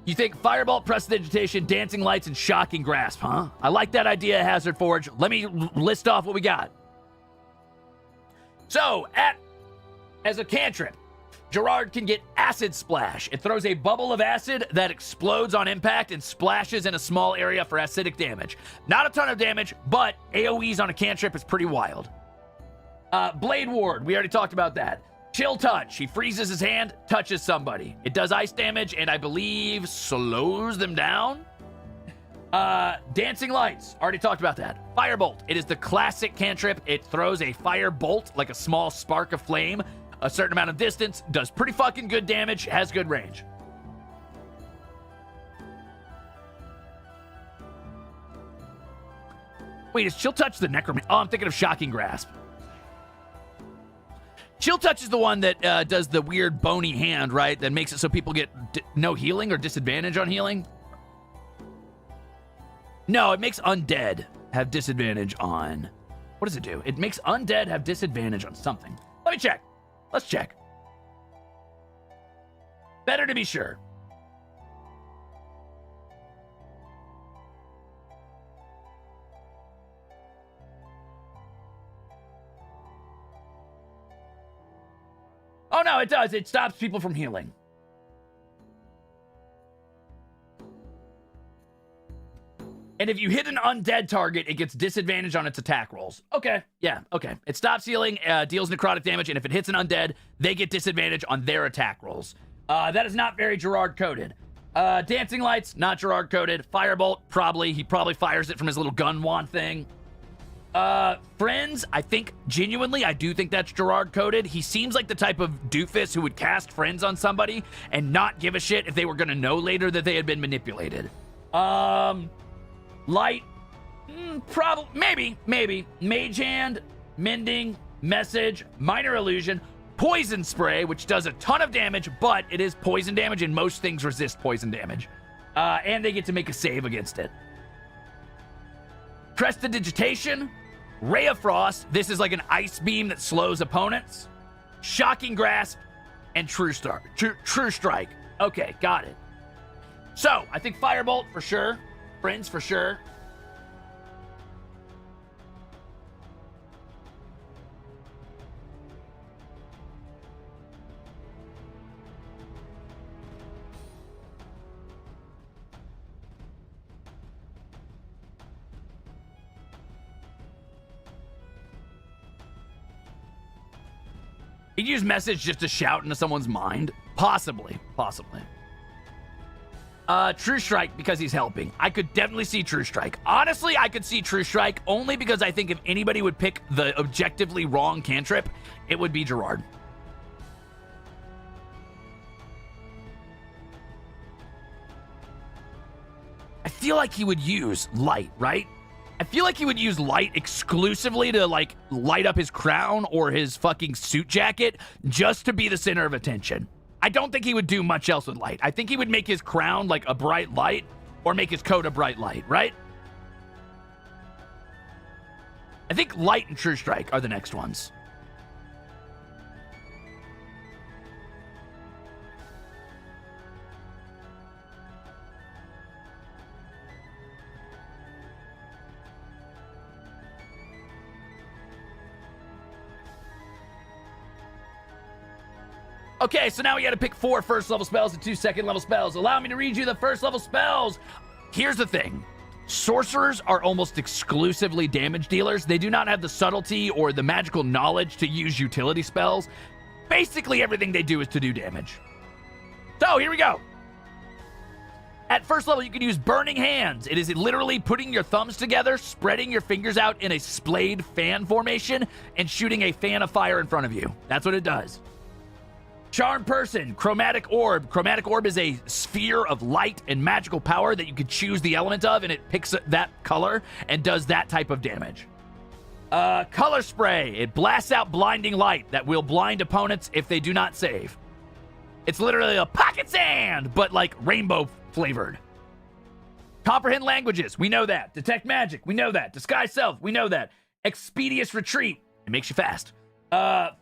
You think Firebolt, Prestidigitation, Dancing Lights, and Shocking Grasp, huh? I like that idea, Hazard Forge. Let me list off what we got. So, as a cantrip, Jurard can get Acid Splash. It throws a bubble of acid that explodes on impact and splashes in a small area for acidic damage. Not a ton of damage, but AoEs on a cantrip is pretty wild. Blade Ward, we already talked about that. Chill Touch, he freezes his hand, touches somebody. It does ice damage, and I believe slows them down. Dancing Lights, already talked about that. Firebolt, it is the classic cantrip. It throws a fire bolt, like a small spark of flame, a certain amount of distance, does pretty fucking good damage, has good range. Wait, is Chill Touch the Necromancer? Oh, I'm thinking of Shocking Grasp. Chill Touch is the one that does the weird bony hand, right? That makes it so people get no healing or disadvantage on healing. No, it makes undead have disadvantage on... What does it do? It makes undead have disadvantage on something. Let me check. Let's check. Better to be sure. Oh, no, it does. It stops people from healing. And if you hit an undead target, it gets disadvantage on its attack rolls. Okay, yeah, okay. It stops healing, deals necrotic damage, and if it hits an undead, they get disadvantage on their attack rolls. That is not very Jurard coded. Dancing Lights, not Jurard coded. Firebolt, probably. He probably fires it from his little gun wand thing. Friends, I think, genuinely, I do think that's Jurard coded. He seems like the type of doofus who would cast Friends on somebody and not give a shit if they were gonna know later that they had been manipulated. Light, probably, maybe. Mage Hand, Mending, Message, Minor Illusion, Poison Spray, which does a ton of damage, but it is poison damage, and most things resist poison damage. And they get to make a save against it. Prestidigitation, Ray of Frost. This is like an ice beam that slows opponents. Shocking Grasp, and True Strike. Okay, got it. So, I think Firebolt for sure. Friends for sure. He'd use Message just to shout into someone's mind. Possibly. True Strike, because he's helping. I could definitely see True Strike. Honestly, I could see True Strike only because I think if anybody would pick the objectively wrong cantrip, it would be Jurard. I feel like he would use Light, right? I feel like he would use Light exclusively to, like, light up his crown or his fucking suit jacket just to be the center of attention. I don't think he would do much else with Light. I think he would make his crown, like, a bright light or make his coat a bright light, right? I think Light and True Strike are the next ones. Okay, so now we gotta pick 4 first-level spells and 2 second-level spells. Allow me to read you the first-level spells. Here's the thing. Sorcerers are almost exclusively damage dealers. They do not have the subtlety or the magical knowledge to use utility spells. Basically, everything they do is to do damage. So, here we go. At first level, you can use Burning Hands. It is literally putting your thumbs together, spreading your fingers out in a splayed fan formation, and shooting a fan of fire in front of you. That's what it does. Charmed Person, Chromatic Orb. Chromatic Orb is a sphere of light and magical power that you can choose the element of, and it picks that color and does that type of damage. Color Spray. It blasts out blinding light that will blind opponents if they do not save. It's literally a pocket sand, but like rainbow flavored. Comprehend Languages. We know that. Detect Magic. We know that. Disguise Self. We know that. Expeditious Retreat. It makes you fast.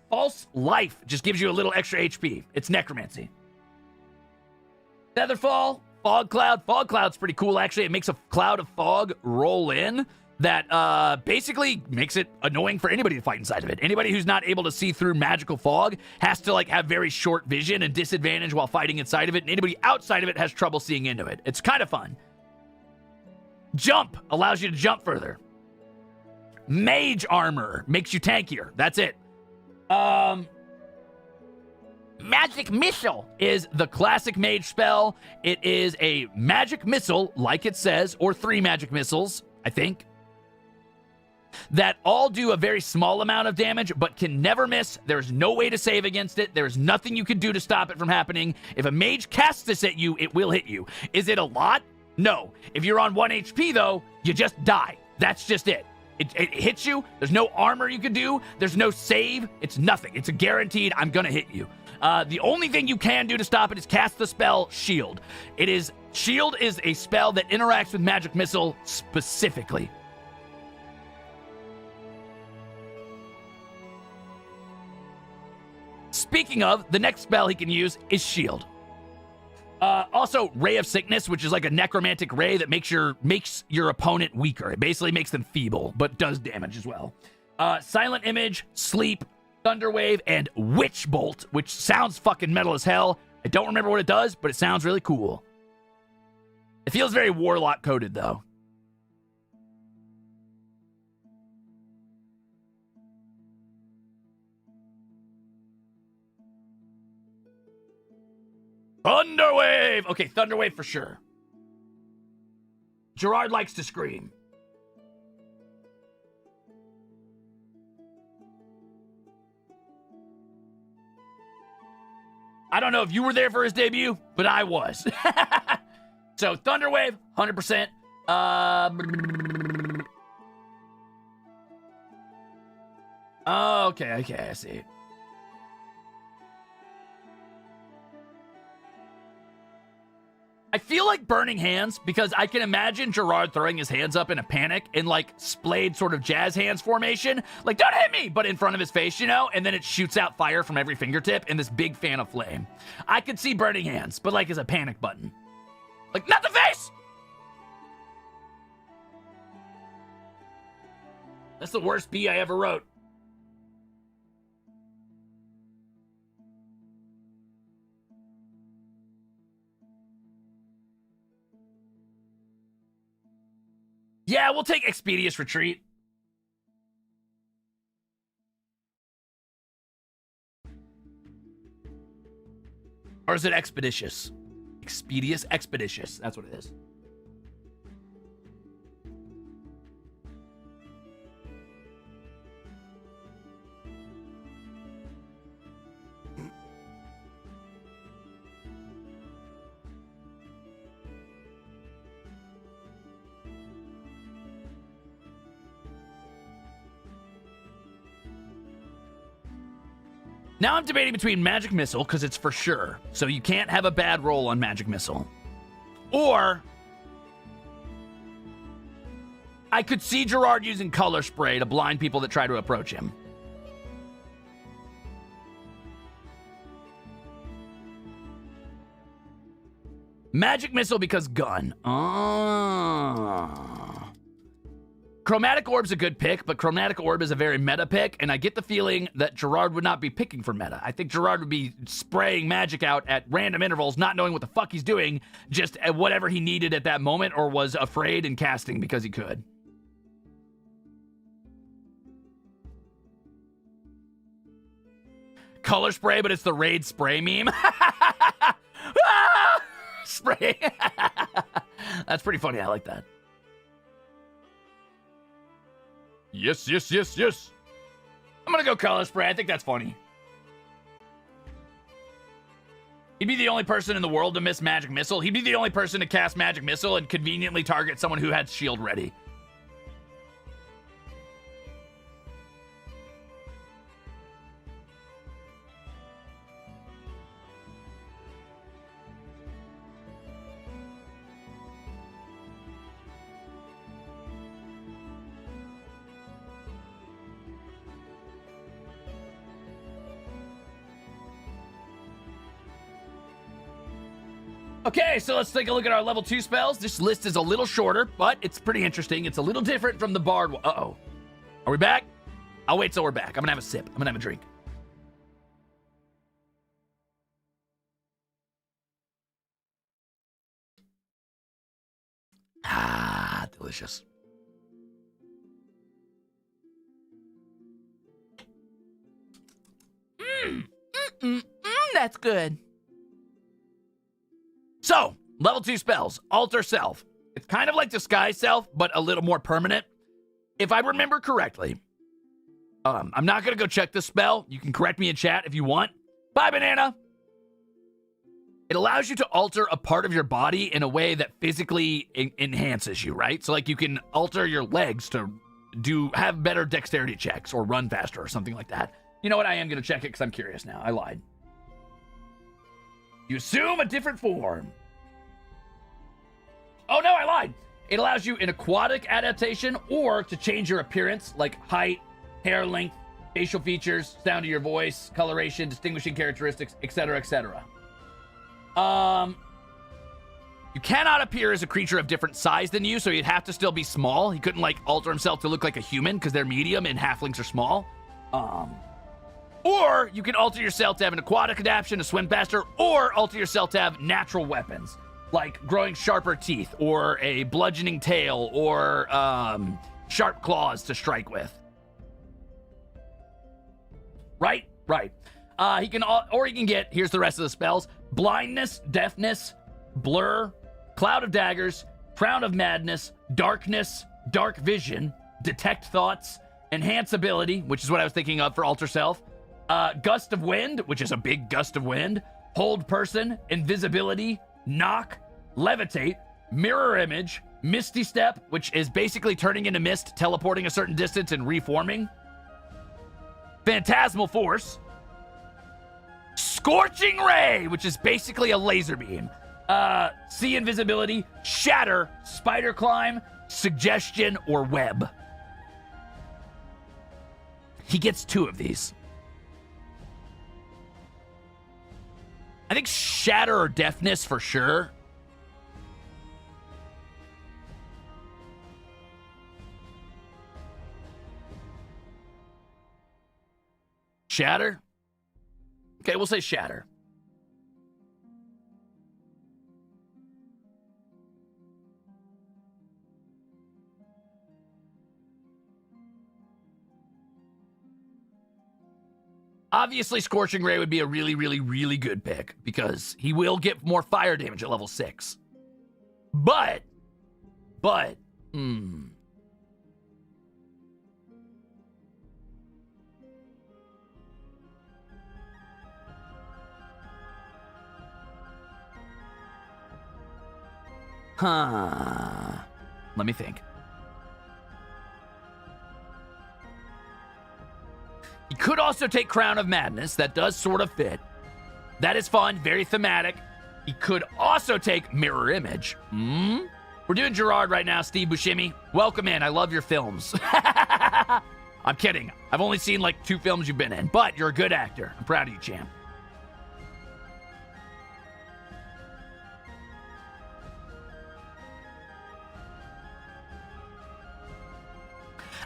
False Life just gives you a little extra HP. It's necromancy. Featherfall, Fog Cloud. Fog Cloud's pretty cool, actually. It makes a cloud of fog roll in that basically makes it annoying for anybody to fight inside of it. Anybody who's not able to see through magical fog has to like have very short vision and disadvantage while fighting inside of it, and anybody outside of it has trouble seeing into it. It's kind of fun. Jump allows you to jump further. Mage Armor makes you tankier. That's it. Magic Missile is the classic mage spell. It is a magic missile, like it says, or 3 magic missiles, I think, that all do a very small amount of damage, but can never miss. There's no way to save against it. There's nothing you can do to stop it from happening. If a mage casts this at you, it will hit you. Is it a lot? No. If you're on 1 HP, though, you just die. That's just it. It hits you. There's no armor you can do. There's no save. It's nothing. It's a guaranteed, I'm gonna hit you. The only thing you can do to stop it is cast the spell Shield. Shield is a spell that interacts with Magic Missile specifically. speaking of, the next spell he can use is Shield. Also, Ray of Sickness, which is like a necromantic ray that makes your opponent weaker. It basically makes them feeble, but does damage as well. Silent Image, Sleep, Thunderwave, and Witch Bolt, which sounds fucking metal as hell. I don't remember what it does, but it sounds really cool. It feels very Warlock coded, though. Thunderwave! Okay, Thunderwave for sure. Gerard likes to scream. I don't know if you were there for his debut, but I was. So, Thunderwave, 100%. Okay, I see. I feel like Burning Hands because I can imagine Gerard throwing his hands up in a panic in like splayed sort of jazz hands formation. Like, don't hit me! But in front of his face, you know? And then it shoots out fire from every fingertip in this big fan of flame. I could see Burning Hands, but like as a panic button. Like, not the face! That's the worst B I ever wrote. Yeah, we'll take Expeditious Retreat. Or is it Expeditious? Expeditious? Expeditious. That's what it is. Now I'm debating between Magic Missile, because it's for sure. So you can't have a bad roll on Magic Missile. Or I could see Gerard using Color Spray to blind people that try to approach him. Magic Missile because gun. Chromatic Orb's a good pick, but Chromatic Orb is a very meta pick, and I get the feeling that Gerard would not be picking for meta. I think Gerard would be spraying magic out at random intervals, not knowing what the fuck he's doing, just at whatever he needed at that moment, or was afraid and casting because he could. Color Spray, but it's the Raid Spray meme. Spray. That's pretty funny. I like that. Yes, yes, yes, yes. I'm gonna go Color Spray. I think that's funny. He'd be the only person in the world to miss Magic Missile. He'd be the only person to cast Magic Missile and conveniently target someone who had shield ready. Okay, so let's take a look at our level 2 spells. This list is a little shorter, but it's pretty interesting. It's a little different from the Bard. Uh-oh. Are we back? I'll wait till we're back. I'm gonna have a sip. I'm gonna have a drink. Ah, delicious. That's good. So, level 2 spells. Alter Self. It's kind of like Disguise Self, but a little more permanent. If I remember correctly. I'm not going to go check this spell. You can correct me in chat if you want. Bye, Banana. It allows you to alter a part of your body in a way that physically enhances you, right? So, like, you can alter your legs to have better dexterity checks or run faster or something like that. You know what? I am going to check it because I'm curious now. I lied. You assume a different form. Oh no, I lied. It allows you an aquatic adaptation or to change your appearance, like height, hair length, facial features, sound of your voice, coloration, distinguishing characteristics, etc., etc. You cannot appear as a creature of different size than you, so he'd have to still be small. He couldn't, like, alter himself to look like a human, because they're medium and halflings are small. Or you can alter yourself to have an aquatic adaptation, to swim faster, or alter yourself to have natural weapons, like growing sharper teeth, or a bludgeoning tail, or sharp claws to strike with. Right? Right. He can get, here's the rest of the spells, blindness, deafness, blur, cloud of daggers, crown of madness, darkness, dark vision, detect thoughts, enhance ability, which is what I was thinking of for alter self, gust of wind, which is a big gust of wind, hold person, invisibility, knock, levitate, mirror image, misty step, which is basically turning into mist, teleporting a certain distance and reforming, phantasmal force, scorching ray, which is basically a laser beam, see invisibility, shatter, spider climb, suggestion, or web. He gets 2 of these. I think shatter or deafness for sure. Shatter? Okay, we'll say shatter. Obviously, Scorching Ray would be a really, really, really good pick because he will get more fire damage at level 6. But, let me think. He could also take Crown of Madness. That does sort of fit. That is fun, very thematic. He could also take Mirror Image. We're doing Gerard right now, Steve Buscemi. Welcome in. I love your films. I'm kidding. I've only seen like 2 films you've been in, but you're a good actor. I'm proud of you, champ.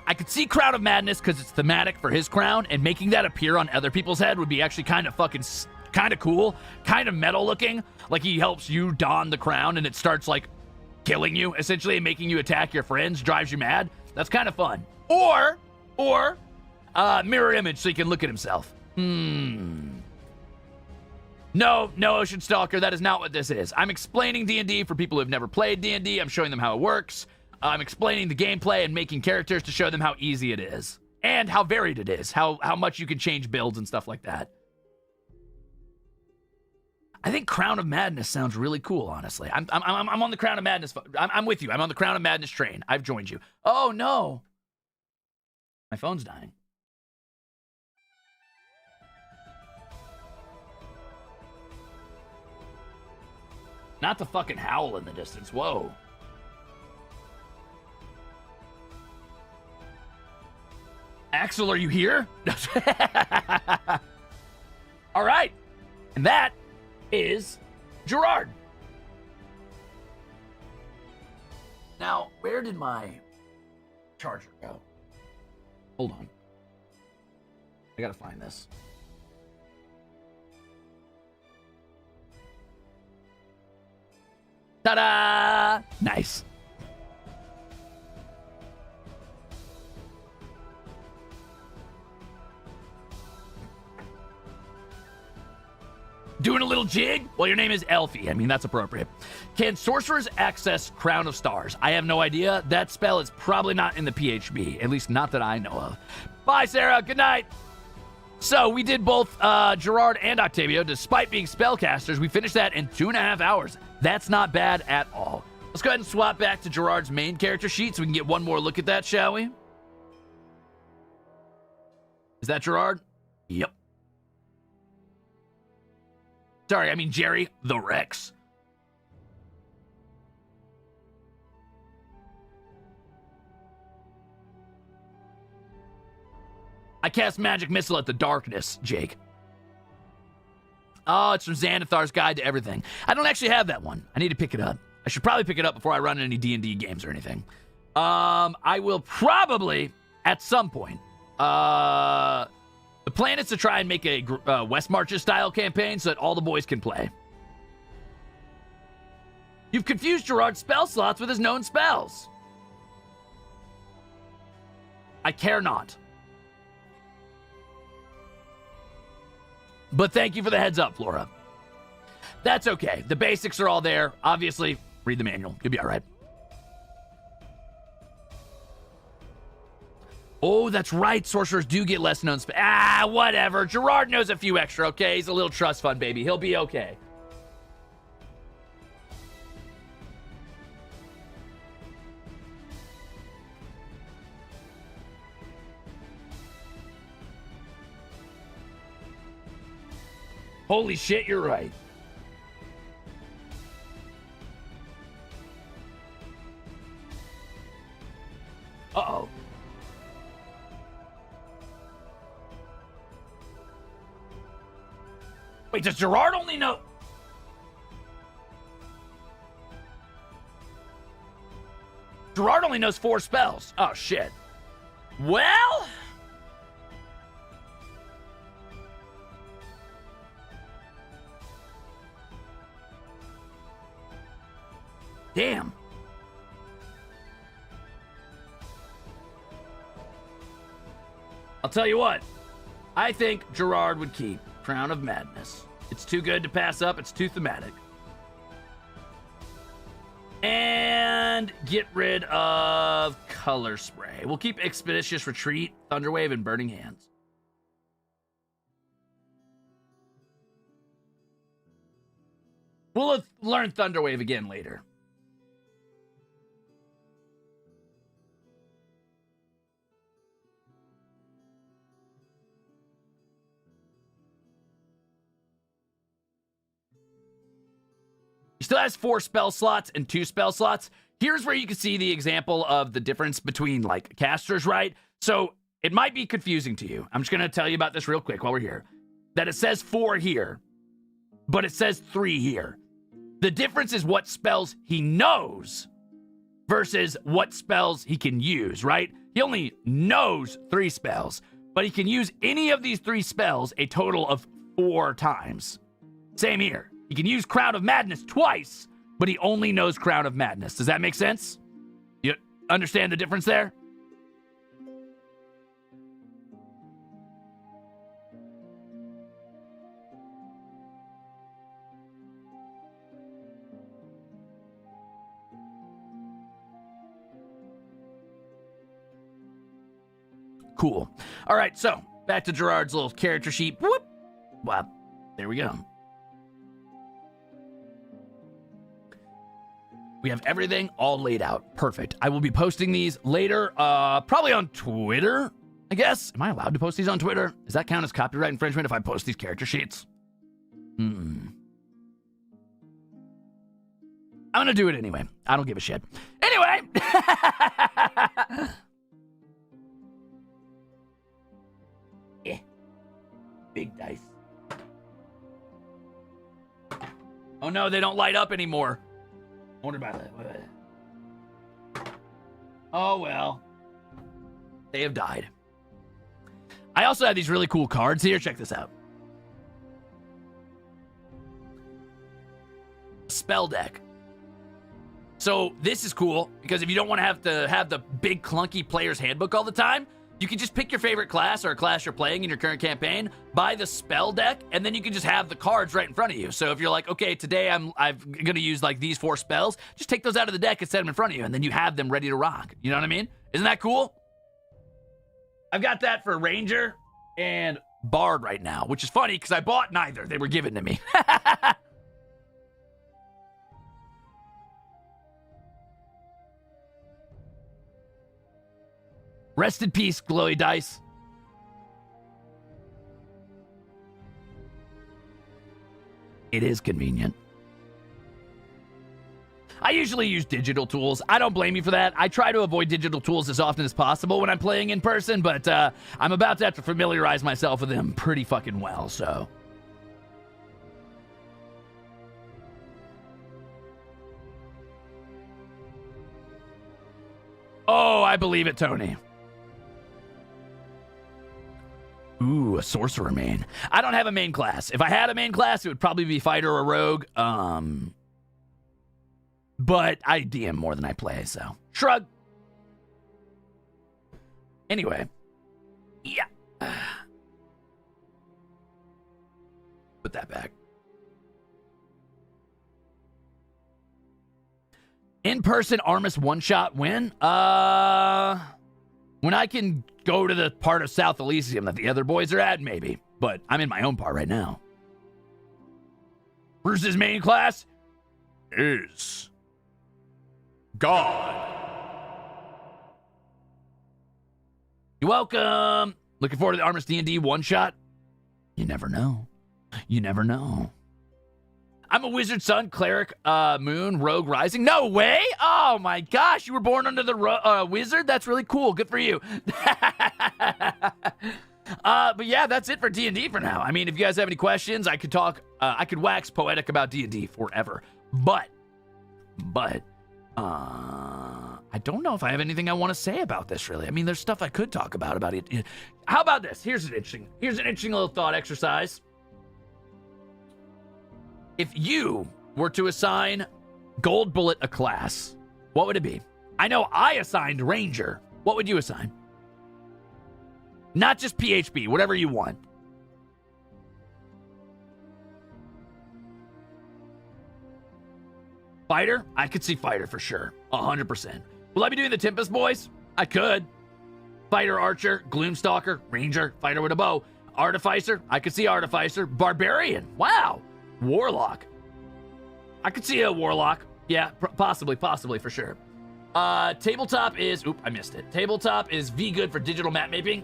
I could see Crown of Madness because it's thematic for his crown, and making that appear on other people's head would be actually kind of cool, kind of metal looking. Like he helps you don the crown and it starts like killing you, essentially, and making you attack your friends, drives you mad. That's kind of fun. Or mirror image so he can look at himself. No, Ocean Stalker, that is not what this is. I'm explaining D&D for people who have never played D&D. I'm showing them how it works. I'm explaining the gameplay and making characters to show them how easy it is and how varied it is, how much you can change builds and stuff like that. I think Crown of Madness sounds really cool, honestly. I'm on the Crown of Madness. I'm with you. I'm on the Crown of Madness train. I've joined you. Oh, no. My phone's dying. Not the fucking howl in the distance. Whoa. Axel, are you here? All right. And that is Gerard. Now, where did my charger go? Hold on. I gotta find this. Ta-da! Nice. Doing a little jig? Well, your name is Elfie. I mean, that's appropriate. Can sorcerers access Crown of Stars? I have no idea. That spell is probably not in the PHB, at least not that I know of. Bye, Sarah. Good night. So we did both Gerard and Octavio. Despite being spellcasters, we finished that in 2.5 hours. That's not bad at all. Let's go ahead and swap back to Gerard's main character sheet so we can get one more look at that, shall we? Is that Gerard? Yep. Sorry, I mean Jerry the Rex. I cast Magic Missile at the darkness, Jake. Oh, it's from Xanathar's Guide to Everything. I don't actually have that one. I need to pick it up. I should probably pick it up before I run any D&D games or anything. I will probably, at some point, the plan is to try and make a West Marches style campaign so that all the boys can play. You've confused Jurard's spell slots with his known spells. I care not. But thank you for the heads up, Flora. That's okay. The basics are all there. Obviously, read the manual. You'll be all right. Oh, that's right. Sorcerers do get less known spells. Ah, whatever. Jurard knows a few extra, okay? He's a little trust fund baby. He'll be okay. Holy shit, you're right. Uh-oh. Wait, does Jurard only know... Jurard only knows 4 spells. Oh, shit. Well... Damn. I'll tell you what. I think Jurard would keep Crown of Madness. It's too good to pass up. It's too thematic. And get rid of Color Spray. We'll keep Expeditious Retreat, Thunderwave, and Burning Hands. We'll learn Thunderwave again later. He still has 4 spell slots and 2 spell slots. Here's where you can see the example of the difference between, like, casters, right? So it might be confusing to you. I'm just going to tell you about this real quick while we're here. That it says 4 here, but it says 3 here. The difference is what spells he knows versus what spells he can use, right? He only knows 3 spells, but he can use any of these 3 spells a total of 4 times. Same here. He can use Crown of Madness twice, but he only knows Crown of Madness. Does that make sense? You understand the difference there? Cool. All right, so back to Jurard's little character sheet. Whoop. Well, there we go. We have everything all laid out. Perfect. I will be posting these later, probably on Twitter, I guess. Am I allowed to post these on Twitter? Does that count as copyright infringement if I post these character sheets? I'm gonna do it anyway. I don't give a shit. Anyway! Yeah. Big dice. Oh no, they don't light up anymore. I wonder about that. Oh, well. They have died. I also have these really cool cards here. Check this out. Spell deck. So this is cool because if you don't want to have the big clunky player's handbook all the time, you can just pick your favorite class or a class you're playing in your current campaign, buy the spell deck, and then you can just have the cards right in front of you. So if you're like, okay, today I'm going to use like these 4 spells, just take those out of the deck and set them in front of you, and then you have them ready to rock. You know what I mean? Isn't that cool? I've got that for Ranger and Bard right now, which is funny because I bought neither. They were given to me. Rest in peace, glowy dice. It is convenient. I usually use digital tools. I don't blame you for that. I try to avoid digital tools as often as possible when I'm playing in person, but I'm about to have to familiarize myself with them pretty fucking well, so. Oh, I believe it, Tony. Ooh, a sorcerer main. I don't have a main class. If I had a main class, it would probably be fighter or rogue. But I DM more than I play, so shrug. Anyway, yeah. Put that back. In-person ARMIS one-shot win? When I can go to the part of South Elysium that the other boys are at, maybe. But I'm in my own part right now. Bruce's main class is God. You're welcome. Looking forward to the ARMIS D&D one-shot? You never know. You never know. I'm a wizard son, cleric, moon, rogue, rising. No way! Oh my gosh, you were born under the wizard? That's really cool. Good for you. But yeah, that's it for D&D for now. I mean, if you guys have any questions, I could talk, I could wax poetic about D&D forever. But, I don't know if I have anything I want to say about this, really. I mean, there's stuff I could talk about it. How about this? Here's an interesting little thought exercise. If you were to assign Goldbullet a class, what would it be? I know I assigned Ranger. What would you assign? Not just PHB, whatever you want. Fighter? I could see Fighter for sure. 100%. Will I be doing the Tempest boys? I could. Fighter, Archer, Gloomstalker, Ranger, Fighter with a bow. Artificer? I could see Artificer. Barbarian? Wow. Warlock. I could see a Warlock. Yeah, possibly for sure. Tabletop is... Oop, I missed it. Tabletop is V good for digital map making.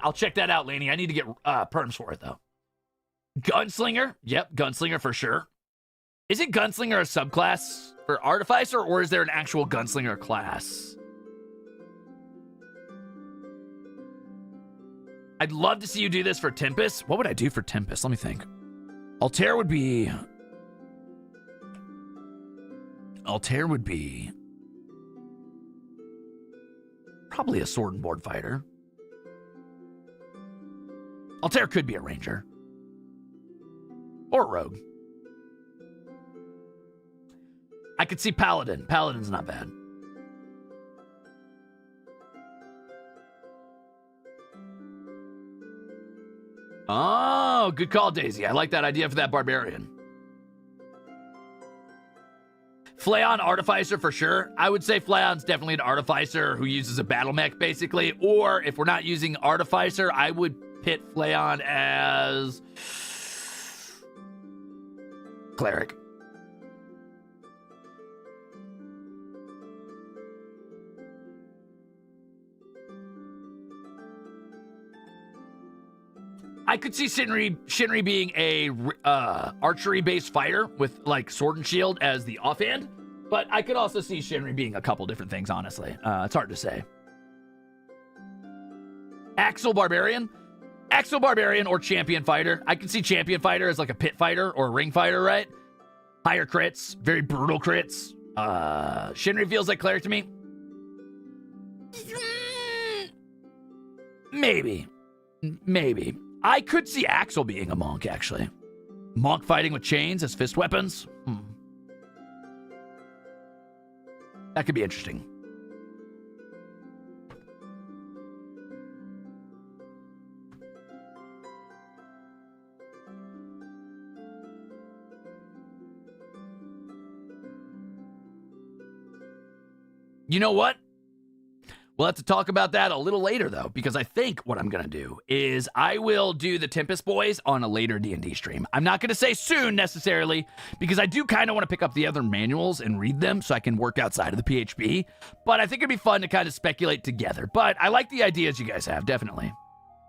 I'll check that out, Laney. I need to get perms for it, though. Gunslinger? Yep, Gunslinger for sure. Isn't Gunslinger a subclass for Artificer, or is there an actual Gunslinger class? I'd love to see you do this for Tempest. What would I do for Tempest? Let me think. Altair would be probably a sword and board fighter. Altair could be a ranger. Or a rogue. I could see Paladin. Paladin's not bad. Oh, good call, Daisy. I like that idea for that barbarian. Flayon Artificer for sure. I would say Flayon's definitely an Artificer who uses a battle mech, basically. Or if we're not using Artificer, I would pit Flayon as Cleric. I could see Shinri being a archery-based fighter with like sword and shield as the offhand, but I could also see Shinri being a couple different things, honestly. It's hard to say. Axel Barbarian or Champion Fighter. I could see Champion Fighter as like a pit fighter or a ring fighter, right? Higher crits, very brutal crits. Shinri feels like Cleric to me. Maybe. I could see Axel being a monk, actually. Monk fighting with chains as fist weapons. That could be interesting. You know what? We'll have to talk about that a little later, though, because I think what I'm going to do is I will do the Tempest Boys on a later D&D stream. I'm not going to say soon, necessarily, because I do kind of want to pick up the other manuals and read them so I can work outside of the PHB, but I think it'd be fun to kind of speculate together. But I like the ideas you guys have, definitely.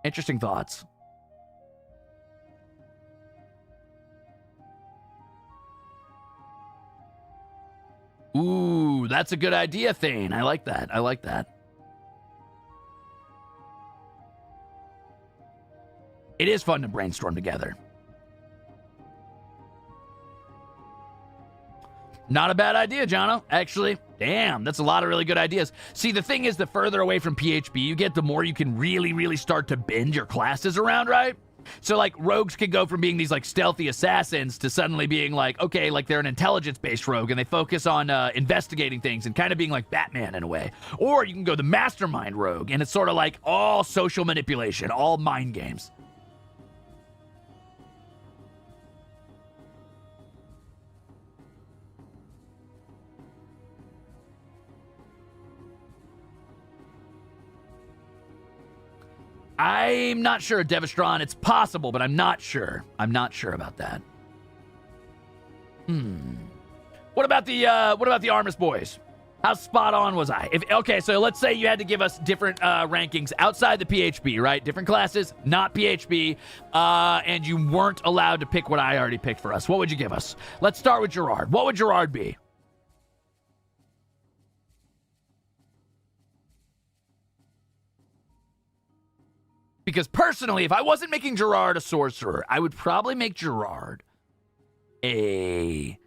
Interesting thoughts. Ooh, that's a good idea, Thane. I like that. I like that. It is fun to brainstorm together. Not a bad idea, Jono. Actually, damn, that's a lot of really good ideas. See, the thing is, the further away from PHP you get, the more you can really start to bend your classes around, right? So, like, rogues can go from being these, like, stealthy assassins to suddenly being like, okay, like, they're an intelligence-based rogue, and they focus on investigating things and kind of being like Batman in a way. Or you can go the mastermind rogue, and it's sort of like all social manipulation, all mind games. I'm not sure, Devastron. It's possible, but I'm not sure. I'm not sure about that. What about the ARMIS boys? How spot on was I? Okay, so let's say you had to give us different rankings outside the PHP, right? Different classes, not PHP, and you weren't allowed to pick what I already picked for us. What would you give us? Let's start with Jurard. What would Jurard be? Because personally, if I wasn't making Jurard a sorcerer, I would probably make Jurard a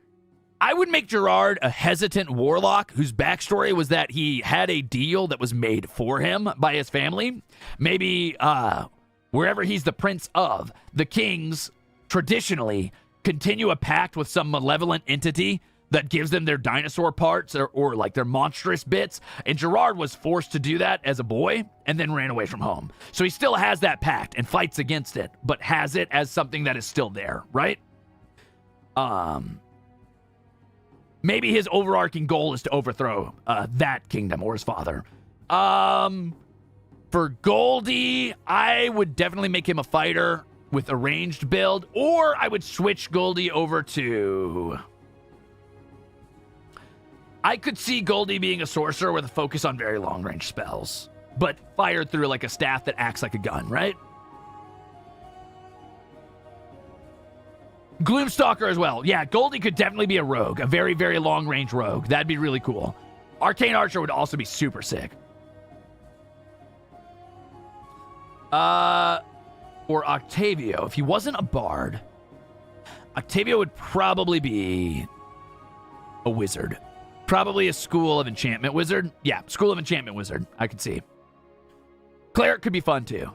hesitant warlock whose backstory was that he had a deal that was made for him by his family. Maybe wherever he's the prince of, the kings traditionally continue a pact with some malevolent entity that gives them their dinosaur parts or like their monstrous bits. And Jurard was forced to do that as a boy and then ran away from home. So he still has that pact and fights against it, but has it as something that is still there, right? Maybe his overarching goal is to overthrow that kingdom or his father. For Goldie, I would definitely make him a fighter with a ranged build, or I would switch Goldie over to... I could see Goldie being a sorcerer with a focus on very long-range spells, but fired through like a staff that acts like a gun, right? Gloomstalker as well. Yeah, Goldie could definitely be a rogue, a very, very long-range rogue. That'd be really cool. Arcane Archer would also be super sick. Or Octavio. If he wasn't a bard, Octavio would probably be a wizard. Probably a School of Enchantment wizard. Yeah, School of Enchantment wizard. I could see. Cleric could be fun too.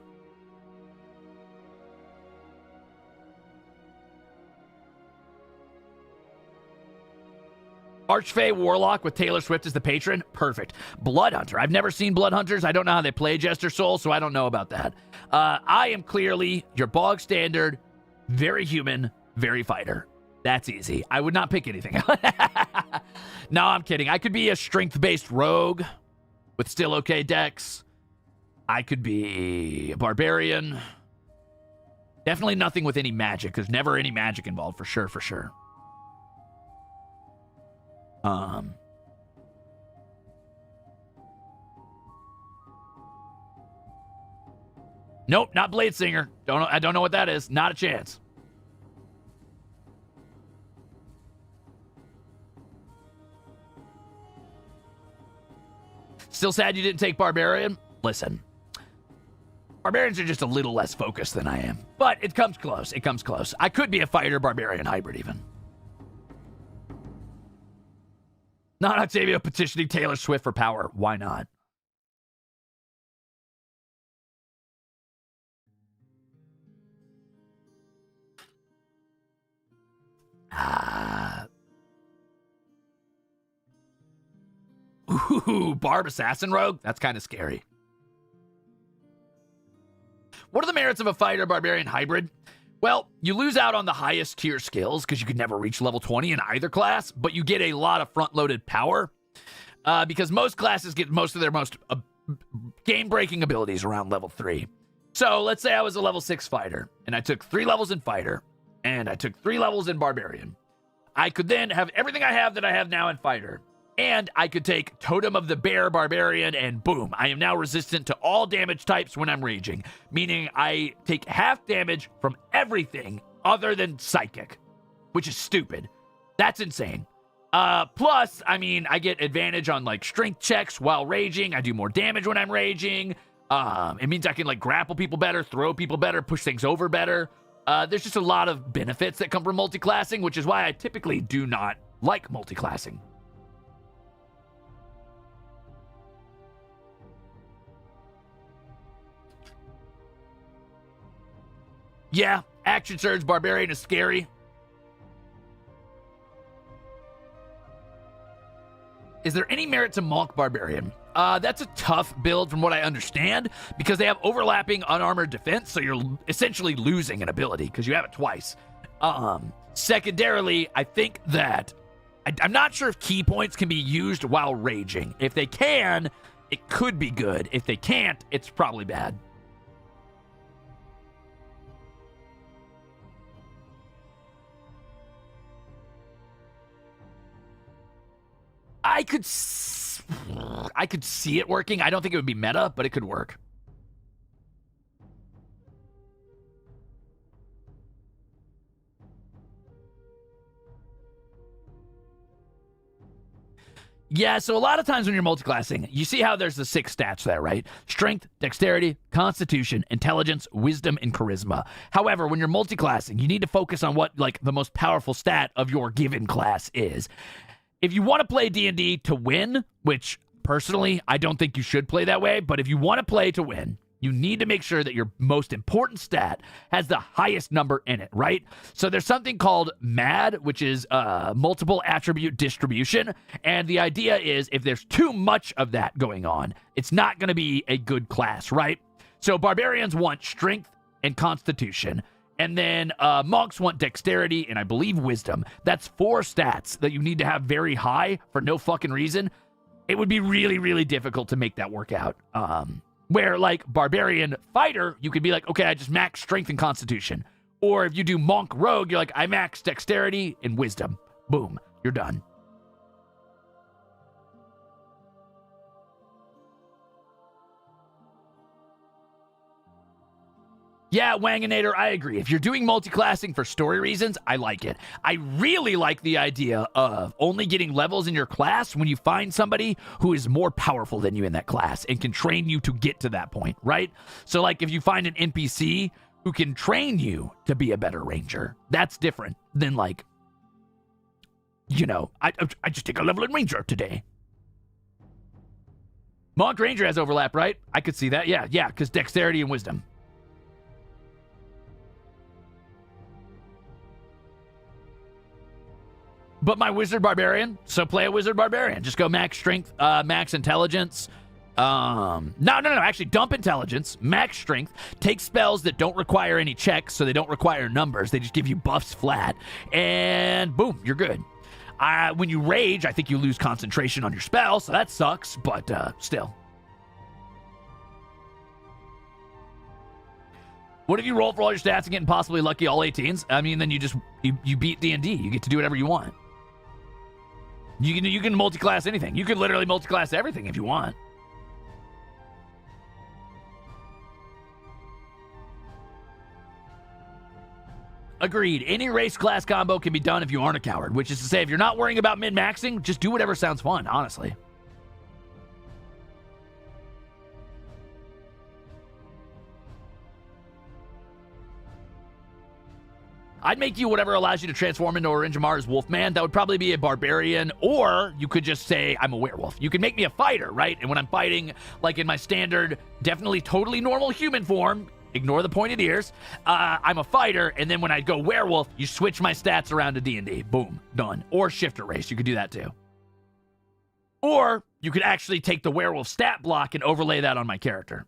Archfey Warlock with Taylor Swift as the patron. Perfect. Bloodhunter. I've never seen Bloodhunters. I don't know how they play Jester Soul, so I don't know about that. I am clearly your bog standard, very human, very fighter. That's easy. I would not pick anything. No, I'm kidding. I could be a strength-based rogue with still okay decks. I could be a barbarian. Definitely nothing with any magic. There's never any magic involved, for sure, for sure. Nope, not Blade Singer. I don't know what that is. Not a chance. Still sad you didn't take Barbarian? Listen. Barbarians are just a little less focused than I am. But it comes close. It comes close. I could be a fighter-barbarian hybrid, even. Not Octavio petitioning Taylor Swift for power. Why not? Ooh, Barb Assassin Rogue? That's kind of scary. What are the merits of a fighter-barbarian hybrid? Well, you lose out on the highest tier skills because you could never reach level 20 in either class, but you get a lot of front-loaded power because most classes get most of their most game-breaking abilities around level 3. So let's say I was a level 6 fighter, and I took 3 levels in fighter, and I took 3 levels in barbarian. I could then have everything I have that I have now in fighter, and I could take Totem of the Bear Barbarian, and boom, I am now resistant to all damage types when I'm raging, meaning I take half damage from everything other than Psychic, which is stupid. That's insane. Plus, I mean, I get advantage on like strength checks while raging. I do more damage when I'm raging. It means I can like grapple people better, throw people better, push things over better. There's just a lot of benefits that come from multiclassing, which is why I typically do not like multiclassing. Yeah, action surge barbarian is scary. Is there any merit to monk barbarian? That's a tough build from what I understand, because they have overlapping unarmored defense, so you're essentially losing an ability because you have it twice. Secondarily, I think that I'm not sure if key points can be used while raging. If they can, it could be good. If they can't, it's probably bad. I could see it working. I don't think it would be meta, but it could work. Yeah, so a lot of times when you're multiclassing, you see how there's the 6 stats there, right? Strength, dexterity, constitution, intelligence, wisdom, and charisma. However, when you're multiclassing, you need to focus on what like the most powerful stat of your given class is. If you want to play D&D to win, which personally, I don't think you should play that way, but if you want to play to win, you need to make sure that your most important stat has the highest number in it, right? So there's something called MAD, which is multiple attribute distribution, and the idea is if there's too much of that going on, it's not going to be a good class, right? So barbarians want strength and constitution. And then monks want dexterity and I believe wisdom. That's 4 stats that you need to have very high for no fucking reason. It would be really, really difficult to make that work out. Where like barbarian fighter, you could be like, okay, I just max strength and constitution. Or if you do monk rogue, you're like, I max dexterity and wisdom. Boom, you're done. Yeah, Wanginator, I agree. If you're doing multiclassing for story reasons, I like it. I really like the idea of only getting levels in your class when you find somebody who is more powerful than you in that class and can train you to get to that point, right? So, like, if you find an NPC who can train you to be a better ranger, that's different than, like, you know, I just take a level in ranger today. Monk ranger has overlap, right? I could see that. Yeah, because dexterity and wisdom. But my wizard barbarian, so play a wizard barbarian. Just go max strength, max intelligence. No, actually dump intelligence, max strength, take spells that don't require any checks, so they don't require numbers. They just give you buffs flat, and boom, you're good. When you rage, I think you lose concentration on your spell, so that sucks, but still. What if you roll for all your stats and get impossibly lucky all 18s? I mean, then you beat D&D. You get to do whatever you want. You can multiclass anything. You can literally multiclass everything if you want. Agreed. Any race class combo can be done if you aren't a coward, which is to say, if you're not worrying about min-maxing, just do whatever sounds fun, honestly. I'd make you whatever allows you to transform into Oranjamar's Wolfman. That would probably be a barbarian, or you could just say, I'm a werewolf. You can make me a fighter, right? And when I'm fighting, like in my standard, definitely totally normal human form, ignore the pointed ears, I'm a fighter, and then when I go werewolf, you switch my stats around to D&D. Boom, done. Or shifter race, you could do that too. Or you could actually take the werewolf stat block and overlay that on my character.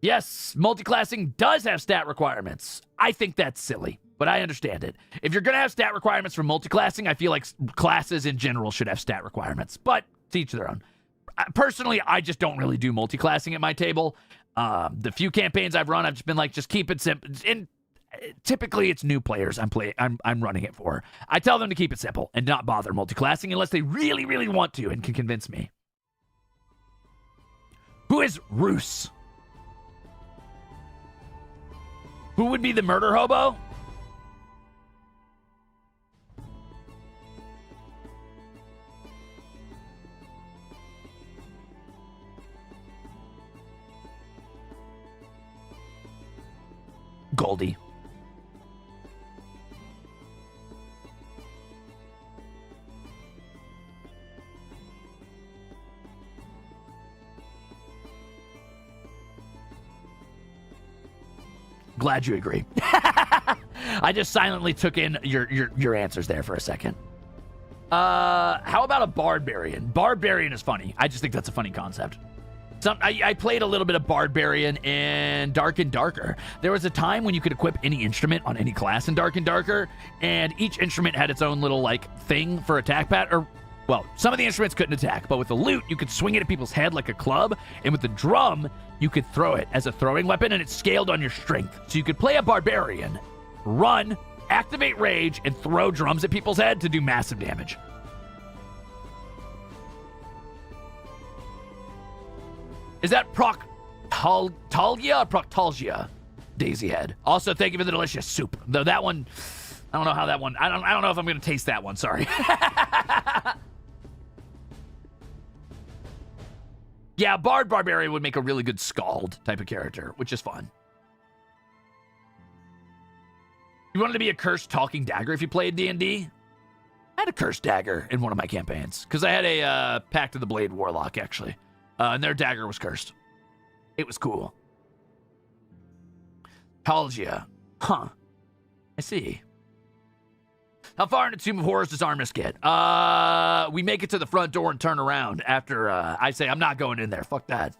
Yes, multiclassing does have stat requirements. I think that's silly, but I understand it. If you're going to have stat requirements for multiclassing, I feel like classes in general should have stat requirements, but to each their own. Personally, I just don't really do multiclassing at my table. The few campaigns I've run, I've just been like, just keep it simple. And typically, it's new players I'm running it for. I tell them to keep it simple and not bother multiclassing unless they really, really want to and can convince me. Who is Roos? Who would be the murder hobo? Goldie. Glad you agree. I just silently took in your answers there for a second. How about a barbarian? Barbarian is funny. I just think that's a funny concept. I played a little bit of barbarian in Dark and Darker. There was a time when you could equip any instrument on any class in Dark and Darker, and each instrument had its own little like thing for attack or well, some of the instruments couldn't attack, but with the lute, you could swing it at people's head like a club, and with the drum, you could throw it as a throwing weapon, and it scaled on your strength. So you could play a barbarian, run, activate rage, and throw drums at people's head to do massive damage. Is that Proctalgia or Proctalgia? Daisy Head. Also, thank you for the delicious soup. Though that one, I don't know how that one, I don't know if I'm going to taste that one, sorry. Yeah, Bard Barbarian would make a really good Scald type of character, which is fun. You wanted to be a cursed talking dagger if you played D&D? I had a cursed dagger in one of my campaigns, because I had a Pact of the Blade Warlock, actually. And their dagger was cursed. It was cool. Talgia. Huh. I see. How far into Tomb of Horrors does Armis get? We make it to the front door and turn around after I say I'm not going in there. Fuck that.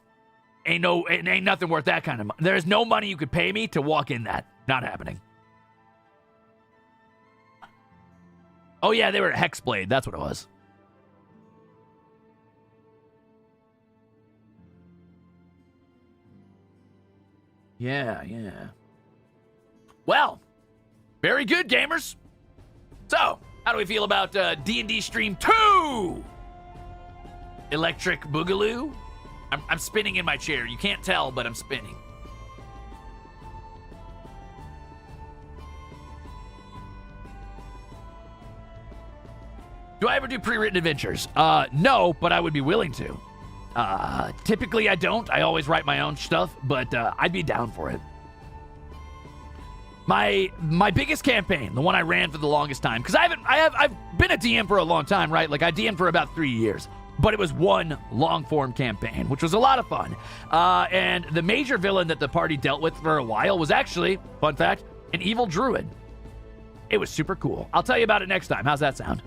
Ain't nothing worth that kind of money. There's no money you could pay me to walk in that. Not happening. Oh yeah, they were at Hexblade. That's what it was. Yeah. Well, very good, gamers. So, how do we feel about D&D Stream 2? Electric Boogaloo? I'm spinning in my chair. You can't tell, but I'm spinning. Do I ever do pre-written adventures? No, but I would be willing to. Typically I don't. I always write my own stuff, but I'd be down for it. My biggest campaign, the one I ran for the longest time, because I've been a DM for a long time, right? Like I DM'd for about 3 years, but it was one long form campaign, which was a lot of fun. And the major villain that the party dealt with for a while was actually, fun fact, an evil druid. It was super cool. I'll tell you about it next time. How's that sound?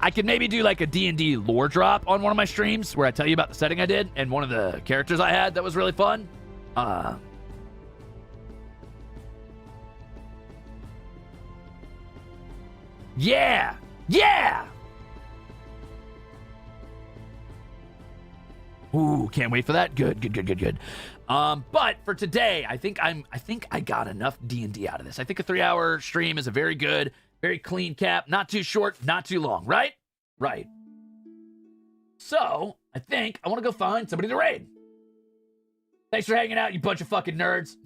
I could maybe do like a D&D lore drop on one of my streams where I tell you about the setting I did and one of the characters I had that was really fun. Yeah! Ooh, can't wait for that. Good. But for today, I think I got enough D&D out of this. I think a 3-hour stream is a very good, very clean cap. Not too short, not too long, right? Right. So, I think I want to go find somebody to raid. Thanks for hanging out, you bunch of fucking nerds.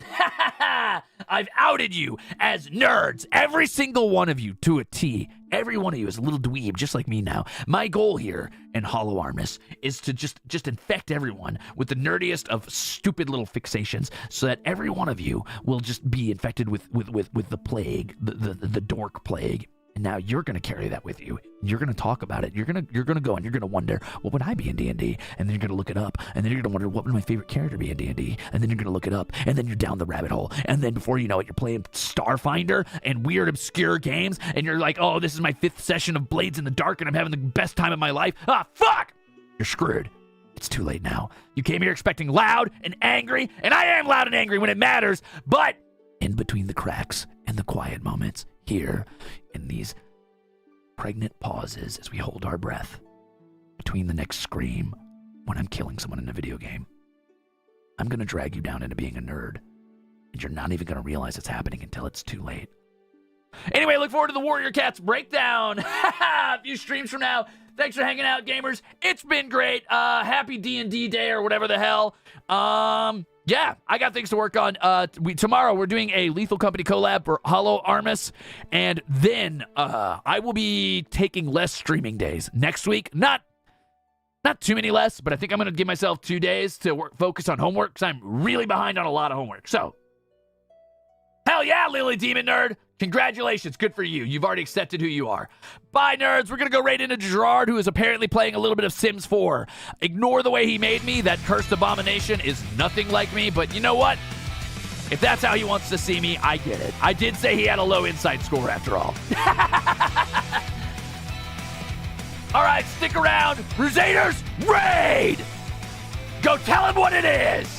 I've outed you as nerds. Every single one of you to a T. Every one of you is a little dweeb, just like me now. My goal here in Hollow Armis is to just infect everyone with the nerdiest of stupid little fixations so that every one of you will just be infected with the plague, the dork plague. And now you're going to carry that with you. You're going to talk about it. You're going to go and you're going to wonder, what would I be in D&D? And then you're going to look it up. And then you're going to wonder, what would my favorite character be in D&D? And then you're going to look it up. And then you're down the rabbit hole. And then before you know it, you're playing Starfinder and weird, obscure games. And you're like, oh, this is my 5th session of Blades in the Dark and I'm having the best time of my life. Ah, fuck! You're screwed. It's too late now. You came here expecting loud and angry. And I am loud and angry when it matters. But in between the cracks and the quiet moments, here in these pregnant pauses as we hold our breath between the next scream when I'm killing someone in a video game, I'm going to drag you down into being a nerd, and you're not even going to realize it's happening until it's too late. Anyway, look forward to the Warrior Cats breakdown a few streams from now. Thanks for hanging out, gamers. It's been great. Happy D&D day or whatever the hell. Yeah, I got things to work on. Tomorrow we're doing a Lethal Company collab for Hollow Armis, and then I will be taking less streaming days next week. Not too many less, but I think I'm going to give myself 2 days to focus on homework because I'm really behind on a lot of homework. So Hell yeah, Lily Demon Nerd. Congratulations. Good for you. You've already accepted who you are. Bye, nerds. We're going to go right into Gerard, who is apparently playing a little bit of Sims 4. Ignore the way he made me. That cursed abomination is nothing like me. But you know what? If that's how he wants to see me, I get it. I did say he had a low insight score after all. All right, stick around. Crusaders, raid! Go tell him what it is!